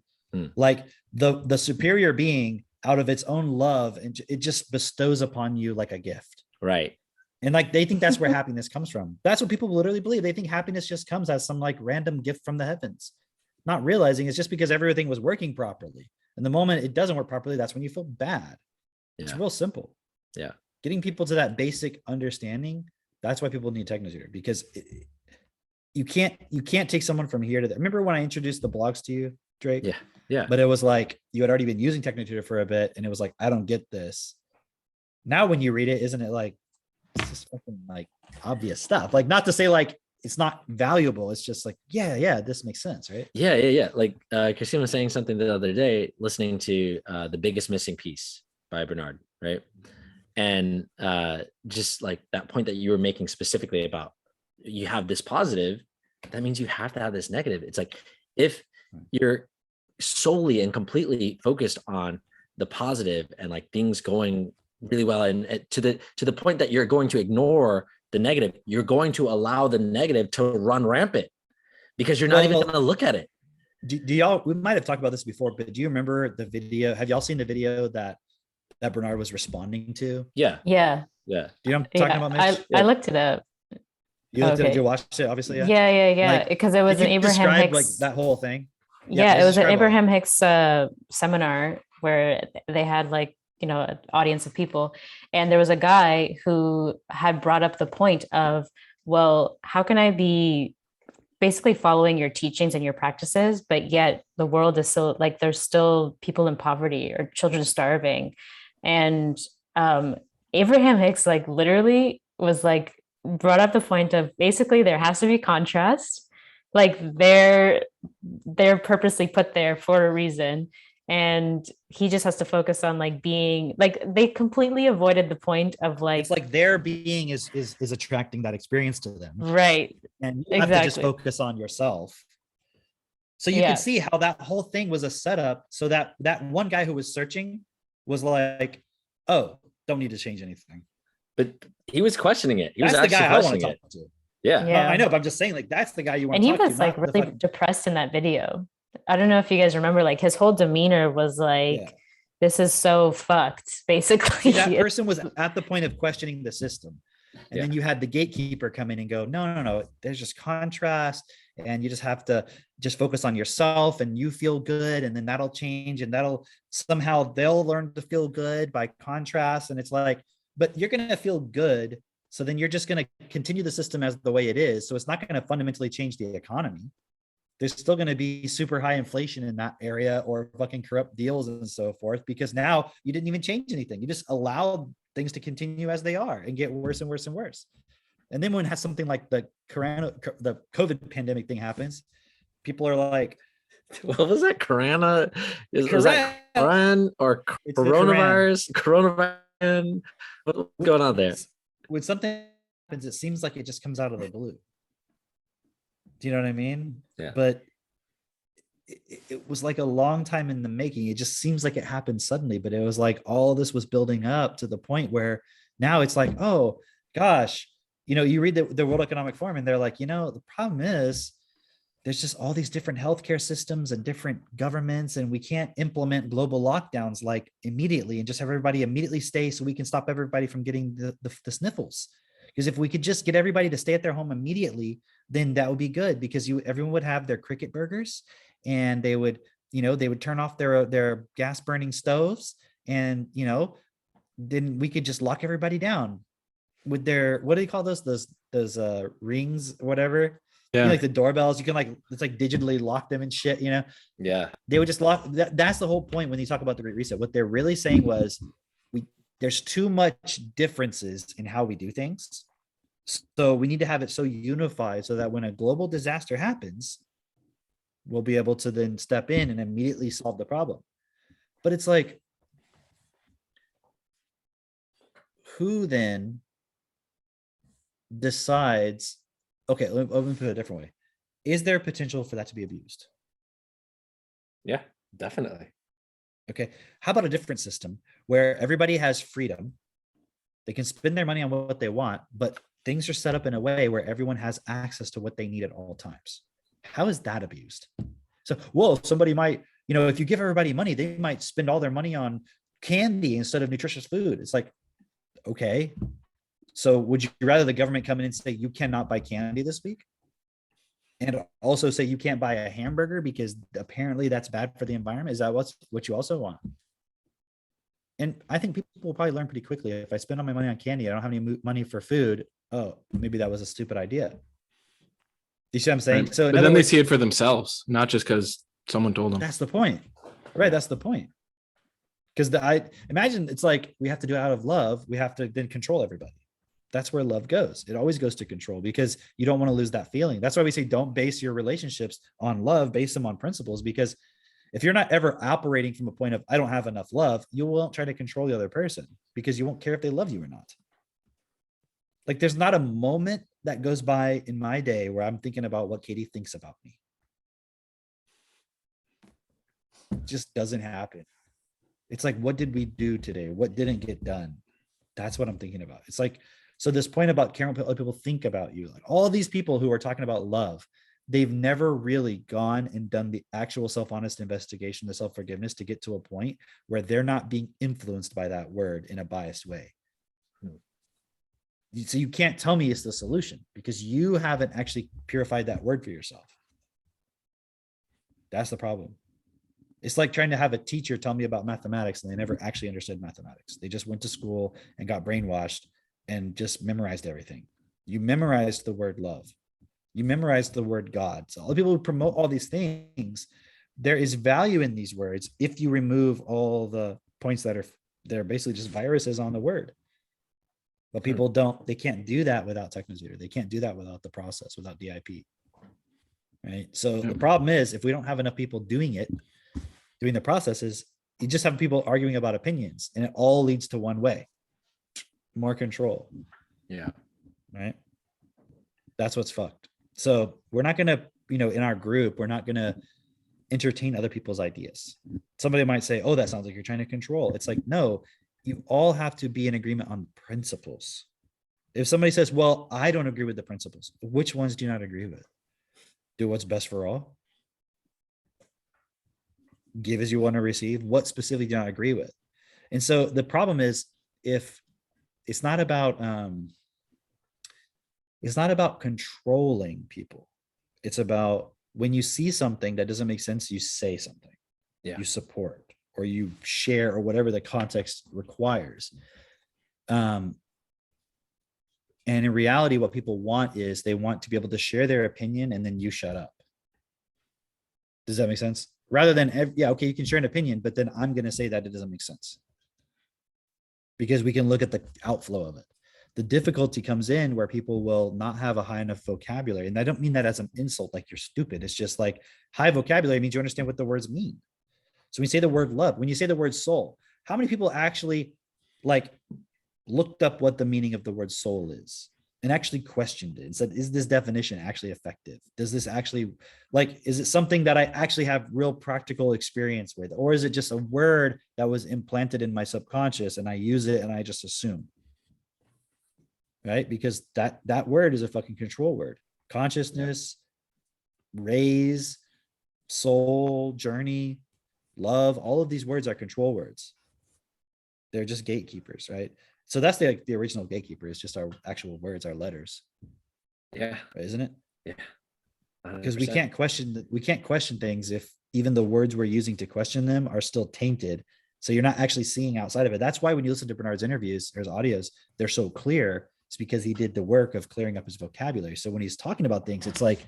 Like the superior being, out of its own love, and it just bestows upon you like a gift. Right. And like, they think that's where happiness comes from. That's what people literally believe. They think happiness just comes as some like random gift from the heavens, not realizing it's just because everything was working properly. And the moment it doesn't work properly, that's when you feel bad. It's real simple. Yeah. Getting people to that basic understanding. That's why people need Technosphere, because you can't take someone from here to there. Remember when I introduced the blogs to you, Drake? Yeah. Yeah. But it was like you had already been using TechnoTutor for a bit, and it was like, I don't get this. Now when you read it, isn't it like it's just fucking like obvious stuff? Like, not to say like it's not valuable. It's just like, yeah, this makes sense, right? Yeah. Like Christine was saying something the other day, listening to The Biggest Missing Piece by Bernard, right? And just like that point that you were making specifically about you have this positive, that means you have to have this negative. It's like if you're solely and completely focused on the positive and like things going really well, and to the point that you're going to ignore the negative, you're going to allow the negative to run rampant because you're not even going to look at it. Do y'all, we might have talked about this before, but do you remember the video? Have y'all seen the video that Bernard was responding to? Yeah. Yeah. Do you know what I'm talking about, Mitch? I looked it up. You looked at it, Okay. you watched it, obviously. Yeah. Like, Because it was Can an you Abraham describe, Hicks. like that whole thing. Yeah, it was an describe all Abraham Hicks seminar where they had like, an audience of people. And there was a guy who had brought up the point of, well, how can I be basically following your teachings and your practices, but yet the world is still like, there's still people in poverty or children starving. And Abraham Hicks like literally was like, brought up the point of basically there has to be contrast. Like they're purposely put there for a reason, and he just has to focus on like being like, they completely avoided the point of like, It's like their being is attracting that experience to them, right, and you have to just exactly. focus on yourself. So you Yeah. can see how that whole thing was a setup, so that one guy who was searching was like, oh, don't need to change anything. But he was questioning it. He was That's the actually guy I want to questioning talk it. to. Yeah. No, Yeah. I know, but I'm just saying, like, that's the guy you want And to he talk was to. like not the really fucking- depressed in that video. I don't know if you guys remember, like his whole demeanor was like, Yeah. this is so fucked, basically. See, that person was at the point of questioning the system. And then you had the gatekeeper come in and go, no, there's just contrast, and you just have to just focus on yourself, and you feel good, and then that'll change, and that'll somehow they'll learn to feel good by contrast. And it's like, but you're going to feel good. So then you're just going to continue the system as the way it is. So it's not going to fundamentally change the economy. There's still going to be super high inflation in that area, or fucking corrupt deals and so forth, because now you didn't even change anything. You just allowed things to continue as they are and get worse and worse and worse. And then when has something like the COVID pandemic thing happens, people are like, What was that? Corona? Is that Correct. Coran or It's the coronavirus? Coronavirus? What's going on there? when something happens, it seems like it just comes out of the blue. Do you know what I mean? Yeah. But it was like a long time in the making. It just seems like it happened suddenly, but it was like all this was building up to the point where now it's like, oh gosh, you read the World Economic Forum, and they're like, the problem is there's just all these different healthcare systems and different governments, and we can't implement global lockdowns like immediately and just have everybody immediately stay so we can stop everybody from getting the sniffles. Because if we could just get everybody to stay at their home immediately, then that would be good, because everyone would have their cricket burgers, and they would turn off their gas burning stoves, and then we could just lock everybody down with their, what do you call those rings, whatever. Yeah. Like the doorbells, you can it's like digitally lock them and shit. Yeah. They would just lock. That's the whole point when you talk about the Great Reset. What they're really saying was, there's too much differences in how we do things, so we need to have it so unified so that when a global disaster happens, we'll be able to then step in and immediately solve the problem. But it's like, who then decides? Okay, let me put it a different way. Is there potential for that to be abused? Yeah, definitely. Okay, how about a different system where everybody has freedom? They can spend their money on what they want, but things are set up in a way where everyone has access to what they need at all times. How is that abused? So, somebody might, if you give everybody money, they might spend all their money on candy instead of nutritious food. It's like, okay, so would you rather the government come in and say you cannot buy candy this week, and also say you can't buy a hamburger because apparently that's bad for the environment? Is that what you also want? And I think people will probably learn pretty quickly. If I spend all my money on candy, I don't have any money for food. Oh, maybe that was a stupid idea. You see what I'm saying? Right. So in But other then they words, see it for themselves, not just because someone told them. that's the point. Right. That's the point. Because I imagine it's like we have to do it out of love. We have to then control everybody. That's where love goes. It always goes to control because you don't want to lose that feeling. That's why we say don't base your relationships on love, base them on principles. Because if you're not ever operating from a point of I don't have enough love, you won't try to control the other person because you won't care if they love you or not. Like there's not a moment that goes by in my day where I'm thinking about what Katie thinks about me. It just doesn't happen. It's like, what did we do today? What didn't get done? That's what I'm thinking about. It's like, so this point about caring what people think about you, like all these people who are talking about love, they've never really gone and done the actual self-honest investigation, the self-forgiveness to get to a point where they're not being influenced by that word in a biased way. So you can't tell me it's the solution because you haven't actually purified that word for yourself. That's the problem. It's like trying to have a teacher tell me about mathematics and they never actually understood mathematics. They just went to school and got brainwashed and just memorized everything. You memorized the word love. You memorized the word God. So all the people who promote all these things, there is value in these words if you remove all the points that are they're basically just viruses on the word. But people don't, they can't do that without Technotutor. They can't do that without the process, without DIP. Right. So the problem is if we don't have enough people doing it, doing the processes, you just have people arguing about opinions and it all leads to one way, more control. Yeah. Right. That's what's fucked. So we're not going to, in our group, we're not going to entertain other people's ideas. Somebody might say, oh, that sounds like you're trying to control. It's like, no, you all have to be in agreement on principles. If somebody says, well, I don't agree with the principles, which ones do you not agree with? Do what's best for all. Give as you want to receive. What specifically do you not agree with? And so the problem is if it's not about controlling people. It's about when you see something that doesn't make sense, you say something. Yeah. You support or you share or whatever the context requires. And in reality, what people want is they want to be able to share their opinion and then you shut up. Does that make sense? Rather than, yeah, okay, you can share an opinion, but then I'm going to say that it doesn't make sense. Because we can look at the outflow of it. The difficulty comes in where people will not have a high enough vocabulary. And I don't mean that as an insult, like you're stupid. It's just like high vocabulary means you understand what the words mean. So when you say the word love, when you say the word soul, how many people actually like looked up what the meaning of the word soul is and actually questioned it and said, is this definition actually effective? Does this actually, like, is it something that I actually have real practical experience with? Or is it just a word that was implanted in my subconscious and I use it and I just assume? Right? Because that word is a fucking control word. Consciousness, raise, soul, journey, love, all of these words are control words. They're just gatekeepers, right? So that's the original gatekeeper is just our actual words, our letters. Yeah. Right, isn't it? Yeah. Because we can't question things if even the words we're using to question them are still tainted. So you're not actually seeing outside of it. That's why when you listen to Bernard's interviews or his audios, they're so clear. It's because he did the work of clearing up his vocabulary. So when he's talking about things, it's like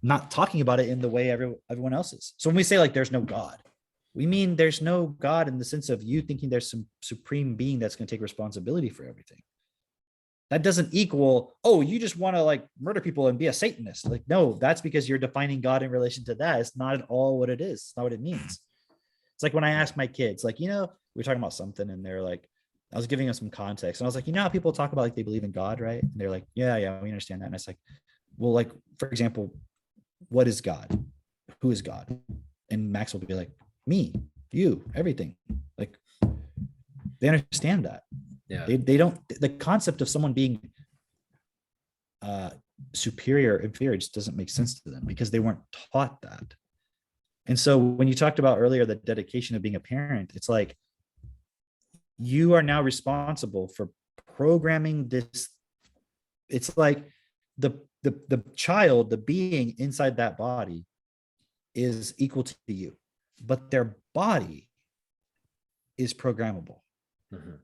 not talking about it in the way everyone else is. So when we say like there's no God, we mean there's no God in the sense of you thinking there's some supreme being that's going to take responsibility for everything. That doesn't equal, oh, you just want to like murder people and be a Satanist. Like, no, that's because you're defining God in relation to that. It's not at all what it is. It's not what it means. It's like when I ask my kids, like, we were talking about something and they're like, I was giving them some context and I was like, how people talk about like they believe in God, right? And they're like, yeah, we understand that. And it's like, well, like, for example, what is God? Who is God? And Max will be like, me, you, everything. Like, they understand that. Yeah. They don't, the concept of someone being superior, inferior just doesn't make sense to them because they weren't taught that. And so when you talked about earlier, the dedication of being a parent, it's like, you are now responsible for programming this. It's like the child, the being inside that body is equal to you, but their body is programmable. Mm-hmm.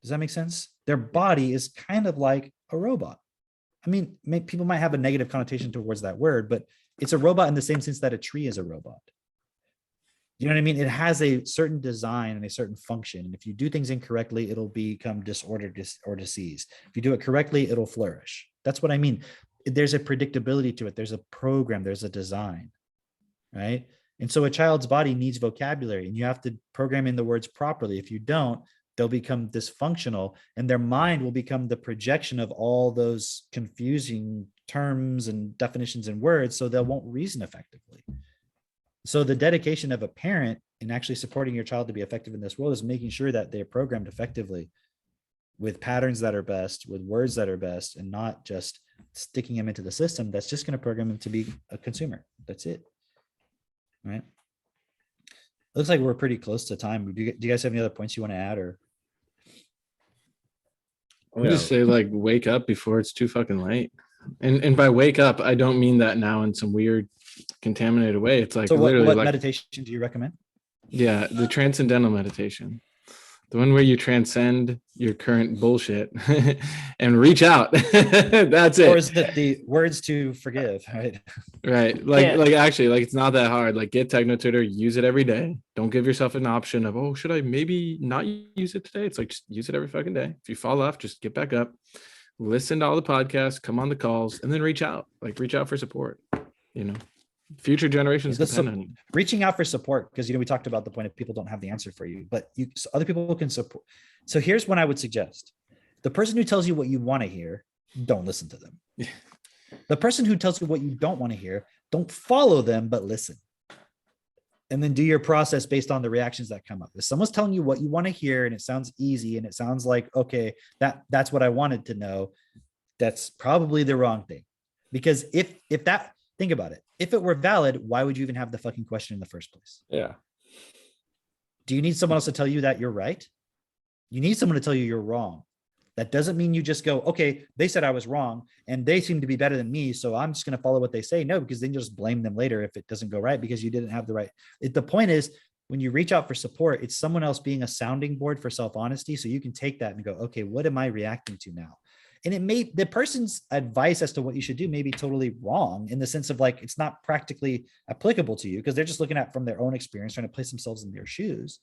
Does that make sense? Their body is kind of like a robot. I mean, people might have a negative connotation towards that word, but it's a robot in the same sense that a tree is a robot. You know what I mean? It has a certain design and a certain function. And if you do things incorrectly, it'll become disordered or diseased. If you do it correctly, it'll flourish. That's what I mean. There's a predictability to it. There's a program, there's a design, right? And so a child's body needs vocabulary, and you have to program in the words properly. If you don't, they'll become dysfunctional, and their mind will become the projection of all those confusing terms and definitions and words, so they won't reason effectively. So the dedication of a parent in actually supporting your child to be effective in this world is making sure that they're programmed effectively with patterns that are best, with words that are best, and not just sticking them into the system that's just going to program them to be a consumer. That's it. Right. Looks like we're pretty close to time. Do you guys have any other points you want to add, or? I would just say, like, wake up before it's too fucking late. And by wake up, I don't mean that now in some weird contaminated way. It's like, So literally what like, meditation do you recommend? yeah, the transcendental meditation, the one where you transcend your current bullshit and reach out. That's it. Or is it the words to forgive? Right. Right. Like, Yeah. like actually, like, it's not that hard. Like, get Techno Tutor, use it every day. Don't give yourself an option of, oh, should I maybe not use it today? It's like, just use it every fucking day. If you fall off, just get back up, listen to all the podcasts, come on the calls, and then reach out. Like, reach out for support. You know, future generations That's depend on you. Reaching out for support, because we talked about the point of people don't have the answer for you, but so other people can support. So here's what I would suggest: the person who tells you what you want to hear, don't listen to them. The person who tells you what you don't want to hear, don't follow them, but listen. And then do your process based on the reactions that come up. If someone's telling you what you want to hear and it sounds easy and it sounds like, okay, that's what I wanted to know, that's probably the wrong thing. Because if that, think about it. If it were valid, why would you even have the fucking question in the first place? Yeah. Do you need someone else to tell you that you're right? You need someone to tell you you're wrong. That doesn't mean you just go, okay, they said I was wrong and they seem to be better than me, so I'm just going to follow what they say. No, because then you just blame them later if it doesn't go right because you didn't have the right. The point is, when you reach out for support, it's someone else being a sounding board for self-honesty. So you can take that and go, okay, what am I reacting to now? And it may, the person's advice as to what you should do may be totally wrong in the sense of like, it's not practically applicable to you because they're just looking at from their own experience, trying to place themselves in their shoes.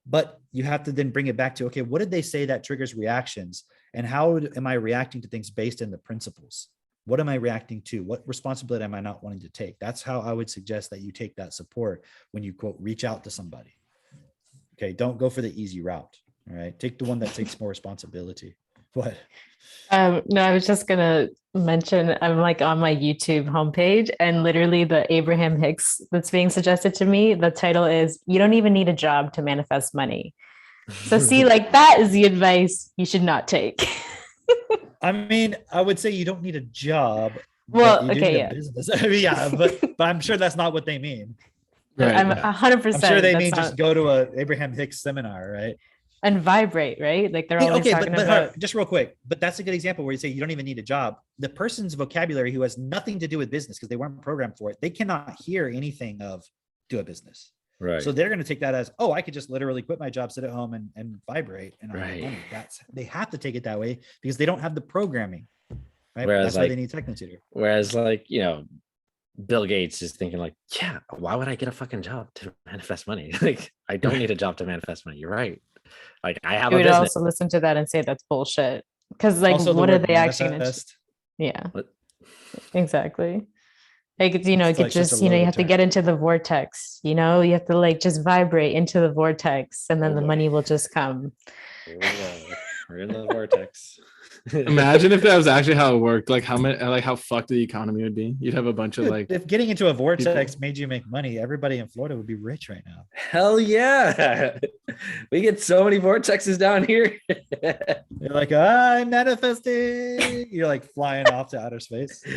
But you have to then bring it back to, okay, what did they say that triggers reactions? And how am I reacting to things based in the principles? What am I reacting to? What responsibility am I not wanting to take? That's how I would suggest that you take that support when you, quote, reach out to somebody. Okay, don't go for the easy route. All right, take the one that takes more responsibility. What? No, I was just gonna mention I'm like on my YouTube homepage, and literally the Abraham Hicks that's being suggested to me, the title is "You don't even need a job to manifest money." So see, like that is the advice you should not take. I mean, I would say you don't need a job. Well, but you do okay, need a yeah. business. I mean, yeah, but I'm sure that's not what they mean. Right. I'm yeah. 100%. I'm sure they that's mean not- just go to a Abraham Hicks seminar, right? and vibrate, right? Like they're Yeah, always okay, talking but about. just real quick, but that's a good example where you say you don't even need a job. The person's vocabulary who has nothing to do with business because they weren't programmed for it, they cannot hear anything of do a business. Right. So they're going to take that as, oh, I could just literally quit my job, sit at home and vibrate and I'll make Right. money. They have to take it that way because they don't have the programming, right? Whereas, That's why like- they need Techno Tutor. Whereas, like, you know, Bill Gates is thinking like, yeah, why would I get a fucking job to manifest money? Like, I don't need a job to manifest money. You're right. Like, I have You a would business. also listen to that and say that's bullshit. Because like, Also, the what are word they actually? manifest, Yeah, What? exactly. Like, you know, It's you like such a just, you know, you loaded have to term. get into the vortex, you know, you have to like just vibrate into the vortex and then Oh the boy. money will just come. Here we go. We're in the vortex. Imagine if that was actually how it worked. Like how fucked the economy would be. You'd have a bunch of dude, like, if getting into a vortex made you make money, everybody in Florida would be rich right now. Hell yeah. We get so many vortexes down here. You're like, I'm manifesting. You're like flying off to outer space. All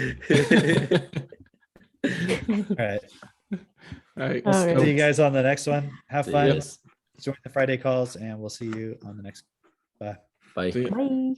right. all right. All right. See you guys on the next one. Have fun. Yes. Join the Friday calls, and we'll see you on the next. Bye. Bye. See ya. Bye.